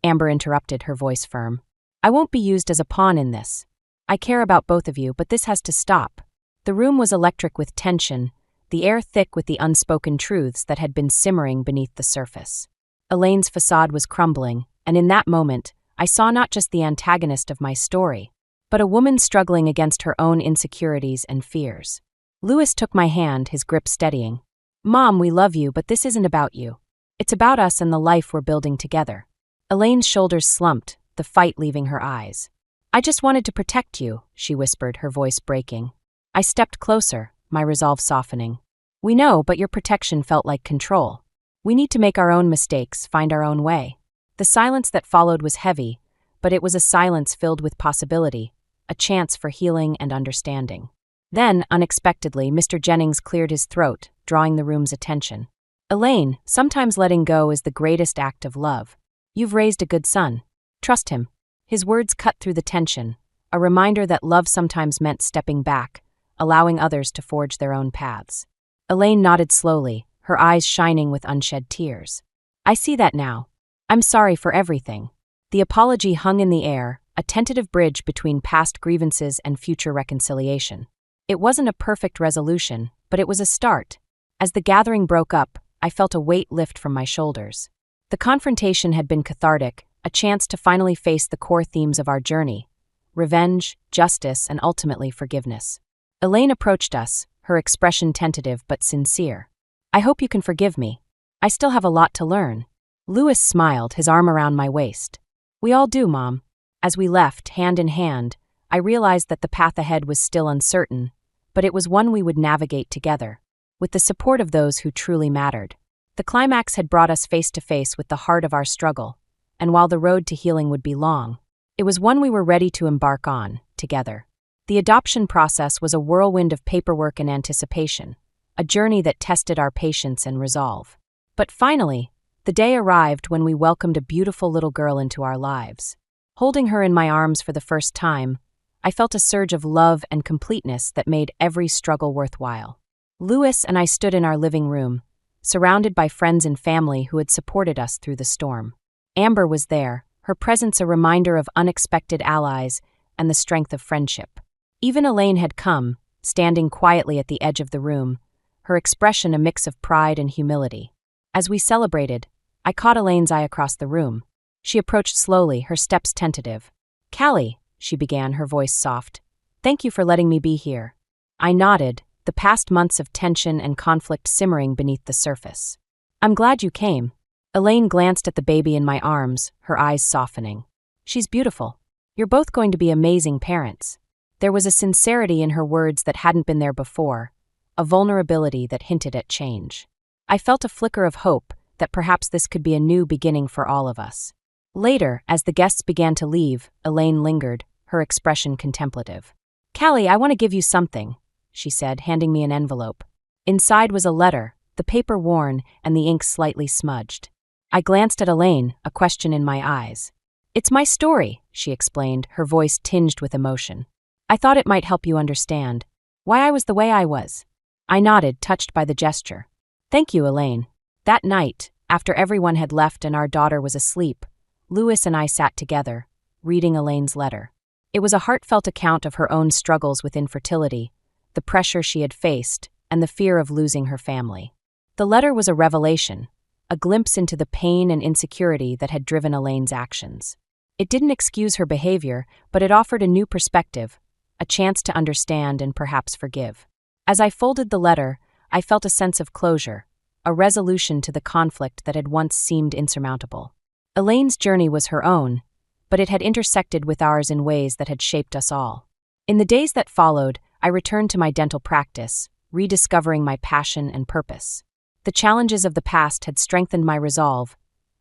Amber interrupted, her voice firm. "I won't be used as a pawn in this. I care about both of you, but this has to stop." The room was electric with tension, the air thick with the unspoken truths that had been simmering beneath the surface. Elaine's facade was crumbling, and in that moment, I saw not just the antagonist of my story, but a woman struggling against her own insecurities and fears. Lewis took my hand, his grip steadying. "Mom, we love you, but this isn't about you. It's about us and the life we're building together." Elaine's shoulders slumped, the fight leaving her eyes. "I just wanted to protect you," she whispered, her voice breaking. I stepped closer, my resolve softening. "We know, but your protection felt like control. We need to make our own mistakes, find our own way." The silence that followed was heavy, but it was a silence filled with possibility, a chance for healing and understanding. Then, unexpectedly, Mr. Jennings cleared his throat, drawing the room's attention. "Elaine, sometimes letting go is the greatest act of love. You've raised a good son. Trust him." His words cut through the tension, a reminder that love sometimes meant stepping back, allowing others to forge their own paths. Elaine nodded slowly, her eyes shining with unshed tears. "I see that now. I'm sorry for everything." The apology hung in the air, a tentative bridge between past grievances and future reconciliation. It wasn't a perfect resolution, but it was a start. As the gathering broke up, I felt a weight lift from my shoulders. The confrontation had been cathartic, a chance to finally face the core themes of our journey: revenge, justice, and ultimately forgiveness. Elaine approached us, her expression tentative but sincere. "I hope you can forgive me. I still have a lot to learn." Lewis smiled, his arm around my waist. "We all do, Mom." As we left, hand in hand, I realized that the path ahead was still uncertain, but it was one we would navigate together, with the support of those who truly mattered. The climax had brought us face to face with the heart of our struggle, and while the road to healing would be long, it was one we were ready to embark on, together. The adoption process was a whirlwind of paperwork and anticipation, a journey that tested our patience and resolve. But finally, the day arrived when we welcomed a beautiful little girl into our lives. Holding her in my arms for the first time, I felt a surge of love and completeness that made every struggle worthwhile. Lewis and I stood in our living room, surrounded by friends and family who had supported us through the storm. Amber was there, her presence a reminder of unexpected allies and the strength of friendship. Even Elaine had come, standing quietly at the edge of the room, her expression a mix of pride and humility. As we celebrated, I caught Elaine's eye across the room. She approached slowly, her steps tentative. "Callie," she began, her voice soft. "Thank you for letting me be here." I nodded, the past months of tension and conflict simmering beneath the surface. "I'm glad you came." Elaine glanced at the baby in my arms, her eyes softening. "She's beautiful. You're both going to be amazing parents." There was a sincerity in her words that hadn't been there before, a vulnerability that hinted at change. I felt a flicker of hope that perhaps this could be a new beginning for all of us. Later, as the guests began to leave, Elaine lingered, her expression contemplative. "Callie, I want to give you something," she said, handing me an envelope. Inside was a letter, the paper worn and the ink slightly smudged. I glanced at Elaine, a question in my eyes. "It's my story," she explained, her voice tinged with emotion. "I thought it might help you understand why I was the way I was." I nodded, touched by the gesture. "Thank you, Elaine." That night, after everyone had left and our daughter was asleep, Lewis and I sat together, reading Elaine's letter. It was a heartfelt account of her own struggles with infertility, the pressure she had faced, and the fear of losing her family. The letter was a revelation, a glimpse into the pain and insecurity that had driven Elaine's actions. It didn't excuse her behavior, but it offered a new perspective, a chance to understand and perhaps forgive. As I folded the letter, I felt a sense of closure, a resolution to the conflict that had once seemed insurmountable. Elaine's journey was her own, but it had intersected with ours in ways that had shaped us all. In the days that followed, I returned to my dental practice, rediscovering my passion and purpose. The challenges of the past had strengthened my resolve,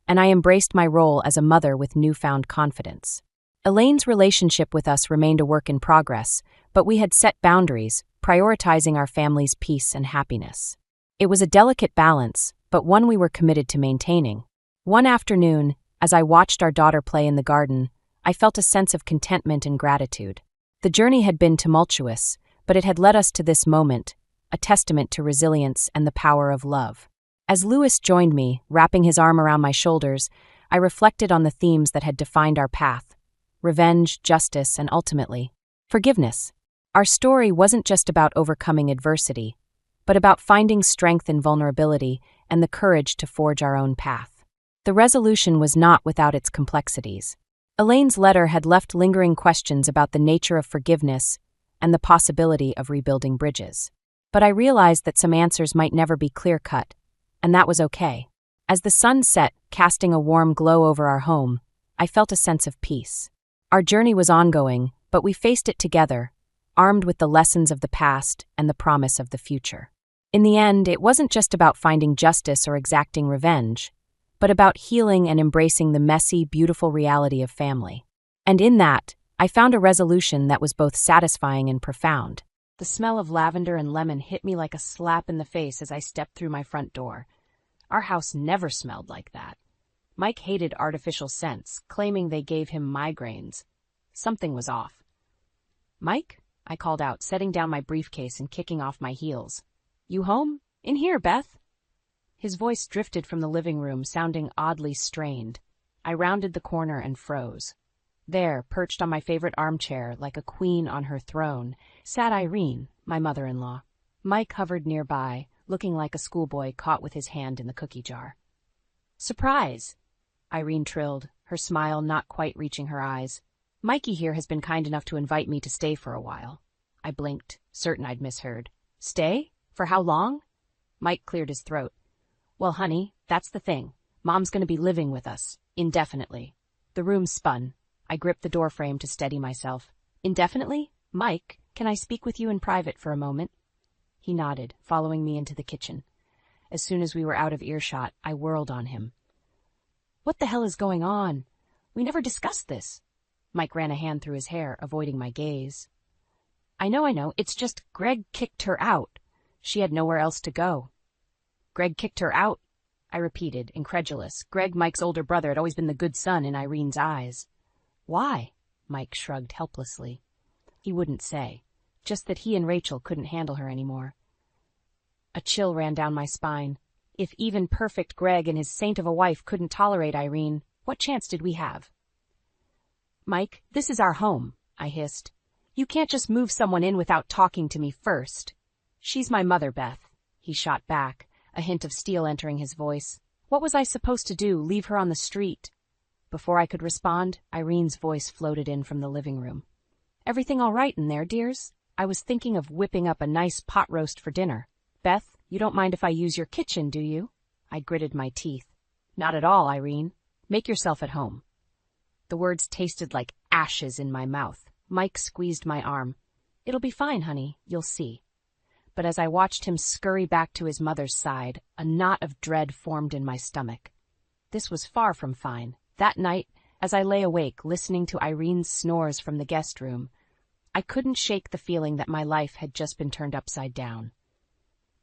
and I embraced my role as a mother with newfound confidence. Elaine's relationship with us remained a work in progress, but we had set boundaries, prioritizing our family's peace and happiness. It was a delicate balance, but one we were committed to maintaining. One afternoon, as I watched our daughter play in the garden, I felt a sense of contentment and gratitude. The journey had been tumultuous, but it had led us to this moment, a testament to resilience and the power of love. As Lewis joined me, wrapping his arm around my shoulders, I reflected on the themes that had defined our path: revenge, justice, and ultimately, forgiveness. Our story wasn't just about overcoming adversity, but about finding strength in vulnerability and the courage to forge our own path. The resolution was not without its complexities. Elaine's letter had left lingering questions about the nature of forgiveness and the possibility of rebuilding bridges. But I realized that some answers might never be clear-cut, and that was okay. As the sun set, casting a warm glow over our home, I felt a sense of peace. Our journey was ongoing, but we faced it together, armed with the lessons of the past and the promise of the future. In the end, it wasn't just about finding justice or exacting revenge, but about healing and embracing the messy, beautiful reality of family. And in that, I found a resolution that was both satisfying and profound. The smell of lavender and lemon hit me like a slap in the face as I stepped through my front door. Our house never smelled like that. Mike hated artificial scents, claiming they gave him migraines. Something was off. "Mike?" I called out, setting down my briefcase and kicking off my heels. "You home? In here, Beth." His voice drifted from the living room, sounding oddly strained. I rounded the corner and froze. There, perched on my favorite armchair, like a queen on her throne, sat Irene, my mother-in-law. Mike hovered nearby, looking like a schoolboy caught with his hand in the cookie jar. "Surprise!" Irene trilled, her smile not quite reaching her eyes. "Mikey here has been kind enough to invite me to stay for a while." I blinked, certain I'd misheard. "Stay? For how long?" Mike cleared his throat. "Well, honey, that's the thing. Mom's going to be living with us, indefinitely." The room spun. I gripped the doorframe to steady myself. "Indefinitely? Mike, can I speak with you in private for a moment?" He nodded, following me into the kitchen. As soon as we were out of earshot, I whirled on him. What the hell is going on? We never discussed this. Mike ran a hand through his hair, avoiding my gaze. I know, it's just Greg kicked her out. She had nowhere else to go. Greg kicked her out? I repeated, incredulous. Greg, Mike's older brother, had always been the good son in Irene's eyes. Why? Mike shrugged helplessly. He wouldn't say, just that he and Rachel couldn't handle her anymore. A chill ran down my spine. If even perfect Greg and his saint of a wife couldn't tolerate Irene, what chance did we have? Mike, this is our home, I hissed. You can't just move someone in without talking to me first. She's my mother, Beth, he shot back, a hint of steel entering his voice. What was I supposed to do, leave her on the street? Before I could respond, Irene's voice floated in from the living room. Everything all right in there, dears? I was thinking of whipping up a nice pot roast for dinner. Beth, you don't mind if I use your kitchen, do you? I gritted my teeth. Not at all, Irene. Make yourself at home. The words tasted like ashes in my mouth. Mike squeezed my arm. It'll be fine, honey, you'll see. But as I watched him scurry back to his mother's side, a knot of dread formed in my stomach. This was far from fine. That night, as I lay awake listening to Irene's snores from the guest room, I couldn't shake the feeling that my life had just been turned upside down.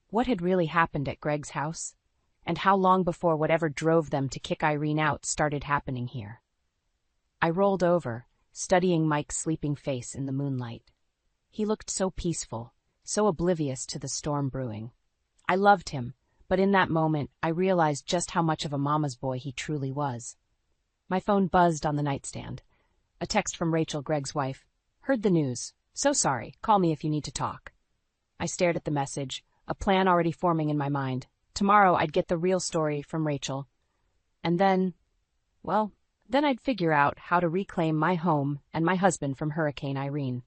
What had really happened at Greg's house? And how long before whatever drove them to kick Irene out started happening here? I rolled over, studying Mike's sleeping face in the moonlight. He looked so peaceful, so oblivious to the storm brewing. I loved him, but in that moment I realized just how much of a mama's boy he truly was. My phone buzzed on the nightstand. A text from Rachel, Greg's wife. Heard the news. So sorry. Call me if you need to talk. I stared at the message, a plan already forming in my mind. Tomorrow I'd get the real story from Rachel. And then I'd figure out how to reclaim my home and my husband from Hurricane Irene.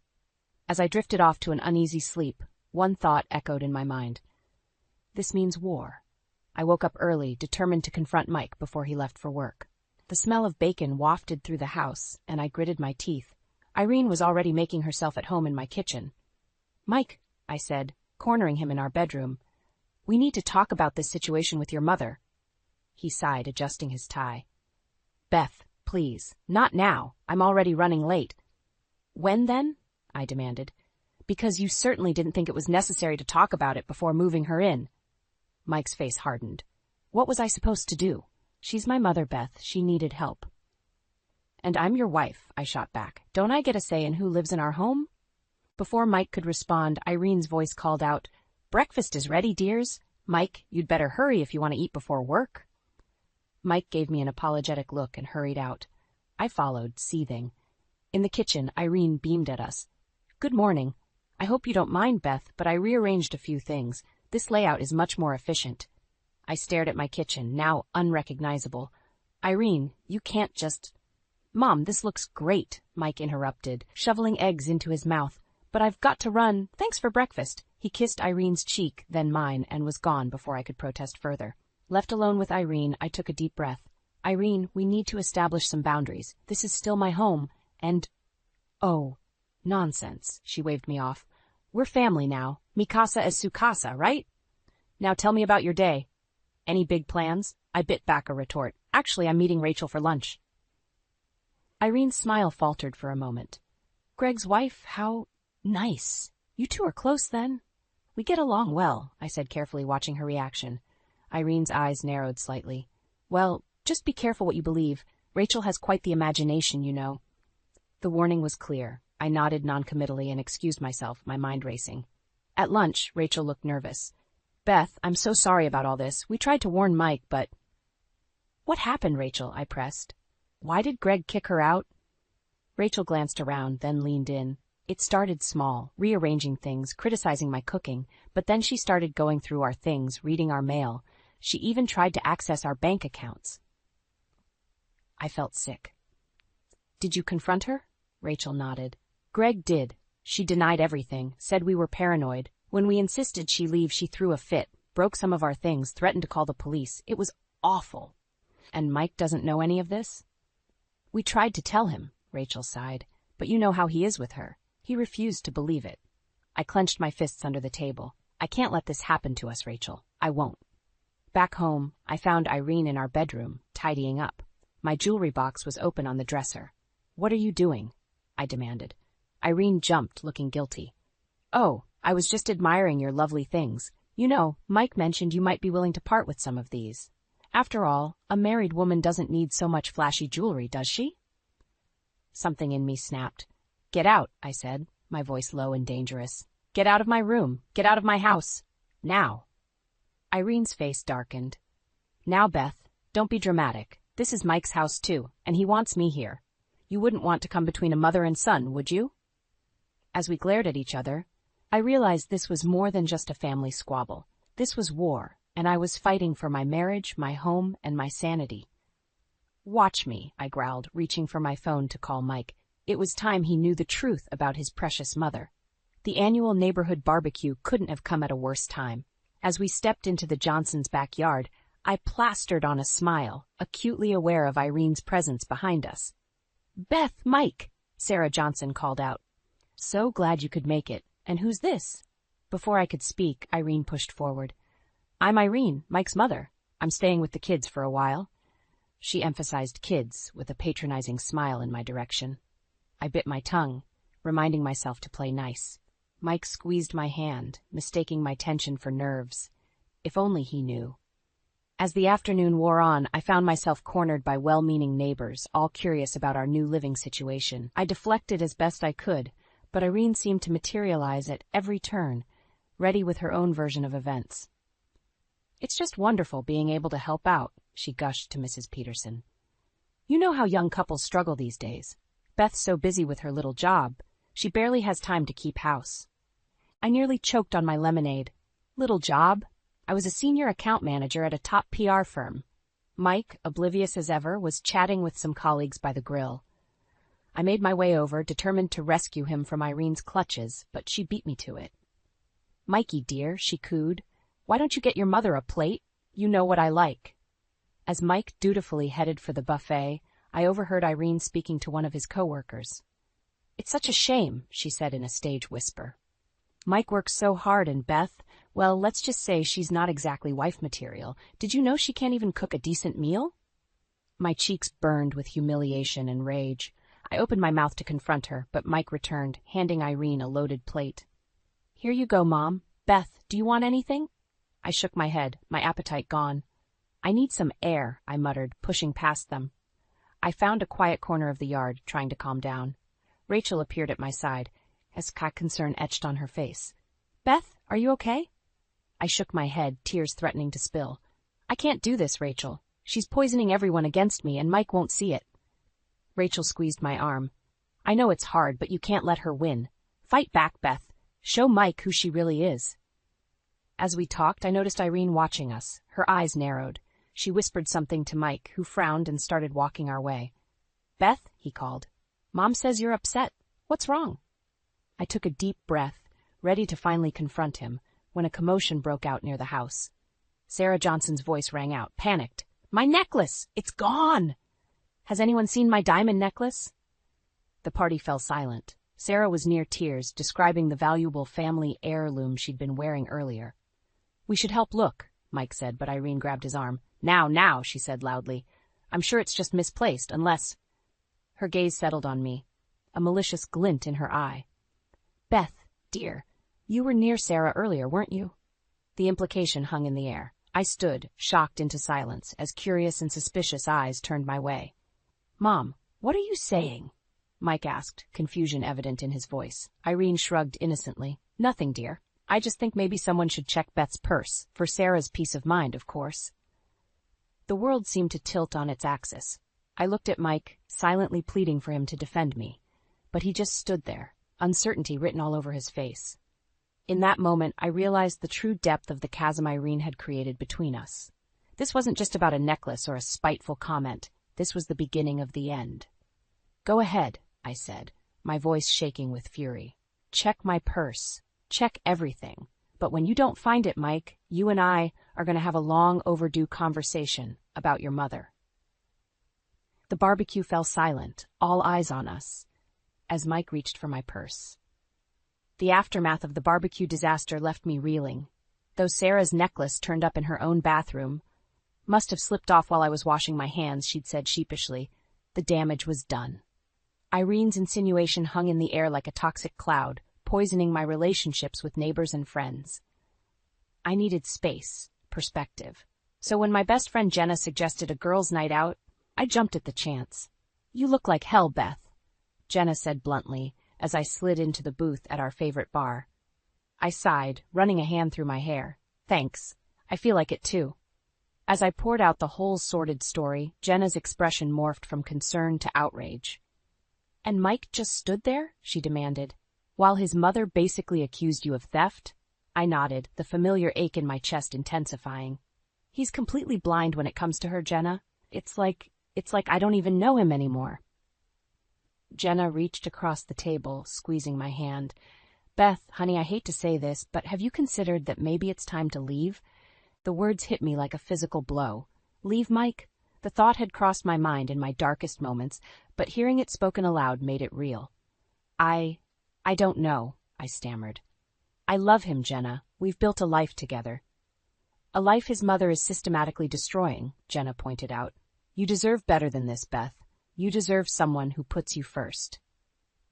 As I drifted off to an uneasy sleep, one thought echoed in my mind. This means war. I woke up early, determined to confront Mike before he left for work. The smell of bacon wafted through the house, and I gritted my teeth. Irene was already making herself at home in my kitchen. Mike, I said, cornering him in our bedroom, we need to talk about this situation with your mother. He sighed, adjusting his tie. Beth, please, not now. I'm already running late. When then? I demanded. Because you certainly didn't think it was necessary to talk about it before moving her in. Mike's face hardened. What was I supposed to do? She's my mother, Beth. She needed help. And I'm your wife, I shot back. Don't I get a say in who lives in our home? Before Mike could respond, Irene's voice called out, Breakfast is ready, dears. Mike, you'd better hurry if you want to eat before work. Mike gave me an apologetic look and hurried out. I followed, seething. In the kitchen, Irene beamed at us. Good morning. I hope you don't mind, Beth, but I rearranged a few things. This layout is much more efficient. I stared at my kitchen, now unrecognizable. Irene, you can't just... Mom, this looks great, Mike interrupted, shoveling eggs into his mouth. But I've got to run. Thanks for breakfast. He kissed Irene's cheek, then mine, and was gone before I could protest further. Left alone with Irene, I took a deep breath. Irene, we need to establish some boundaries. This is still my home, and... Oh, nonsense, she waved me off. We're family now. Mi casa es su casa, right? Now tell me about your day. Any big plans? I bit back a retort. Actually, I'm meeting Rachel for lunch. Irene's smile faltered for a moment. Greg's wife, how nice. You two are close, then? We get along well, I said, carefully watching her reaction. Irene's eyes narrowed slightly. Well, just be careful what you believe. Rachel has quite the imagination, you know. The warning was clear. I nodded noncommittally and excused myself, my mind racing. At lunch, Rachel looked nervous. Beth, I'm so sorry about all this. We tried to warn Mike, but... What happened, Rachel? I pressed. Why did Greg kick her out? Rachel glanced around, then leaned in. It started small, rearranging things, criticizing my cooking, but then she started going through our things, reading our mail. She even tried to access our bank accounts. I felt sick. Did you confront her? Rachel nodded. Greg did. She denied everything, said we were paranoid. When we insisted she leave, she threw a fit, broke some of our things, threatened to call the police. It was awful. And Mike doesn't know any of this? We tried to tell him, Rachel sighed, but you know how he is with her. He refused to believe it. I clenched my fists under the table. I can't let this happen to us, Rachel. I won't. Back home, I found Irene in our bedroom, tidying up. My jewelry box was open on the dresser. "What are you doing?" I demanded. Irene jumped, looking guilty. "Oh, I was just admiring your lovely things. You know, Mike mentioned you might be willing to part with some of these. After all, a married woman doesn't need so much flashy jewelry, does she?" Something in me snapped. "Get out," I said, my voice low and dangerous. "Get out of my room. Get out of my house. Now." Irene's face darkened. "Now, Beth, don't be dramatic. This is Mike's house too, and he wants me here. You wouldn't want to come between a mother and son, would you?" As we glared at each other, I realized this was more than just a family squabble. This was war, and I was fighting for my marriage, my home, and my sanity. "Watch me," I growled, reaching for my phone to call Mike. It was time he knew the truth about his precious mother. The annual neighborhood barbecue couldn't have come at a worse time. As we stepped into the Johnsons' backyard, I plastered on a smile, acutely aware of Irene's presence behind us. "Beth, Mike," Sarah Johnson called out. "So glad you could make it. And who's this?" Before I could speak, Irene pushed forward. "I'm Irene, Mike's mother. I'm staying with the kids for a while." She emphasized kids with a patronizing smile in my direction. I bit my tongue, reminding myself to play nice. Mike squeezed my hand, mistaking my tension for nerves. If only he knew. As the afternoon wore on, I found myself cornered by well-meaning neighbors, all curious about our new living situation. I deflected as best I could, but Irene seemed to materialize at every turn, ready with her own version of events. "It's just wonderful being able to help out," she gushed to Mrs. Peterson. "You know how young couples struggle these days. Beth's so busy with her little job, she barely has time to keep house." I nearly choked on my lemonade. Little job? I was a senior account manager at a top PR firm. Mike, oblivious as ever, was chatting with some colleagues by the grill. I made my way over, determined to rescue him from Irene's clutches, but she beat me to it. "Mikey, dear," she cooed, "why don't you get your mother a plate? You know what I like." As Mike dutifully headed for the buffet, I overheard Irene speaking to one of his coworkers. "It's such a shame," she said in a stage whisper. "Mike works so hard, and Beth, well, let's just say she's not exactly wife material. Did you know she can't even cook a decent meal?" My cheeks burned with humiliation and rage. I opened my mouth to confront her, but Mike returned, handing Irene a loaded plate. "Here you go, Mom. Beth, do you want anything?" I shook my head, my appetite gone. "I need some air," I muttered, pushing past them. I found a quiet corner of the yard, trying to calm down. Rachel appeared at my side, as concern etched on her face. "Beth, are you okay?" I shook my head, tears threatening to spill. "I can't do this, Rachel. She's poisoning everyone against me, and Mike won't see it." Rachel squeezed my arm. "I know it's hard, but you can't let her win. Fight back, Beth. Show Mike who she really is." As we talked, I noticed Irene watching us. Her eyes narrowed. She whispered something to Mike, who frowned and started walking our way. "Beth," he called, "Mom says you're upset. What's wrong?" I took a deep breath, ready to finally confront him, when a commotion broke out near the house. Sarah Johnson's voice rang out, panicked. "My necklace! It's gone! Has anyone seen my diamond necklace?" The party fell silent. Sarah was near tears, describing the valuable family heirloom she'd been wearing earlier. "We should help look," Mike said, but Irene grabbed his arm. Now, she said loudly. "I'm sure it's just misplaced, unless—" Her gaze settled on me, a malicious glint in her eye. "Beth, dear, you were near Sarah earlier, weren't you?" The implication hung in the air. I stood, shocked into silence, as curious and suspicious eyes turned my way. "Mom, what are you saying?" Mike asked, confusion evident in his voice. Irene shrugged innocently. "Nothing, dear. I just think maybe someone should check Beth's purse, for Sarah's peace of mind, of course." The world seemed to tilt on its axis. I looked at Mike, silently pleading for him to defend me. But he just stood there, uncertainty written all over his face. In that moment, I realized the true depth of the chasm Irene had created between us. This wasn't just about a necklace or a spiteful comment. This was the beginning of the end. "Go ahead," I said, my voice shaking with fury. "Check my purse. Check everything. But when you don't find it, Mike, you and I are going to have a long overdue conversation about your mother." The barbecue fell silent, all eyes on us, as Mike reached for my purse. The aftermath of the barbecue disaster left me reeling. Though Sarah's necklace turned up in her own bathroom, Must have slipped off while I was washing my hands, she'd said sheepishly. The damage was done. Irene's insinuation hung in the air like a toxic cloud, poisoning my relationships with neighbors and friends. I needed space, perspective. So when my best friend Jenna suggested a girls' night out, I jumped at the chance. You look like hell, Beth, Jenna said bluntly, as I slid into the booth at our favorite bar. I sighed, running a hand through my hair. Thanks. I feel like it too. As I poured out the whole sordid story, Jenna's expression morphed from concern to outrage. And Mike just stood there? She demanded. While his mother basically accused you of theft? I nodded, the familiar ache in my chest intensifying. He's completely blind when it comes to her, Jenna. It's like I don't even know him anymore. Jenna reached across the table, squeezing my hand. Beth, honey, I hate to say this, but have you considered that maybe it's time to leave? The words hit me like a physical blow. Leave Mike? The thought had crossed my mind in my darkest moments, but hearing it spoken aloud made it real. I don't know, I stammered. I love him, Jenna. We've built a life together. A life his mother is systematically destroying, Jenna pointed out. You deserve better than this, Beth. You deserve someone who puts you first.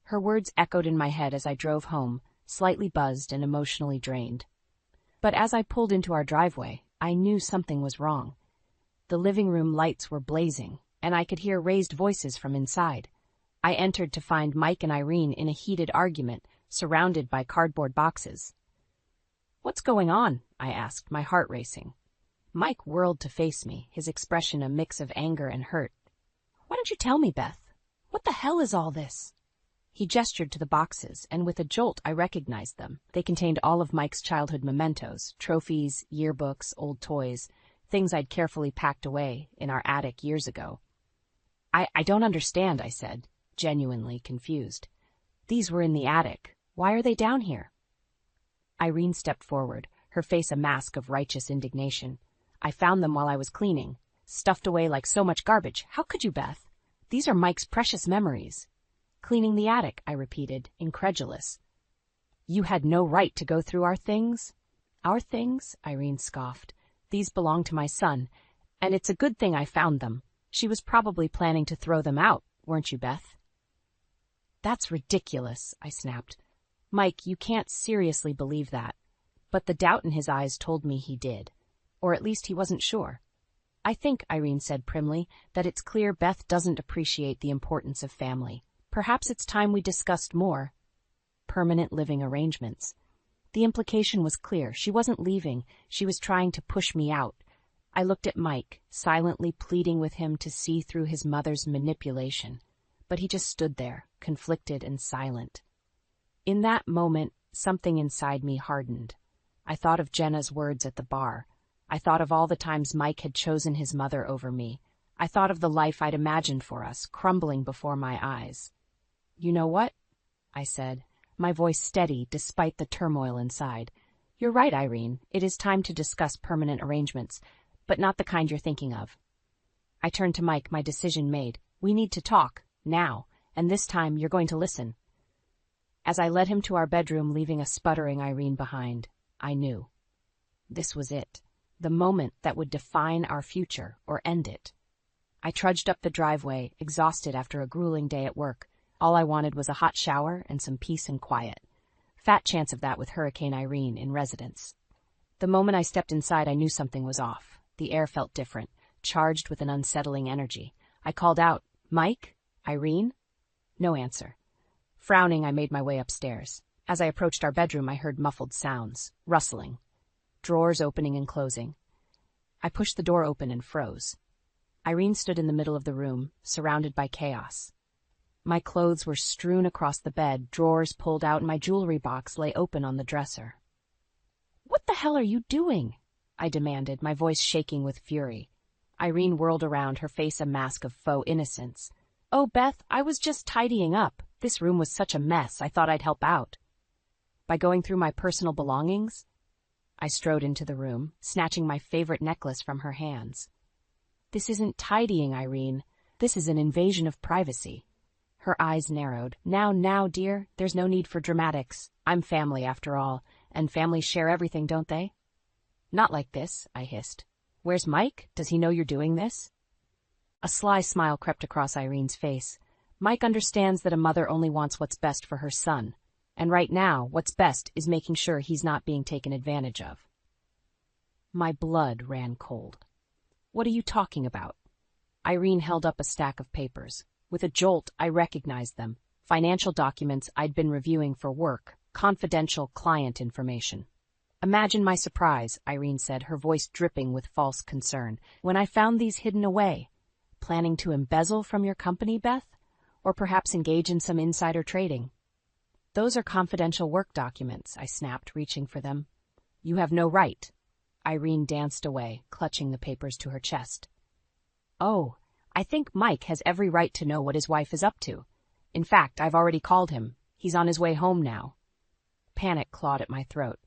Her words echoed in my head as I drove home, slightly buzzed and emotionally drained. But as I pulled into our driveway, I knew something was wrong. The living room lights were blazing, and I could hear raised voices from inside. I entered to find Mike and Irene in a heated argument, surrounded by cardboard boxes. What's going on? I asked, my heart racing. Mike whirled to face me, his expression a mix of anger and hurt. Why don't you tell me, Beth? What the hell is all this? He gestured to the boxes, and with a jolt I recognized them. They contained all of Mike's childhood mementos, trophies, yearbooks, old toys, things I'd carefully packed away in our attic years ago. I don't understand, I said, genuinely confused. These were in the attic. Why are they down here? Irene stepped forward, her face a mask of righteous indignation. I found them while I was cleaning, stuffed away like so much garbage. How could you, Beth? These are Mike's precious memories. Cleaning the attic, I repeated, incredulous. You had no right to go through our things? Our things? Irene scoffed. These belong to my son, and it's a good thing I found them. She was probably planning to throw them out, weren't you, Beth? That's ridiculous, I snapped. Mike, you can't seriously believe that. But the doubt in his eyes told me he did. Or at least he wasn't sure. I think, Irene said primly, that it's clear Beth doesn't appreciate the importance of family. Perhaps it's time we discussed more permanent living arrangements. The implication was clear. She wasn't leaving. She was trying to push me out. I looked at Mike, silently pleading with him to see through his mother's manipulation. But he just stood there, conflicted and silent. In that moment, something inside me hardened. I thought of Jenna's words at the bar. I thought of all the times Mike had chosen his mother over me. I thought of the life I'd imagined for us, crumbling before my eyes. You know what? I said, my voice steady despite the turmoil inside. You're right, Irene. It is time to discuss permanent arrangements, but not the kind you're thinking of. I turned to Mike, my decision made. We need to talk, now, and this time you're going to listen. As I led him to our bedroom, leaving a sputtering Irene behind, I knew. This was it, the moment that would define our future or end it. I trudged up the driveway, exhausted after a grueling day at work. All I wanted was a hot shower and some peace and quiet. Fat chance of that with Hurricane Irene in residence. The moment I stepped inside, I knew something was off. The air felt different, charged with an unsettling energy. I called out, Mike? Irene? No answer. Frowning, I made my way upstairs. As I approached our bedroom, I heard muffled sounds, rustling, drawers opening and closing. I pushed the door open and froze. Irene stood in the middle of the room, surrounded by chaos. My clothes were strewn across the bed, drawers pulled out, and my jewelry box lay open on the dresser. What the hell are you doing? I demanded, my voice shaking with fury. Irene whirled around, her face a mask of faux innocence. Oh, Beth, I was just tidying up. This room was such a mess, I thought I'd help out. By going through my personal belongings? I strode into the room, snatching my favorite necklace from her hands. This isn't tidying, Irene. This is an invasion of privacy. Her eyes narrowed. Now, dear, there's no need for dramatics. I'm family, after all, and families share everything, don't they? Not like this, I hissed. Where's Mike? Does he know you're doing this? A sly smile crept across Irene's face. Mike understands that a mother only wants what's best for her son, and right now, what's best is making sure he's not being taken advantage of. My blood ran cold. What are you talking about? Irene held up a stack of papers. With a jolt, I recognized them. Financial documents I'd been reviewing for work, confidential client information. Imagine my surprise, Irene said, her voice dripping with false concern, when I found these hidden away. Planning to embezzle from your company, Beth? Or perhaps engage in some insider trading? Those are confidential work documents, I snapped, reaching for them. You have no right. Irene danced away, clutching the papers to her chest. Oh, I think Mike has every right to know what his wife is up to. In fact, I've already called him. He's on his way home now. Panic clawed at my throat.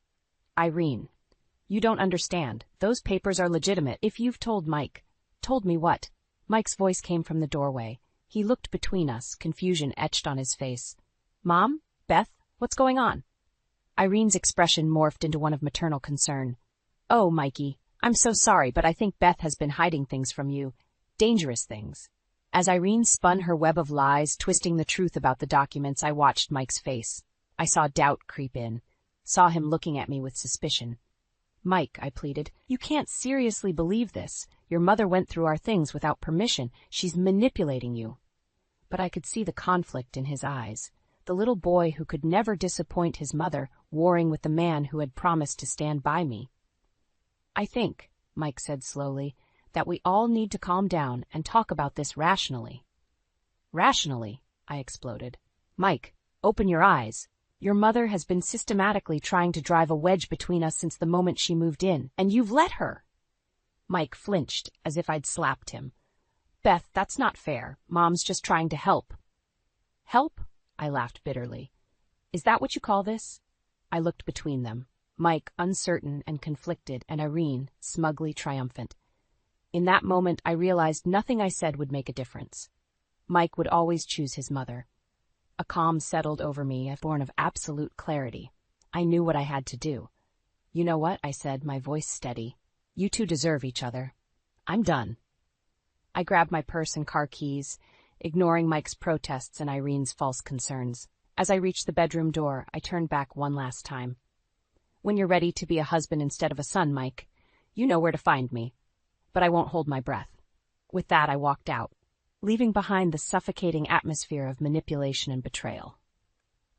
Irene, you don't understand. Those papers are legitimate. If you've told Mike. Told me what? Mike's voice came from the doorway. He looked between us, confusion etched on his face. Mom? Beth? What's going on? Irene's expression morphed into one of maternal concern. Oh, Mikey, I'm so sorry, but I think Beth has been hiding things from you. Dangerous things. As Irene spun her web of lies, twisting the truth about the documents, I watched Mike's face. I saw doubt creep in. Saw him looking at me with suspicion. Mike, I pleaded, you can't seriously believe this. Your mother went through our things without permission. She's manipulating you. But I could see the conflict in his eyes. The little boy who could never disappoint his mother, warring with the man who had promised to stand by me. I think, Mike said slowly, that we all need to calm down and talk about this rationally. Rationally? I exploded. Mike, open your eyes. Your mother has been systematically trying to drive a wedge between us since the moment she moved in, and you've let her. Mike flinched, as if I'd slapped him. Beth, that's not fair. Mom's just trying to help. Help? I laughed bitterly. Is that what you call this? I looked between them. Mike, uncertain and conflicted, and Irene, smugly triumphant. In that moment, I realized nothing I said would make a difference. Mike would always choose his mother. A calm settled over me, born of absolute clarity. I knew what I had to do. You know what? I said, my voice steady. You two deserve each other. I'm done. I grabbed my purse and car keys, ignoring Mike's protests and Irene's false concerns. As I reached the bedroom door, I turned back one last time. When you're ready to be a husband instead of a son, Mike, you know where to find me. But I won't hold my breath. With that, I walked out, leaving behind the suffocating atmosphere of manipulation and betrayal.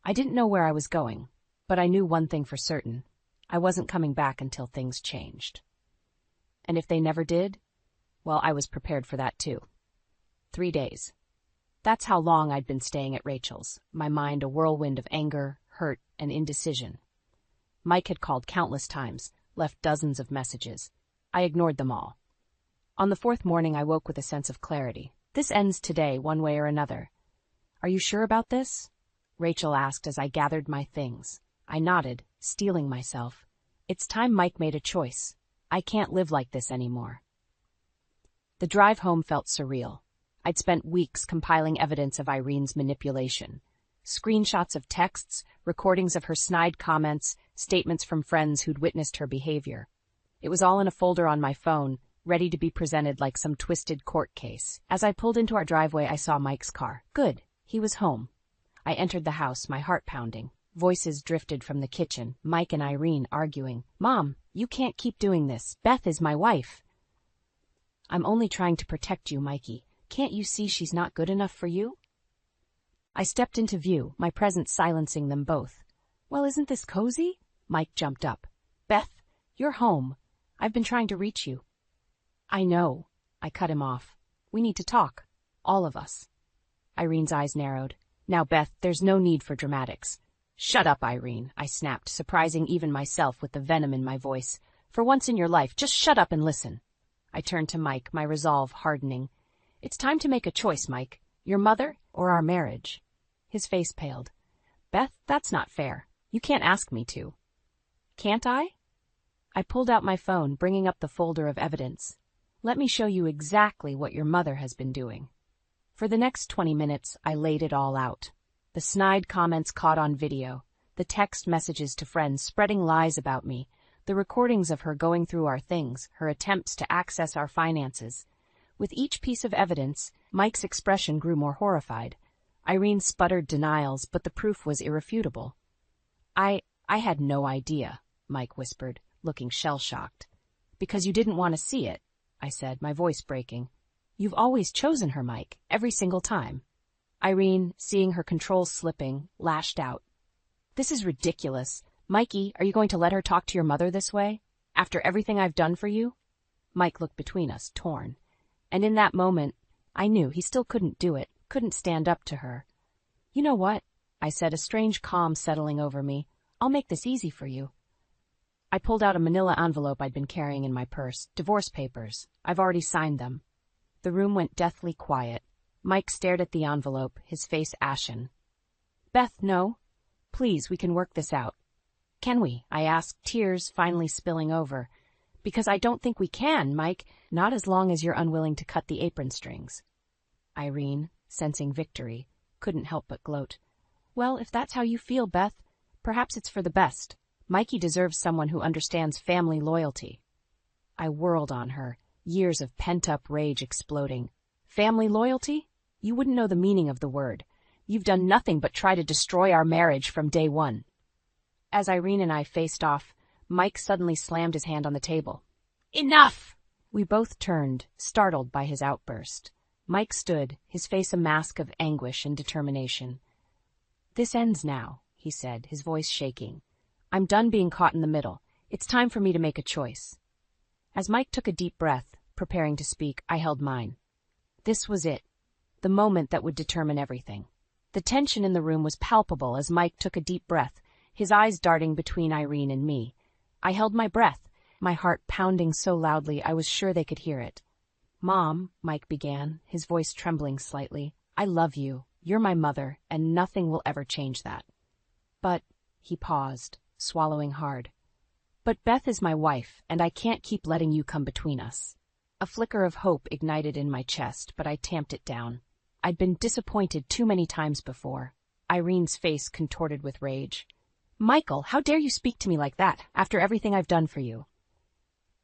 I didn't know where I was going, but I knew one thing for certain. I wasn't coming back until things changed. And if they never did, well, I was prepared for that too. 3 days. That's how long I'd been staying at Rachel's, my mind a whirlwind of anger, hurt, and indecision. Mike had called countless times, left dozens of messages. I ignored them all. On the 4th morning, I woke with a sense of clarity. This ends today, one way or another. Are you sure about this? Rachel asked as I gathered my things. I nodded, steeling myself. It's time Mike made a choice. I can't live like this anymore. The drive home felt surreal. I'd spent weeks compiling evidence of Irene's manipulation. Screenshots of texts, recordings of her snide comments, statements from friends who'd witnessed her behavior. It was all in a folder on my phone, ready to be presented like some twisted court case. As I pulled into our driveway, I saw Mike's car. Good. He was home. I entered the house, my heart pounding. Voices drifted from the kitchen, Mike and Irene arguing. Mom, you can't keep doing this. Beth is my wife. I'm only trying to protect you, Mikey. Can't you see she's not good enough for you? I stepped into view, my presence silencing them both. Well, isn't this cozy? Mike jumped up. Beth, you're home. I've been trying to reach you. I know. I cut him off. We need to talk. All of us. Irene's eyes narrowed. Now, Beth, there's no need for dramatics. Shut up, Irene, I snapped, surprising even myself with the venom in my voice. For once in your life, just shut up and listen. I turned to Mike, my resolve hardening. It's time to make a choice, Mike. Your mother or our marriage? His face paled. Beth, that's not fair. You can't ask me to. Can't I? I pulled out my phone, bringing up the folder of evidence. Let me show you exactly what your mother has been doing. For the next 20 minutes, I laid it all out. The snide comments caught on video, the text messages to friends spreading lies about me, The recordings of her going through our things, her attempts to access our finances. With each piece of evidence, Mike's expression grew more horrified. Irene sputtered denials, but the proof was irrefutable. I had no idea, Mike whispered, looking shell-shocked. Because you didn't want to see it, I said, my voice breaking. You've always chosen her, Mike, every single time. Irene, seeing her control slipping, lashed out. This is ridiculous. Mikey, are you going to let her talk to your mother this way? After everything I've done for you? Mike looked between us, torn. And in that moment, I knew he still couldn't do it, couldn't stand up to her. You know what? I said, a strange calm settling over me. I'll make this easy for you. I pulled out a manila envelope I'd been carrying in my purse. Divorce papers. I've already signed them. The room went deathly quiet. Mike stared at the envelope, his face ashen. Beth, no. Please, we can work this out. Can we? I asked, tears finally spilling over. Because I don't think we can, Mike. Not as long as you're unwilling to cut the apron strings. Irene, sensing victory, couldn't help but gloat. Well, if that's how you feel, Beth, perhaps it's for the best. Mikey deserves someone who understands family loyalty. I whirled on her, years of pent-up rage exploding. Family loyalty? You wouldn't know the meaning of the word. You've done nothing but try to destroy our marriage from day one. As Irene and I faced off, Mike suddenly slammed his hand on the table. Enough! We both turned, startled by his outburst. Mike stood, his face a mask of anguish and determination. This ends now, he said, his voice shaking. I'm done being caught in the middle. It's time for me to make a choice. As Mike took a deep breath, preparing to speak, I held mine. This was it, the moment that would determine everything. The tension in the room was palpable as Mike took a deep breath, his eyes darting between Irene and me. I held my breath, my heart pounding so loudly I was sure they could hear it. Mom, Mike began, his voice trembling slightly, I love you. You're my mother, and nothing will ever change that. But, he paused, swallowing hard. But Beth is my wife, and I can't keep letting you come between us. A flicker of hope ignited in my chest, but I tamped it down. I'd been disappointed too many times before. Irene's face contorted with rage. Michael, how dare you speak to me like that, after everything I've done for you?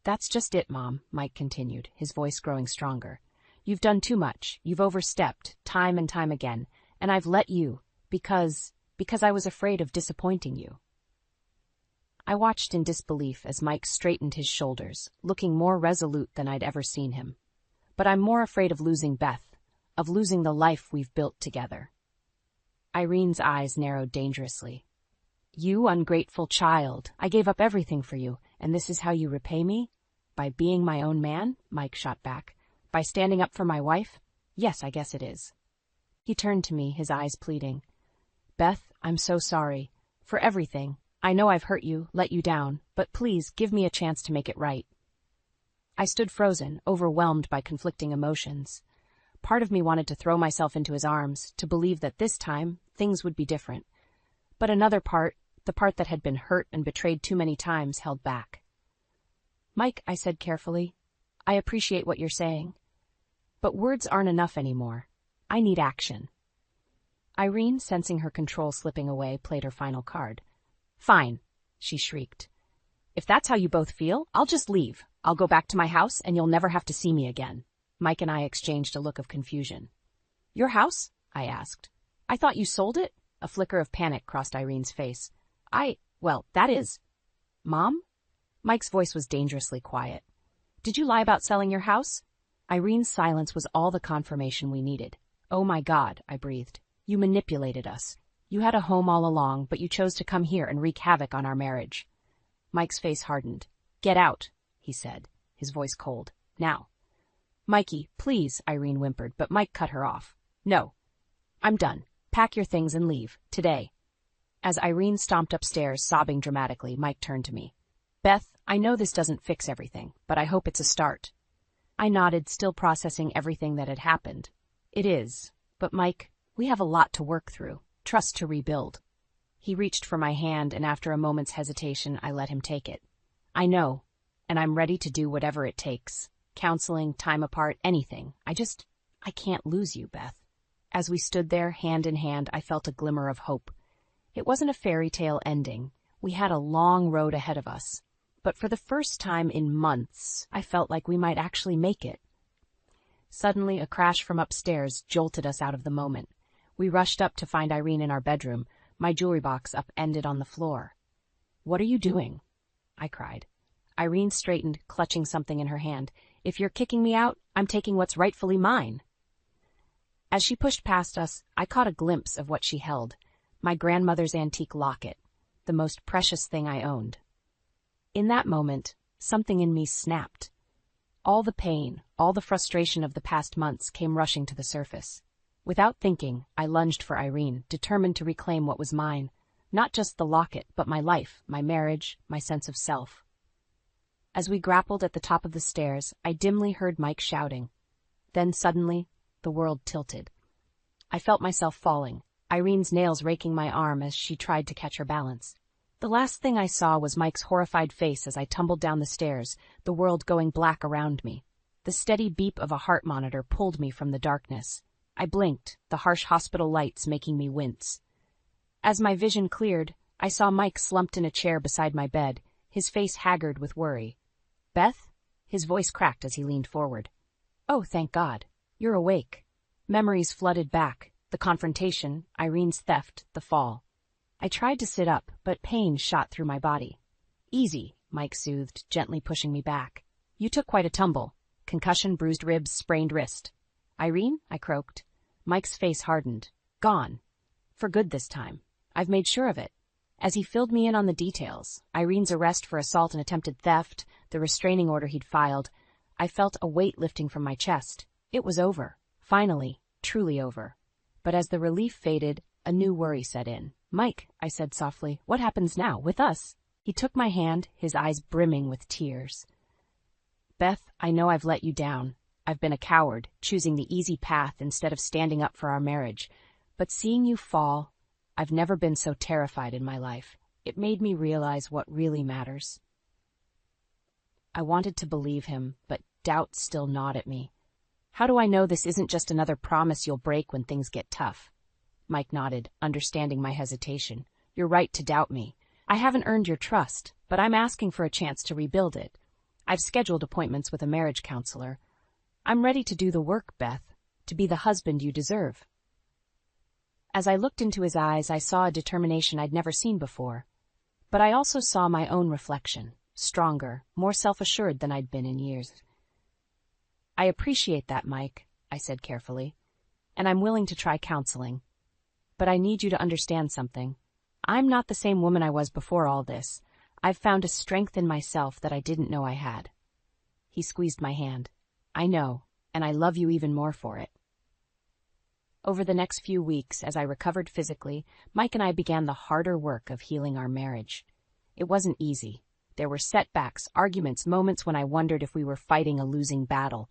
That's just it, Mom, Mike continued, his voice growing stronger. You've done too much. You've overstepped, time and time again, and I've let you, because I was afraid of disappointing you. I watched in disbelief as Mike straightened his shoulders, looking more resolute than I'd ever seen him. But I'm more afraid of losing Beth, of losing the life we've built together. Irene's eyes narrowed dangerously. You ungrateful child, I gave up everything for you, and this is how you repay me? By being my own man? Mike shot back. By standing up for my wife? Yes, I guess it is. He turned to me, his eyes pleading. Beth, I'm so sorry. For everything. I know I've hurt you, let you down, but please give me a chance to make it right. I stood frozen, overwhelmed by conflicting emotions. Part of me wanted to throw myself into his arms, to believe that this time things would be different. But another part, the part that had been hurt and betrayed too many times, held back. Mike, I said carefully, I appreciate what you're saying. But words aren't enough anymore. I need action. Irene, sensing her control slipping away, played her final card. Fine, she shrieked. If that's how you both feel, I'll just leave. I'll go back to my house and you'll never have to see me again. Mike and I exchanged a look of confusion. Your house? I asked. I thought you sold it? A flicker of panic crossed Irene's face. Well, that is. Mom? Mike's voice was dangerously quiet. Did you lie about selling your house? Irene's silence was all the confirmation we needed. Oh my God, I breathed. You manipulated us. You had a home all along, but you chose to come here and wreak havoc on our marriage. Mike's face hardened. Get out, he said, his voice cold. Now. Mikey, please, Irene whimpered, but Mike cut her off. No. I'm done. Pack your things and leave, today. As Irene stomped upstairs, sobbing dramatically, Mike turned to me. Beth, I know this doesn't fix everything, but I hope it's a start. I nodded, still processing everything that had happened. It is. But Mike, we have a lot to work through. Trust to rebuild. He reached for my hand, and after a moment's hesitation, I let him take it. I know, and I'm ready to do whatever it takes. Counseling, time apart, anything. I can't lose you, Beth. As we stood there, hand in hand, I felt a glimmer of hope. It wasn't a fairy tale ending. We had a long road ahead of us. But for the first time in months, I felt like we might actually make it. Suddenly, a crash from upstairs jolted us out of the moment. We rushed up to find Irene in our bedroom, my jewelry box upended on the floor. "What are you doing?" I cried. Irene straightened, clutching something in her hand. "If you're kicking me out, I'm taking what's rightfully mine." As she pushed past us, I caught a glimpse of what she held, my grandmother's antique locket, the most precious thing I owned. In that moment, something in me snapped. All the pain, all the frustration of the past months came rushing to the surface. Without thinking, I lunged for Irene, determined to reclaim what was mine. Not just the locket, but my life, my marriage, my sense of self. As we grappled at the top of the stairs, I dimly heard Mike shouting. Then suddenly, the world tilted. I felt myself falling, Irene's nails raking my arm as she tried to catch her balance. The last thing I saw was Mike's horrified face as I tumbled down the stairs, the world going black around me. The steady beep of a heart monitor pulled me from the darkness. I blinked, the harsh hospital lights making me wince. As my vision cleared, I saw Mike slumped in a chair beside my bed, his face haggard with worry. "Beth?" His voice cracked as he leaned forward. "Oh, thank God. You're awake." Memories flooded back, the confrontation, Irene's theft, the fall. I tried to sit up, but pain shot through my body. "Easy," Mike soothed, gently pushing me back. "You took quite a tumble. Concussion, bruised ribs, sprained wrist." "Irene?" I croaked. Mike's face hardened. "Gone. For good this time. I've made sure of it." As he filled me in on the details, Irene's arrest for assault and attempted theft, the restraining order he'd filed, I felt a weight lifting from my chest. It was over. Finally, truly over. But as the relief faded, a new worry set in. "Mike," I said softly, "what happens now, with us?" He took my hand, his eyes brimming with tears. "Beth, I know I've let you down. I've been a coward, choosing the easy path instead of standing up for our marriage. But seeing you fall, I've never been so terrified in my life. It made me realize what really matters." I wanted to believe him, but doubt still gnawed at me. "How do I know this isn't just another promise you'll break when things get tough?" Mike nodded, understanding my hesitation. "You're right to doubt me. I haven't earned your trust, but I'm asking for a chance to rebuild it. I've scheduled appointments with a marriage counselor. I'm ready to do the work, Beth, to be the husband you deserve." As I looked into his eyes, I saw a determination I'd never seen before. But I also saw my own reflection, stronger, more self-assured than I'd been in years. "I appreciate that, Mike," I said carefully, "and I'm willing to try counseling. But I need you to understand something. I'm not the same woman I was before all this. I've found a strength in myself that I didn't know I had." He squeezed my hand. "I know, and I love you even more for it." Over the next few weeks, as I recovered physically, Mike and I began the harder work of healing our marriage. It wasn't easy. There were setbacks, arguments, moments when I wondered if we were fighting a losing battle.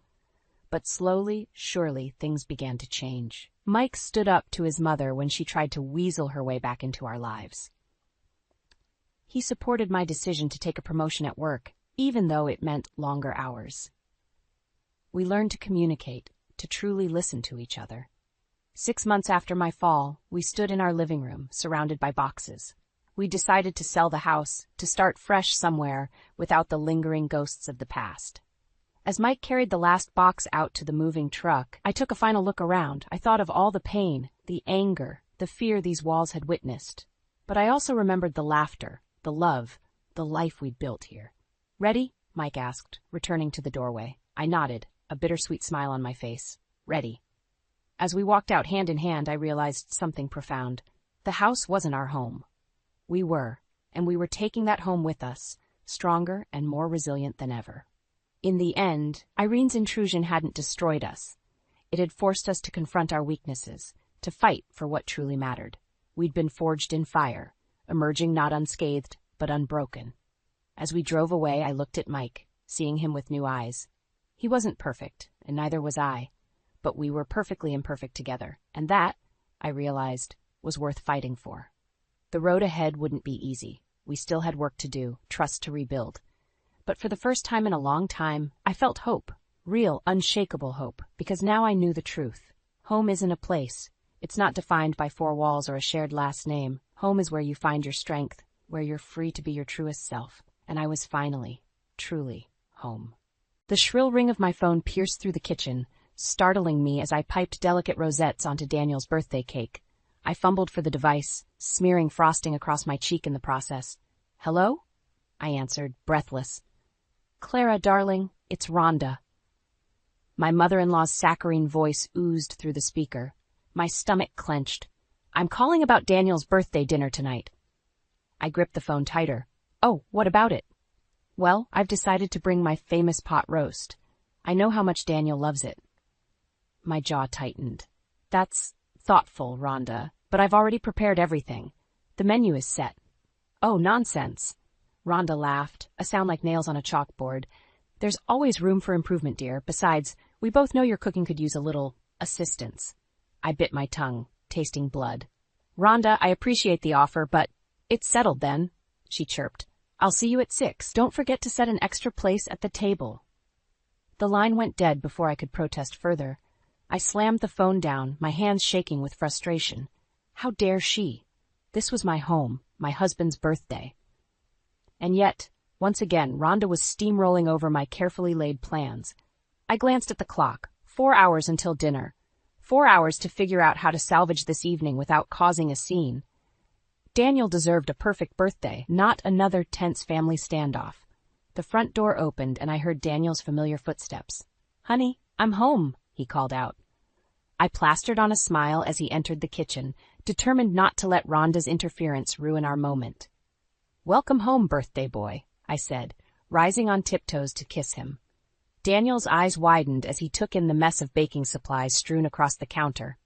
But slowly, surely, things began to change. Mike stood up to his mother when she tried to weasel her way back into our lives. He supported my decision to take a promotion at work, even though it meant longer hours. We learned to communicate, to truly listen to each other. 6 months after my fall, we stood in our living room, surrounded by boxes. We decided to sell the house, to start fresh somewhere, without the lingering ghosts of the past. As Mike carried the last box out to the moving truck, I took a final look around. I thought of all the pain, the anger, the fear these walls had witnessed. But I also remembered the laughter, the love, the life we'd built here. "Ready?" Mike asked, returning to the doorway. I nodded, a bittersweet smile on my face. "Ready." As we walked out hand in hand, I realized something profound. The house wasn't our home. We were, and we were taking that home with us, stronger and more resilient than ever. In the end, Irene's intrusion hadn't destroyed us. It had forced us to confront our weaknesses, to fight for what truly mattered. We'd been forged in fire, emerging not unscathed, but unbroken. As we drove away, I looked at Mike, seeing him with new eyes. He wasn't perfect, and neither was I. But we were perfectly imperfect together, and that, I realized, was worth fighting for. The road ahead wouldn't be easy. We still had work to do, trust to rebuild. But for the first time in a long time, I felt hope, real, unshakable hope, because now I knew the truth. Home isn't a place. It's not defined by 4 walls or a shared last name. Home is where you find your strength, where you're free to be your truest self. and I was finally, truly, home. The shrill ring of my phone pierced through the kitchen, startling me as I piped delicate rosettes onto Daniel's birthday cake. I fumbled for the device, smearing frosting across my cheek in the process. "Hello?" I answered, breathless. "Clara, darling, it's Rhonda." My mother-in-law's saccharine voice oozed through the speaker. My stomach clenched. "I'm calling about Daniel's birthday dinner tonight." I gripped the phone tighter. "Oh, what about it?" "Well, I've decided to bring my famous pot roast. I know how much Daniel loves it." My jaw tightened. "That's thoughtful, Rhonda, but I've already prepared everything. The menu is set." "Oh, nonsense." Rhonda laughed, a sound like nails on a chalkboard. "There's always room for improvement, dear. Besides, we both know your cooking could use a little assistance." I bit my tongue, tasting blood. "Rhonda, I appreciate the offer, but it's settled then," she chirped. "I'll see you at 6. Don't forget to set an extra place at the table." The line went dead before I could protest further. I slammed the phone down, my hands shaking with frustration. How dare she? This was my home, my husband's birthday. And yet, once again, Rhonda was steamrolling over my carefully laid plans. I glanced at the clock. 4 hours until dinner. 4 hours to figure out how to salvage this evening without causing a scene. Daniel deserved a perfect birthday, not another tense family standoff. The front door opened and I heard Daniel's familiar footsteps. "Honey, I'm home," he called out. I plastered on a smile as he entered the kitchen, determined not to let Rhonda's interference ruin our moment. "Welcome home, birthday boy," I said, rising on tiptoes to kiss him. Daniel's eyes widened as he took in the mess of baking supplies strewn across the counter.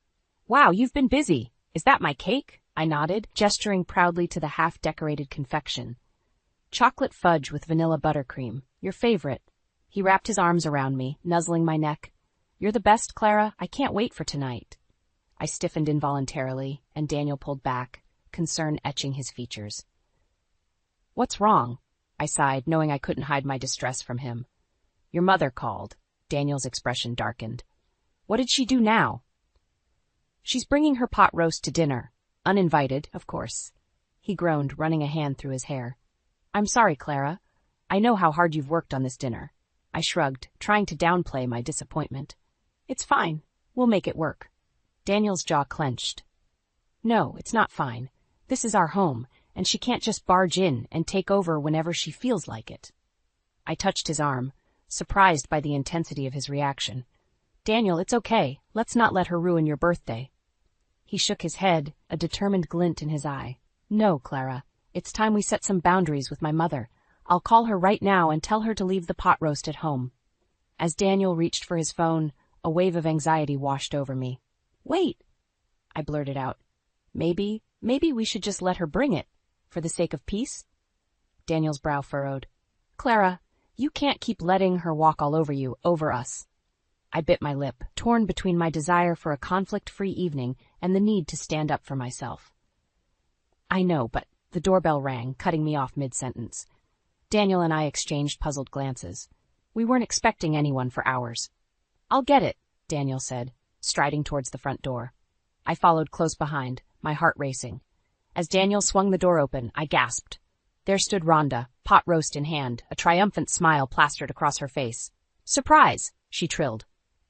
"Wow, you've been busy. Is that my cake?" I nodded, gesturing proudly to the half-decorated confection. "Chocolate fudge with vanilla buttercream, your favorite." He wrapped his arms around me, nuzzling my neck. "You're the best, Clara. I can't wait for tonight." I stiffened involuntarily, and Daniel pulled back, concern etching his features. "What's wrong?" I sighed, knowing I couldn't hide my distress from him. "Your mother called." Daniel's expression darkened. "What did she do now?" "She's bringing her pot roast to dinner. Uninvited, of course." He groaned, running a hand through his hair. "I'm sorry, Clara. I know how hard you've worked on this dinner." I shrugged, trying to downplay my disappointment. "It's fine. We'll make it work." Daniel's jaw clenched. "No, it's not fine. This is our home, and she can't just barge in and take over whenever she feels like it." I touched his arm, surprised by the intensity of his reaction. "Daniel, it's okay. Let's not let her ruin your birthday." He shook his head, a determined glint in his eye. "No, Clara. It's time we set some boundaries with my mother. I'll call her right now and tell her to leave the pot roast at home." As Daniel reached for his phone, a wave of anxiety washed over me. "Wait," I blurted out. Maybe we should just let her bring it, for the sake of peace?" Daniel's brow furrowed. "Clara, you can't keep letting her walk all over you, over us." I bit my lip, torn between my desire for a conflict-free evening and the need to stand up for myself. "I know, but..." The doorbell rang, cutting me off mid-sentence. Daniel and I exchanged puzzled glances. We weren't expecting anyone for hours. "I'll get it," Daniel said, striding towards the front door. I followed close behind, my heart racing. As Daniel swung the door open, I gasped. There stood Rhonda, pot roast in hand, a triumphant smile plastered across her face. "Surprise!" she trilled.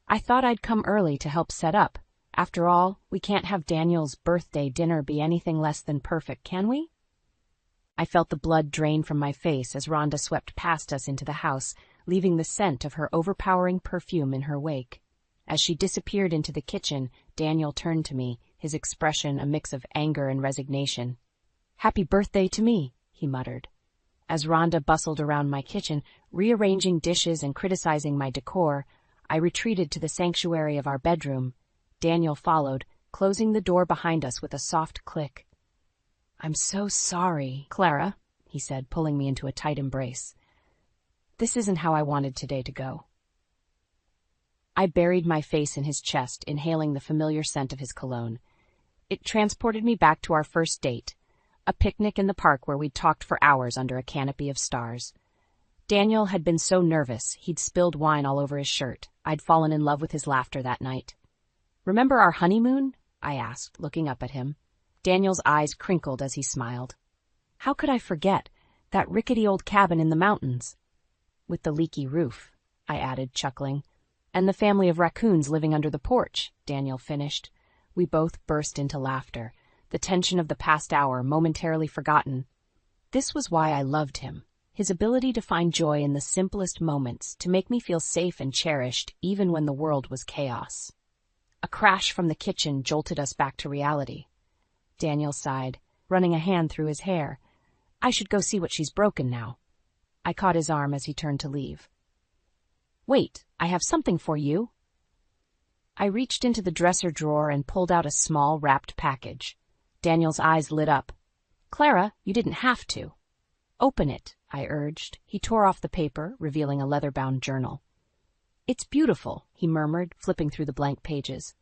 "I thought I'd come early to help set up. After all, we can't have Daniel's birthday dinner be anything less than perfect, can we?" I felt the blood drain from my face as Rhonda swept past us into the house, leaving the scent of her overpowering perfume in her wake. As she disappeared into the kitchen, Daniel turned to me, his expression a mix of anger and resignation. "Happy birthday to me," he muttered. As Rhonda bustled around my kitchen, rearranging dishes and criticizing my decor, I retreated to the sanctuary of our bedroom. Daniel followed, closing the door behind us with a soft click. "I'm so sorry, Clara," he said, pulling me into a tight embrace. "This isn't how I wanted today to go." I buried my face in his chest, inhaling the familiar scent of his cologne. It transported me back to our first date, a picnic in the park where we'd talked for hours under a canopy of stars. Daniel had been so nervous, he'd spilled wine all over his shirt. I'd fallen in love with his laughter that night. "Remember our honeymoon?" I asked, looking up at him. Daniel's eyes crinkled as he smiled. How could I forget? That rickety old cabin in the mountains. With the leaky roof, I added, chuckling. And the family of raccoons living under the porch, Daniel finished. We both burst into laughter, the tension of the past hour momentarily forgotten. This was why I loved him. His ability to find joy in the simplest moments, to make me feel safe and cherished even when the world was chaos. A crash from the kitchen jolted us back to reality. Daniel sighed, running a hand through his hair. I should go see what she's broken now. I caught his arm as he turned to leave. Wait, I have something for you. I reached into the dresser drawer and pulled out a small wrapped package. Daniel's eyes lit up. Clara, you didn't have to. Open it, I urged. He tore off the paper, revealing a leather-bound journal. It's beautiful, he murmured, flipping through the blank pages.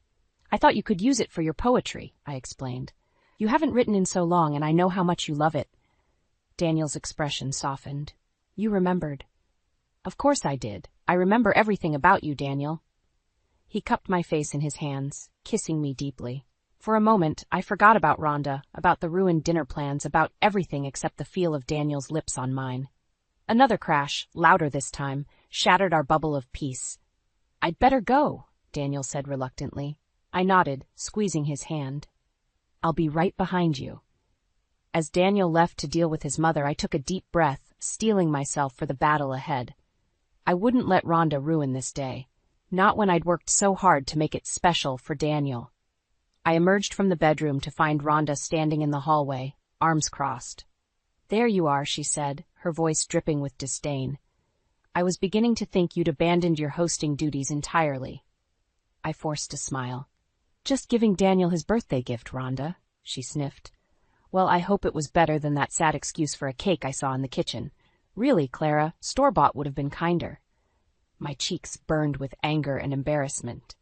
I thought you could use it for your poetry, I explained. You haven't written in so long, and I know how much you love it. Daniel's expression softened. You remembered. Of course I did. I remember everything about you, Daniel. He cupped my face in his hands, kissing me deeply. For a moment, I forgot about Rhonda, about the ruined dinner plans, about everything except the feel of Daniel's lips on mine. Another crash, louder this time, shattered our bubble of peace. I'd better go, Daniel said reluctantly. I nodded, squeezing his hand. I'll be right behind you. As Daniel left to deal with his mother, I took a deep breath, steeling myself for the battle ahead. I wouldn't let Rhonda ruin this day, not when I'd worked so hard to make it special for Daniel. I emerged from the bedroom to find Rhonda standing in the hallway, arms crossed. There you are, she said, her voice dripping with disdain. I was beginning to think you'd abandoned your hosting duties entirely. I forced a smile. Just giving Daniel his birthday gift, Rhonda, she sniffed. Well, I hope it was better than that sad excuse for a cake I saw in the kitchen. Really, Clara, store-bought would have been kinder. My cheeks burned with anger and embarrassment.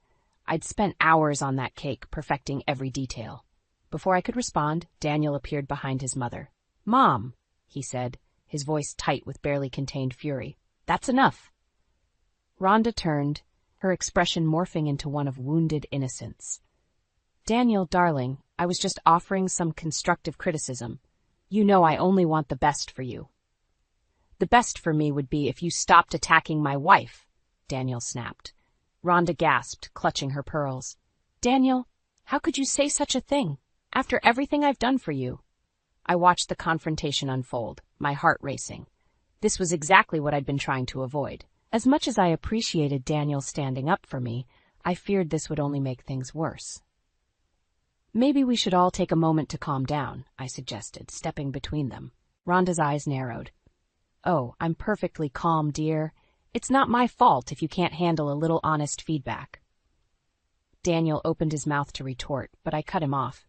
I'd spent hours on that cake, perfecting every detail. Before I could respond, Daniel appeared behind his mother. Mom, he said, his voice tight with barely contained fury. That's enough. Rhonda turned, her expression morphing into one of wounded innocence. Daniel, darling, I was just offering some constructive criticism. You know I only want the best for you. The best for me would be if you stopped attacking my wife, Daniel snapped. Rhonda gasped, clutching her pearls. Daniel, how could you say such a thing? After everything I've done for you. I watched the confrontation unfold, my heart racing. This was exactly what I'd been trying to avoid. As much as I appreciated Daniel standing up for me, I feared this would only make things worse. Maybe we should all take a moment to calm down, I suggested, stepping between them. Rhonda's eyes narrowed. Oh, I'm perfectly calm, dear. It's not my fault if you can't handle a little honest feedback. Daniel opened his mouth to retort, but I cut him off.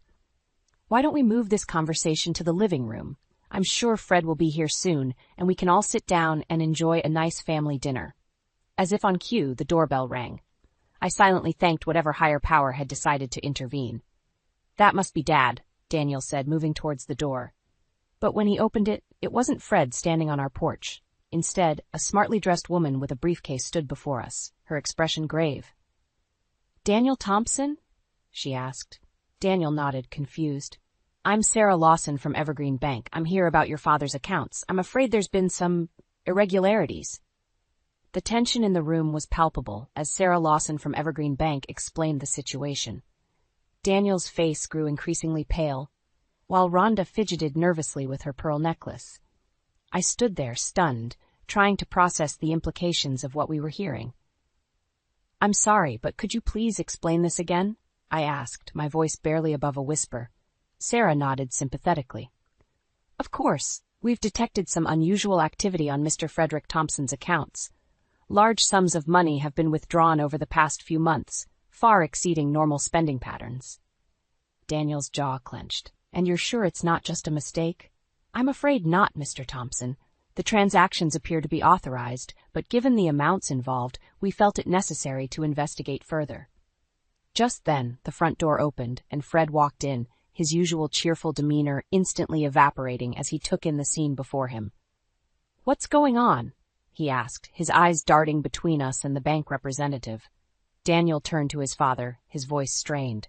Why don't we move this conversation to the living room? I'm sure Fred will be here soon, and we can all sit down and enjoy a nice family dinner. As if on cue, the doorbell rang. I silently thanked whatever higher power had decided to intervene. That must be Dad, Daniel said, moving towards the door. But when he opened it, it wasn't Fred standing on our porch. Instead, a smartly dressed woman with a briefcase stood before us, her expression grave. Daniel Thompson? She asked. Daniel nodded, confused. I'm Sarah Lawson from Evergreen Bank. I'm here about your father's accounts. I'm afraid there's been some irregularities. The tension in the room was palpable as Sarah Lawson from Evergreen Bank explained the situation. Daniel's face grew increasingly pale, while Rhonda fidgeted nervously with her pearl necklace. I stood there, stunned, trying to process the implications of what we were hearing. I'm sorry, but could you please explain this again? I asked, my voice barely above a whisper. Sarah nodded sympathetically. Of course, we've detected some unusual activity on Mr. Frederick Thompson's accounts. Large sums of money have been withdrawn over the past few months, far exceeding normal spending patterns. Daniel's jaw clenched. And you're sure it's not just a mistake? I'm afraid not, Mr. Thompson. The transactions appear to be authorized, but given the amounts involved, we felt it necessary to investigate further. Just then, the front door opened, and Fred walked in, his usual cheerful demeanor instantly evaporating as he took in the scene before him. What's going on? He asked, his eyes darting between us and the bank representative. Daniel turned to his father, his voice strained.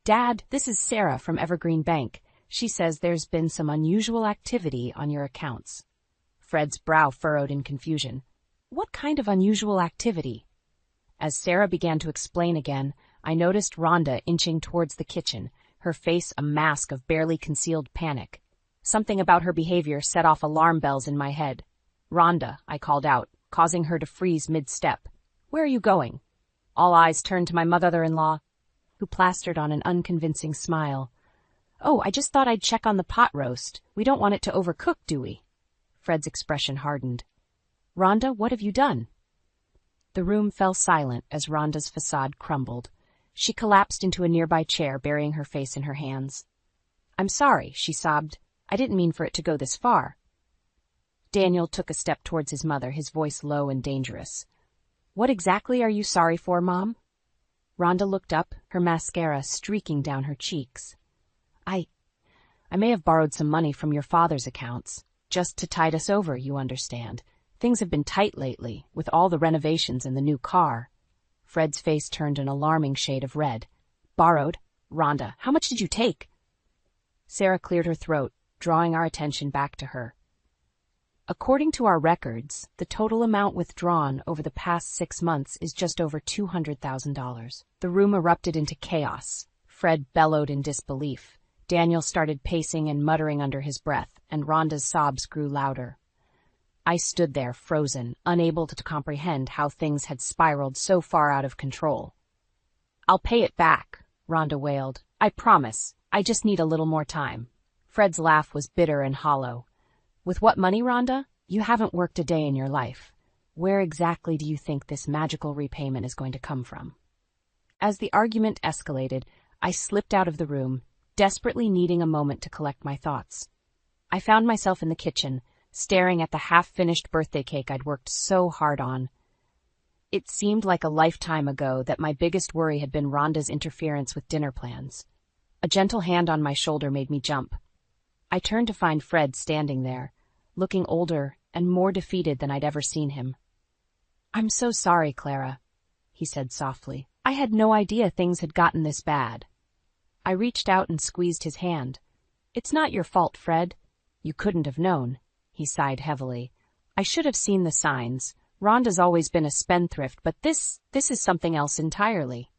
Dad, this is Sarah from Evergreen Bank. She says there's been some unusual activity on your accounts. Fred's brow furrowed in confusion. What kind of unusual activity? As Sarah began to explain again, I noticed Rhonda inching towards the kitchen, her face a mask of barely concealed panic. Something about her behavior set off alarm bells in my head. "Rhonda," I called out, causing her to freeze mid-step. "Where are you going?" All eyes turned to my mother-in-law, who plastered on an unconvincing smile. "Oh, I just thought I'd check on the pot roast. We don't want it to overcook, do we?" Fred's expression hardened. "Rhonda, what have you done?" The room fell silent as Rhonda's facade crumbled. She collapsed into a nearby chair, burying her face in her hands. "I'm sorry," she sobbed. "I didn't mean for it to go this far." Daniel took a step towards his mother, his voice low and dangerous. "What exactly are you sorry for, Mom?" Rhonda looked up, her mascara streaking down her cheeks. I may have borrowed some money from your father's accounts, just to tide us over, you understand. Things have been tight lately, with all the renovations and the new car." Fred's face turned an alarming shade of red. "Borrowed? Rhonda, how much did you take?" Sarah cleared her throat, drawing our attention back to her. "According to our records, the total amount withdrawn over the past 6 months is just over $200,000. The room erupted into chaos. Fred bellowed in disbelief. Daniel started pacing and muttering under his breath, and Rhonda's sobs grew louder. I stood there, frozen, unable to comprehend how things had spiraled so far out of control. "I'll pay it back," Rhonda wailed. "I promise. I just need a little more time." Fred's laugh was bitter and hollow. "With what money, Rhonda? You haven't worked a day in your life. Where exactly do you think this magical repayment is going to come from?" As the argument escalated, I slipped out of the room, desperately needing a moment to collect my thoughts. I found myself in the kitchen, staring at the half-finished birthday cake I'd worked so hard on. It seemed like a lifetime ago that my biggest worry had been Rhonda's interference with dinner plans. A gentle hand on my shoulder made me jump. I turned to find Fred standing there, looking older and more defeated than I'd ever seen him. "I'm so sorry, Clara," he said softly. "I had no idea things had gotten this bad." I reached out and squeezed his hand. "It's not your fault, Fred. You couldn't have known." He sighed heavily. "I should have seen the signs. Rhonda's always been a spendthrift, but this is something else entirely."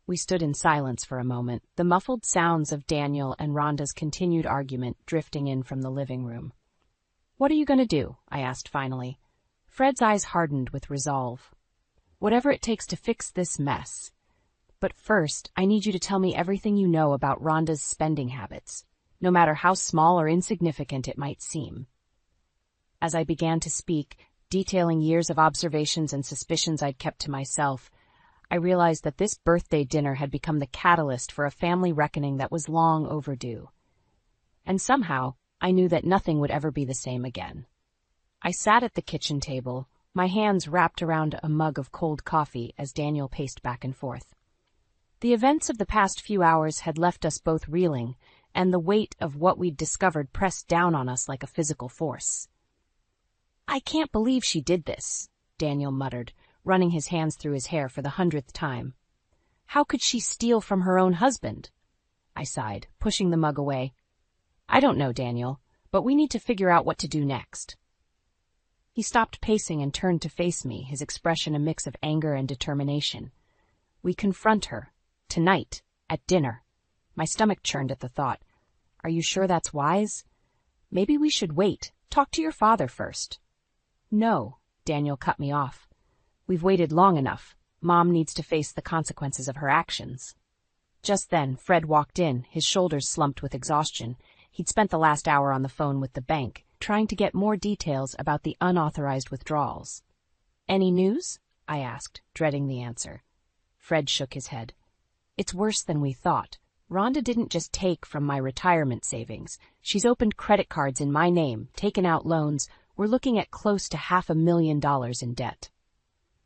We stood in silence for a moment, the muffled sounds of Daniel and Rhonda's continued argument drifting in from the living room. "What are you going to do?" I asked finally. Fred's eyes hardened with resolve. "Whatever it takes to fix this mess. But first, I need you to tell me everything you know about Rhonda's spending habits, no matter how small or insignificant it might seem." As I began to speak, detailing years of observations and suspicions I'd kept to myself, I realized that this birthday dinner had become the catalyst for a family reckoning that was long overdue. And somehow, I knew that nothing would ever be the same again. I sat at the kitchen table, my hands wrapped around a mug of cold coffee as Daniel paced back and forth. The events of the past few hours had left us both reeling, and the weight of what we'd discovered pressed down on us like a physical force. "I can't believe she did this," Daniel muttered, running his hands through his hair for the 100th time. "How could she steal from her own husband?" I sighed, pushing the mug away. "I don't know, Daniel, but we need to figure out what to do next." He stopped pacing and turned to face me, his expression a mix of anger and determination. "We confront her. Tonight. At dinner." My stomach churned at the thought. "Are you sure that's wise? Maybe we should wait. Talk to your father first." "No," Daniel cut me off. "We've waited long enough. Mom needs to face the consequences of her actions." Just then, Fred walked in, his shoulders slumped with exhaustion. He'd spent the last hour on the phone with the bank, trying to get more details about the unauthorized withdrawals. "Any news?" I asked, dreading the answer. Fred shook his head. "It's worse than we thought. Rhonda didn't just take from my retirement savings. She's opened credit cards in my name, taken out loans. We're looking at close to $500,000 in debt."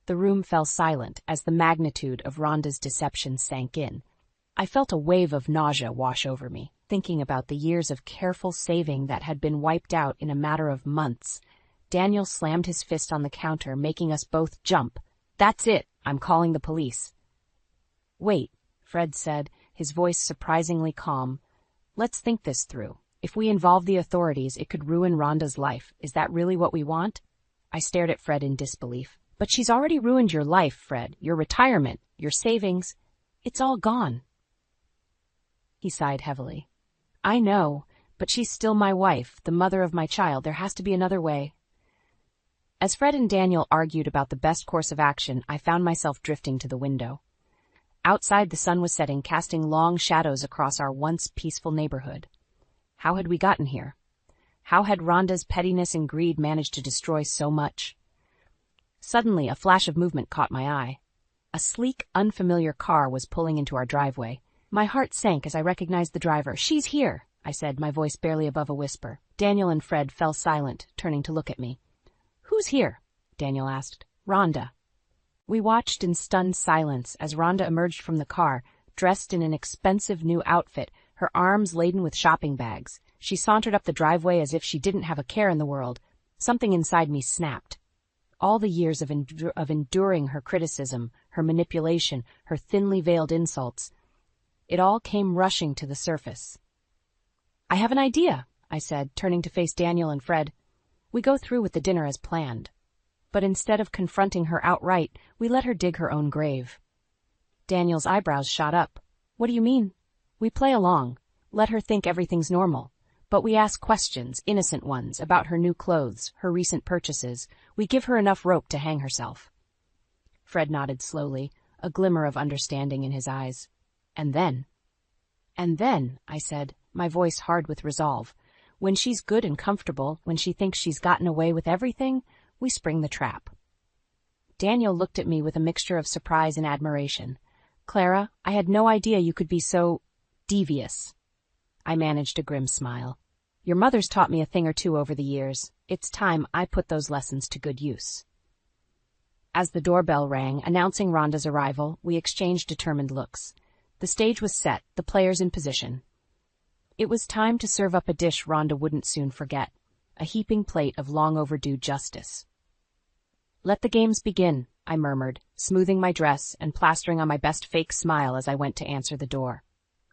The room fell silent as the magnitude of Rhonda's deception sank in. I felt a wave of nausea wash over me, thinking about the years of careful saving that had been wiped out in a matter of months. Daniel slammed his fist on the counter, making us both jump. "That's it. I'm calling the police." "Wait," Fred said, his voice surprisingly calm. "Let's think this through. If we involve the authorities, it could ruin Rhonda's life. Is that really what we want? I stared at Fred in disbelief. But she's already ruined your life, Fred. Your retirement, your savings. It's all gone. He sighed heavily. I know, but she's still my wife, the mother of my child. There has to be another way. As Fred and Daniel argued about the best course of action, I found myself drifting to the window. Outside, the sun was setting, casting long shadows across our once peaceful neighborhood. How had we gotten here? How had Rhonda's pettiness and greed managed to destroy so much? Suddenly, a flash of movement caught my eye. A sleek, unfamiliar car was pulling into our driveway. My heart sank as I recognized the driver. She's here, I said, my voice barely above a whisper. Daniel and Fred fell silent, turning to look at me. Who's here? Daniel asked. Rhonda. We watched in stunned silence as Rhonda emerged from the car, dressed in an expensive new outfit, her arms laden with shopping bags. She sauntered up the driveway as if she didn't have a care in the world. Something inside me snapped. All the years of enduring her criticism, her manipulation, her thinly veiled insults, it all came rushing to the surface. I have an idea, I said, turning to face Daniel and Fred. We go through with the dinner as planned. But instead of confronting her outright, we let her dig her own grave. Daniel's eyebrows shot up. What do you mean? We play along, let her think everything's normal. But we ask questions, innocent ones, about her new clothes, her recent purchases. We give her enough rope to hang herself. Fred nodded slowly, a glimmer of understanding in his eyes. And then, I said, my voice hard with resolve, when she's good and comfortable, when she thinks she's gotten away with everything, we spring the trap. Daniel looked at me with a mixture of surprise and admiration. Clara, I had no idea you could be so devious. I managed a grim smile. Your mother's taught me a thing or two over the years. It's time I put those lessons to good use. As the doorbell rang, announcing Rhonda's arrival, we exchanged determined looks. The stage was set, the players in position. It was time to serve up a dish Rhonda wouldn't soon forget, a heaping plate of long-overdue justice. Let the games begin, I murmured, smoothing my dress and plastering on my best fake smile as I went to answer the door.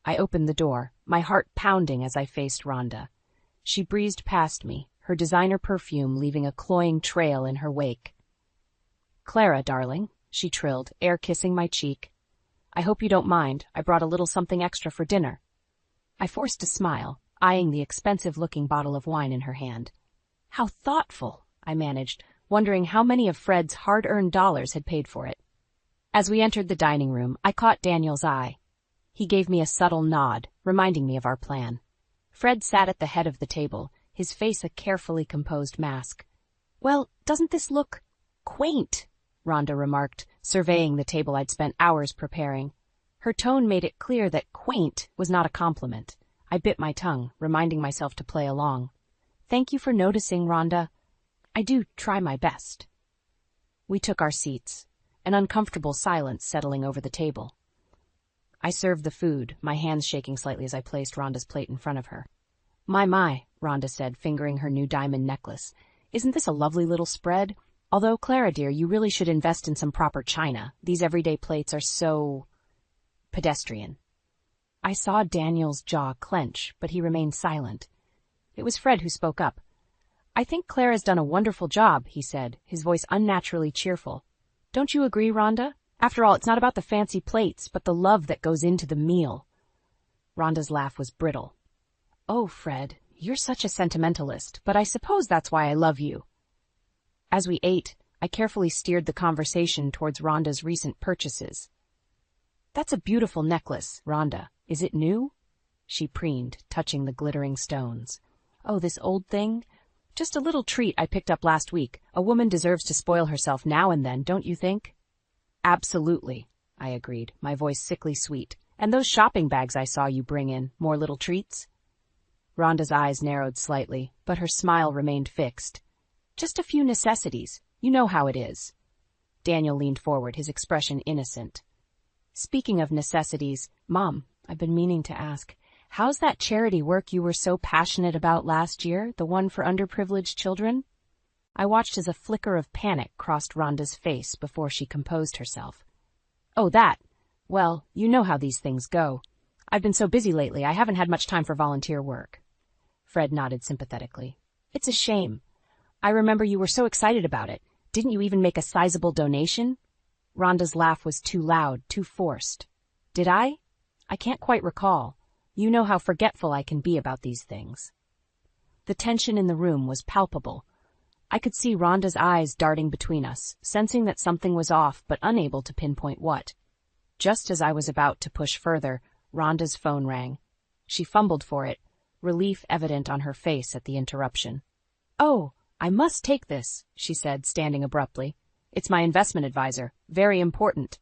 I opened the door, my heart pounding as I faced Rhonda. She breezed past me, her designer perfume leaving a cloying trail in her wake. Clara, darling, she trilled, air kissing my cheek. I hope you don't mind. I brought a little something extra for dinner. I forced a smile, eyeing the expensive-looking bottle of wine in her hand. How thoughtful, I managed, wondering how many of Fred's hard-earned dollars had paid for it. As we entered the dining room, I caught Daniel's eye. He gave me a subtle nod, reminding me of our plan. Fred sat at the head of the table, his face a carefully composed mask. Well, doesn't this look quaint? Rhonda remarked, surveying the table I'd spent hours preparing. Her tone made it clear that quaint was not a compliment. I bit my tongue, reminding myself to play along. Thank you for noticing, Rhonda. I do try my best. We took our seats, an uncomfortable silence settling over the table. I served the food, my hands shaking slightly as I placed Rhonda's plate in front of her. My, Rhonda said, fingering her new diamond necklace. Isn't this a lovely little spread? Although, Clara dear, you really should invest in some proper china. These everyday plates are so pedestrian. I saw Daniel's jaw clench, but he remained silent. It was Fred who spoke up. I think Clara's done a wonderful job, he said, his voice unnaturally cheerful. Don't you agree, Rhonda? After all, it's not about the fancy plates, but the love that goes into the meal. Rhonda's laugh was brittle. Oh, Fred, you're such a sentimentalist, but I suppose that's why I love you. As we ate, I carefully steered the conversation towards Rhonda's recent purchases. That's a beautiful necklace, Rhonda. Is it new? She preened, touching the glittering stones. Oh, this old thing? Just a little treat I picked up last week. A woman deserves to spoil herself now and then, don't you think? Absolutely, I agreed, my voice sickly sweet. And those shopping bags I saw you bring in, more little treats? Rhonda's eyes narrowed slightly, but her smile remained fixed. Just a few necessities. You know how it is. Daniel leaned forward, his expression innocent. Speaking of necessities, Mom, I've been meaning to ask, how's that charity work you were so passionate about last year, the one for underprivileged children? I watched as a flicker of panic crossed Rhonda's face before she composed herself. Oh, that. Well, you know how these things go. I've been so busy lately, I haven't had much time for volunteer work. Fred nodded sympathetically. It's a shame. I remember you were so excited about it. Didn't you even make a sizable donation? Rhonda's laugh was too loud, too forced. Did I? I can't quite recall. You know how forgetful I can be about these things. The tension in the room was palpable. I could see Rhonda's eyes darting between us, sensing that something was off but unable to pinpoint what. Just as I was about to push further, Rhonda's phone rang. She fumbled for it, relief evident on her face at the interruption. Oh, I must take this, she said, standing abruptly. It's my investment advisor. Very important.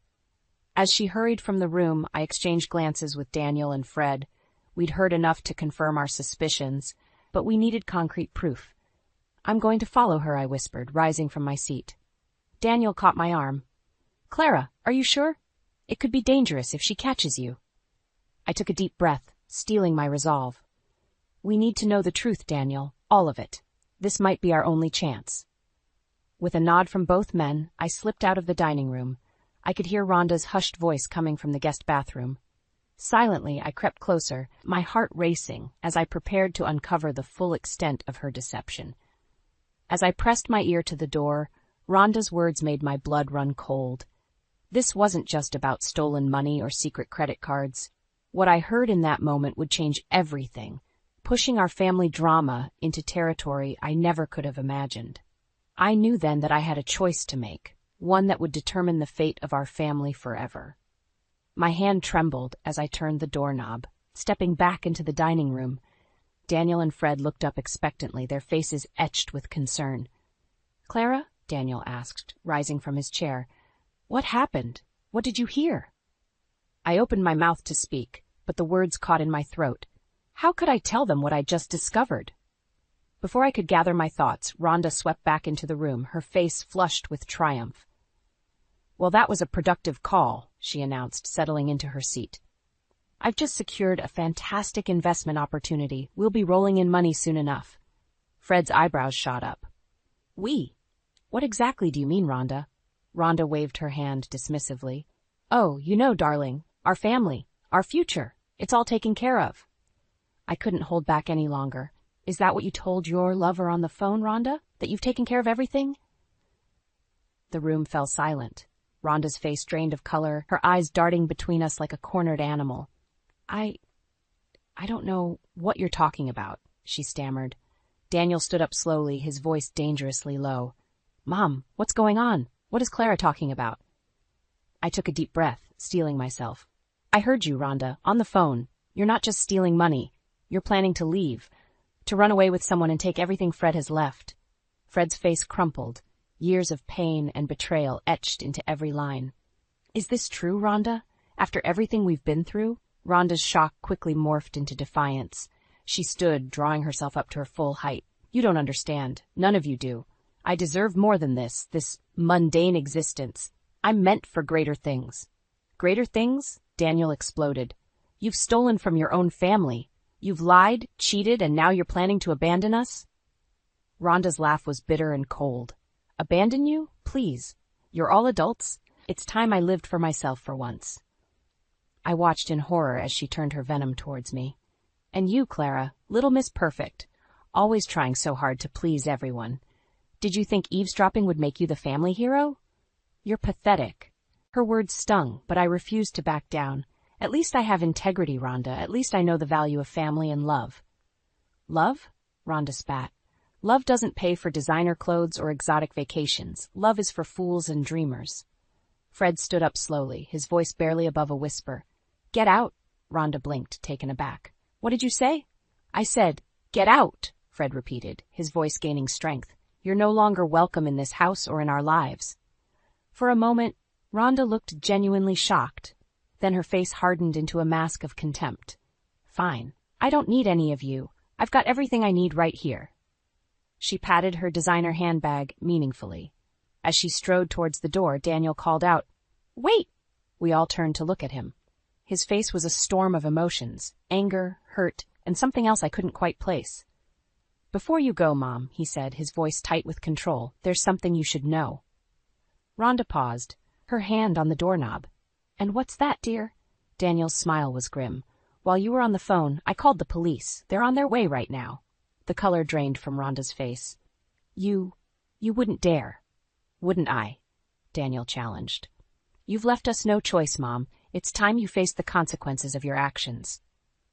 As she hurried from the room, I exchanged glances with Daniel and Fred. We'd heard enough to confirm our suspicions, but we needed concrete proof. I'm going to follow her, I whispered, rising from my seat. Daniel caught my arm. Clara, are you sure? It could be dangerous if she catches you. I took a deep breath, steeling my resolve. We need to know the truth, Daniel, all of it. This might be our only chance. With a nod from both men, I slipped out of the dining room. I could hear Rhonda's hushed voice coming from the guest bathroom. Silently, I crept closer, my heart racing, as I prepared to uncover the full extent of her deception. As I pressed my ear to the door, Rhonda's words made my blood run cold. This wasn't just about stolen money or secret credit cards. What I heard in that moment would change everything, pushing our family drama into territory I never could have imagined. I knew then that I had a choice to make, one that would determine the fate of our family forever. My hand trembled as I turned the doorknob, stepping back into the dining room. Daniel and Fred looked up expectantly, their faces etched with concern. Clara? Daniel asked, rising from his chair. What happened? What did you hear? I opened my mouth to speak, but the words caught in my throat. How could I tell them what I'd just discovered? Before I could gather my thoughts, Rhonda swept back into the room, her face flushed with triumph. Well, that was a productive call, she announced, settling into her seat. I've just secured a fantastic investment opportunity. We'll be rolling in money soon enough. Fred's eyebrows shot up. We? What exactly do you mean, Rhonda? Rhonda waved her hand dismissively. Oh, you know, darling, our family, our future. It's all taken care of. I couldn't hold back any longer. Is that what you told your lover on the phone, Rhonda? That you've taken care of everything? The room fell silent. Rhonda's face drained of color, her eyes darting between us like a cornered animal. I don't know what you're talking about, she stammered. Daniel stood up slowly, his voice dangerously low. Mom, what's going on? What is Clara talking about? I took a deep breath, steeling myself. I heard you, Rhonda, on the phone. You're not just stealing money. You're planning to leave, to run away with someone and take everything Fred has left. Fred's face crumpled, years of pain and betrayal etched into every line. Is this true, Rhonda? After everything we've been through? Rhonda's shock quickly morphed into defiance. She stood, drawing herself up to her full height. You don't understand. None of you do. I deserve more than this mundane existence. I'm meant for greater things. Greater things? Daniel exploded. You've stolen from your own family. You've lied, cheated, and now you're planning to abandon us? Rhonda's laugh was bitter and cold. Abandon you? Please. You're all adults. It's time I lived for myself for once. I watched in horror as she turned her venom towards me. And you, Clara, little Miss Perfect, always trying so hard to please everyone. Did you think eavesdropping would make you the family hero? You're pathetic. Her words stung, but I refused to back down. At least I have integrity, Rhonda. At least I know the value of family and love. Love? Rhonda spat. Love doesn't pay for designer clothes or exotic vacations. Love is for fools and dreamers. Fred stood up slowly, his voice barely above a whisper. Get out, Rhonda blinked, taken aback. What did you say? I said, get out, Fred repeated, his voice gaining strength. You're no longer welcome in this house or in our lives. For a moment, Rhonda looked genuinely shocked. Then her face hardened into a mask of contempt. Fine. I don't need any of you. I've got everything I need right here. She patted her designer handbag meaningfully. As she strode towards the door, Daniel called out, Wait! We all turned to look at him. His face was a storm of emotions, anger, hurt, and something else I couldn't quite place. Before you go, Mom, he said, his voice tight with control, there's something you should know. Rhonda paused, her hand on the doorknob. And what's that, dear? Daniel's smile was grim. While you were on the phone, I called the police. They're on their way right now. The color drained from Rhonda's face. You wouldn't dare. Wouldn't I? Daniel challenged. You've left us no choice, Mom. It's time you face the consequences of your actions.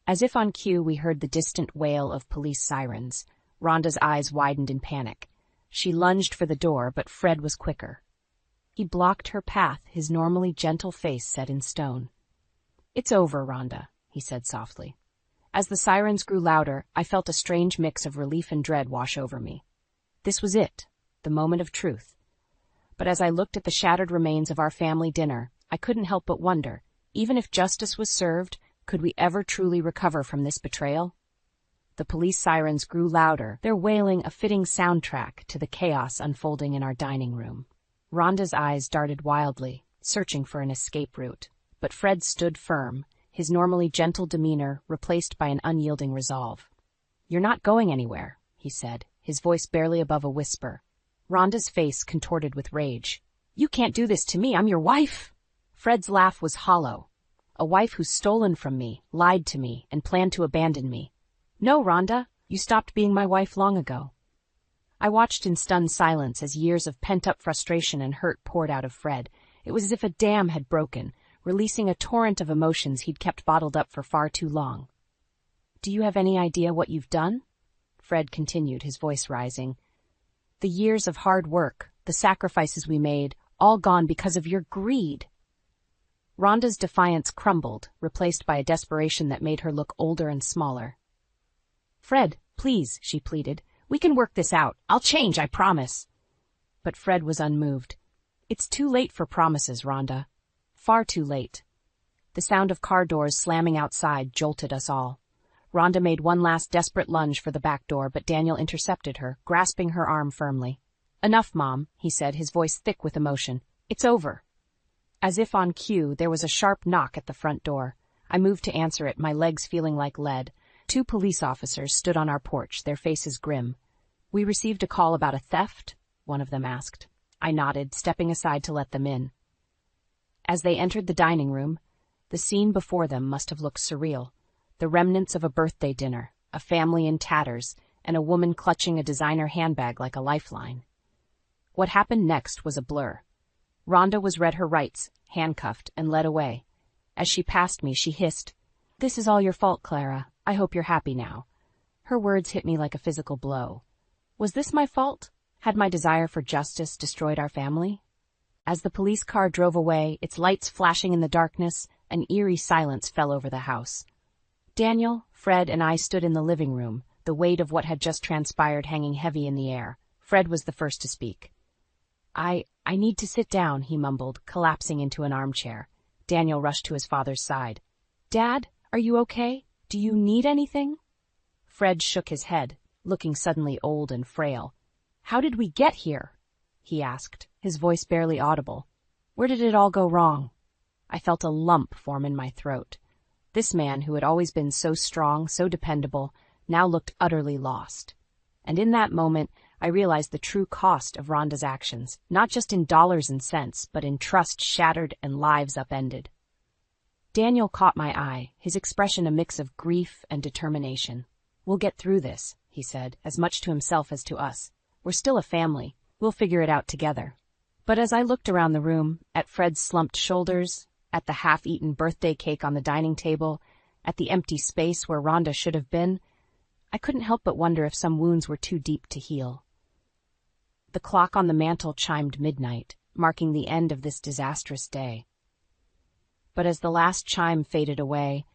As if on cue, we heard the distant wail of police sirens. Rhonda's eyes widened in panic. She lunged for the door, but Fred was quicker. He blocked her path, his normally gentle face set in stone. It's over, Rhonda, he said softly. As the sirens grew louder, I felt a strange mix of relief and dread wash over me. This was it, the moment of truth. But as I looked at the shattered remains of our family dinner, I couldn't help but wonder, even if justice was served, could we ever truly recover from this betrayal? The police sirens grew louder, their wailing a fitting soundtrack to the chaos unfolding in our dining room. Rhonda's eyes darted wildly, searching for an escape route. But Fred stood firm, his normally gentle demeanor replaced by an unyielding resolve. You're not going anywhere, he said, his voice barely above a whisper. Rhonda's face contorted with rage. You can't do this to me, I'm your wife! Fred's laugh was hollow. A wife who's stolen from me, lied to me, and planned to abandon me. No, Rhonda, you stopped being my wife long ago. I watched in stunned silence as years of pent-up frustration and hurt poured out of Fred. It was as if a dam had broken, releasing a torrent of emotions he'd kept bottled up for far too long. Do you have any idea what you've done? Fred continued, his voice rising. The years of hard work, the sacrifices we made, all gone because of your greed. Rhonda's defiance crumbled, replaced by a desperation that made her look older and smaller. Fred, please, she pleaded. We can work this out. I'll change, I promise. But Fred was unmoved. It's too late for promises, Rhonda. Far too late. The sound of car doors slamming outside jolted us all. Rhonda made one last desperate lunge for the back door, but Daniel intercepted her, grasping her arm firmly. Enough, Mom, he said, his voice thick with emotion. It's over. As if on cue, there was a sharp knock at the front door. I moved to answer it, my legs feeling like lead. 2 police officers stood on our porch, their faces grim. We received a call about a theft? One of them asked. I nodded, stepping aside to let them in. As they entered the dining room, the scene before them must have looked surreal. The remnants of a birthday dinner, a family in tatters, and a woman clutching a designer handbag like a lifeline. What happened next was a blur. Rhonda was read her rights, handcuffed, and led away. As she passed me, she hissed, "This is all your fault, Clara. I hope you're happy now." Her words hit me like a physical blow. Was this my fault? Had my desire for justice destroyed our family? As the police car drove away, its lights flashing in the darkness, an eerie silence fell over the house. Daniel, Fred, and I stood in the living room, the weight of what had just transpired hanging heavy in the air. Fred was the first to speak. I need to sit down, he mumbled, collapsing into an armchair. Daniel rushed to his father's side. Dad, are you okay? Do you need anything? Fred shook his head, looking suddenly old and frail. How did we get here? He asked, his voice barely audible. Where did it all go wrong? I felt a lump form in my throat. This man, who had always been so strong, so dependable, now looked utterly lost. And in that moment, I realized the true cost of Rhonda's actions, not just in dollars and cents, but in trust shattered and lives upended. Daniel caught my eye, his expression a mix of grief and determination. We'll get through this, he said, as much to himself as to us. We're still a family. We'll figure it out together. But as I looked around the room, at Fred's slumped shoulders, at the half-eaten birthday cake on the dining table, at the empty space where Rhonda should have been, I couldn't help but wonder if some wounds were too deep to heal. The clock on the mantel chimed midnight, marking the end of this disastrous day. But as the last chime faded away,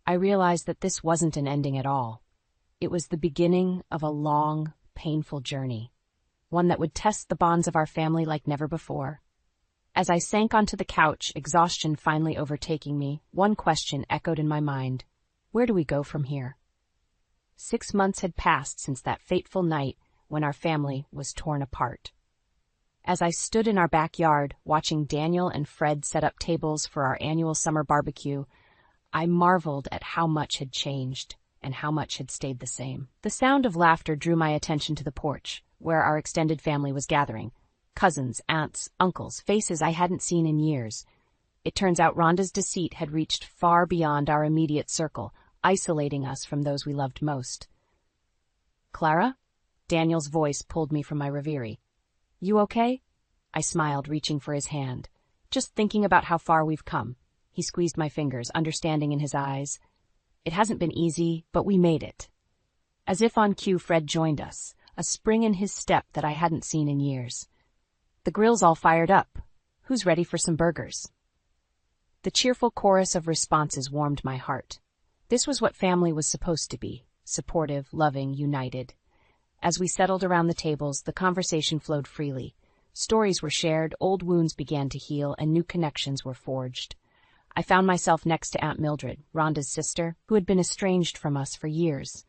I realized that this wasn't an ending at all. It was the beginning of a long, painful journey, one that would test the bonds of our family like never before. As I sank onto the couch, exhaustion finally overtaking me, one question echoed in my mind. Where do we go from here? 6 months had passed since that fateful night when our family was torn apart. As I stood in our backyard, watching Daniel and Fred set up tables for our annual summer barbecue, I marveled at how much had changed and how much had stayed the same. The sound of laughter drew my attention to the porch, where our extended family was gathering. Cousins, aunts, uncles, faces I hadn't seen in years. It turns out Rhonda's deceit had reached far beyond our immediate circle, isolating us from those we loved most. Clara? Daniel's voice pulled me from my reverie. You okay? I smiled, reaching for his hand. Just thinking about how far we've come. He squeezed my fingers, understanding in his eyes. It hasn't been easy, but we made it. As if on cue, Fred joined us, a spring in his step that I hadn't seen in years. The grill's all fired up. Who's ready for some burgers? The cheerful chorus of responses warmed my heart. This was what family was supposed to be, supportive, loving, united. As we settled around the tables, the conversation flowed freely. Stories were shared, old wounds began to heal, and new connections were forged. I found myself next to Aunt Mildred, Rhonda's sister, who had been estranged from us for years.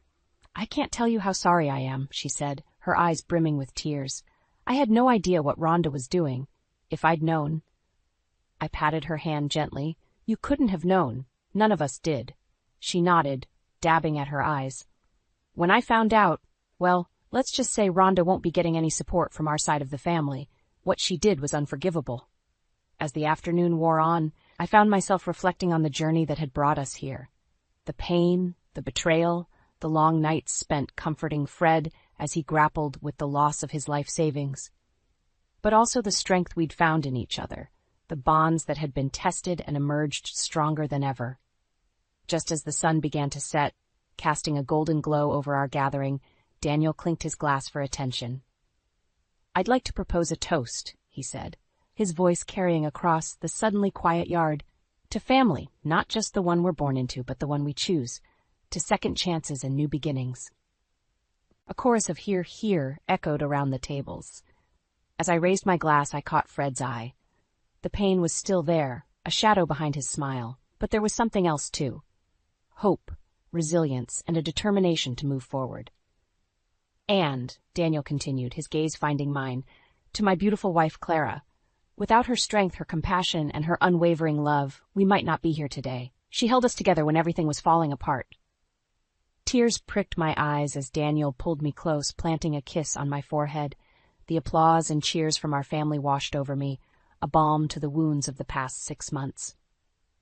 I can't tell you how sorry I am, she said, her eyes brimming with tears. I had no idea what Rhonda was doing. If I'd known. I patted her hand gently. You couldn't have known. None of us did. She nodded, dabbing at her eyes. When I found out, well, let's just say Rhonda won't be getting any support from our side of the family. What she did was unforgivable. As the afternoon wore on, I found myself reflecting on the journey that had brought us here. The pain, the betrayal, the long nights spent comforting Fred as he grappled with the loss of his life savings. But also the strength we'd found in each other, the bonds that had been tested and emerged stronger than ever. Just as the sun began to set, casting a golden glow over our gathering, Daniel clinked his glass for attention. I'd like to propose a toast, he said, his voice carrying across the suddenly quiet yard. To family, not just the one we're born into, but the one we choose. To second chances and new beginnings. A chorus of hear, hear echoed around the tables. As I raised my glass, I caught Fred's eye. The pain was still there, a shadow behind his smile, but there was something else too. Hope, resilience, and a determination to move forward. And, Daniel continued, his gaze finding mine, to my beautiful wife Clara. Without her strength, her compassion, and her unwavering love, we might not be here today. She held us together when everything was falling apart. Tears pricked my eyes as Daniel pulled me close, planting a kiss on my forehead. The applause and cheers from our family washed over me, a balm to the wounds of the past 6 months.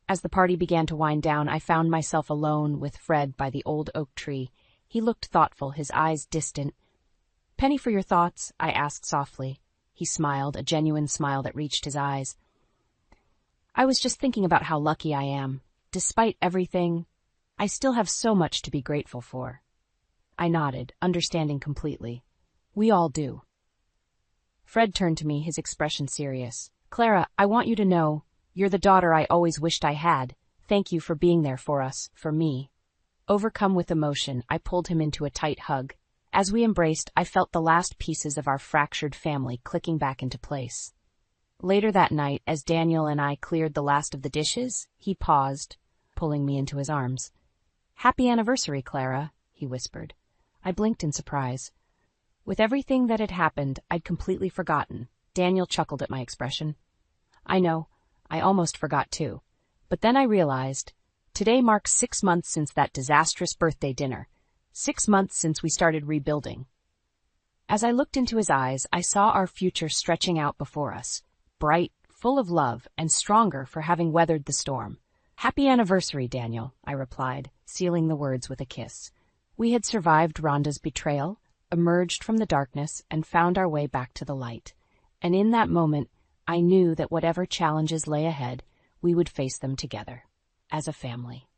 As the party began to wind down, I found myself alone with Fred by the old oak tree. He looked thoughtful, his eyes distant. "Penny for your thoughts?" I asked softly. He smiled, a genuine smile that reached his eyes. "I was just thinking about how lucky I am. Despite everything, I still have so much to be grateful for." I nodded, understanding completely. We all do. Fred turned to me, his expression serious. "Clara, I want you to know, you're the daughter I always wished I had. Thank you for being there for us, for me." Overcome with emotion, I pulled him into a tight hug. As we embraced, I felt the last pieces of our fractured family clicking back into place. Later that night, as Daniel and I cleared the last of the dishes, he paused, pulling me into his arms. "Happy anniversary, Clara," he whispered. I blinked in surprise. With everything that had happened, I'd completely forgotten. Daniel chuckled at my expression. "I know. I almost forgot too. But then I realized, today marks 6 months since that disastrous birthday dinner. 6 months since we started rebuilding." As I looked into his eyes, I saw our future stretching out before us, bright, full of love, and stronger for having weathered the storm. "Happy anniversary, Daniel," I replied, sealing the words with a kiss. We had survived Rhonda's betrayal, emerged from the darkness, and found our way back to the light. And in that moment, I knew that whatever challenges lay ahead, we would face them together, as a family.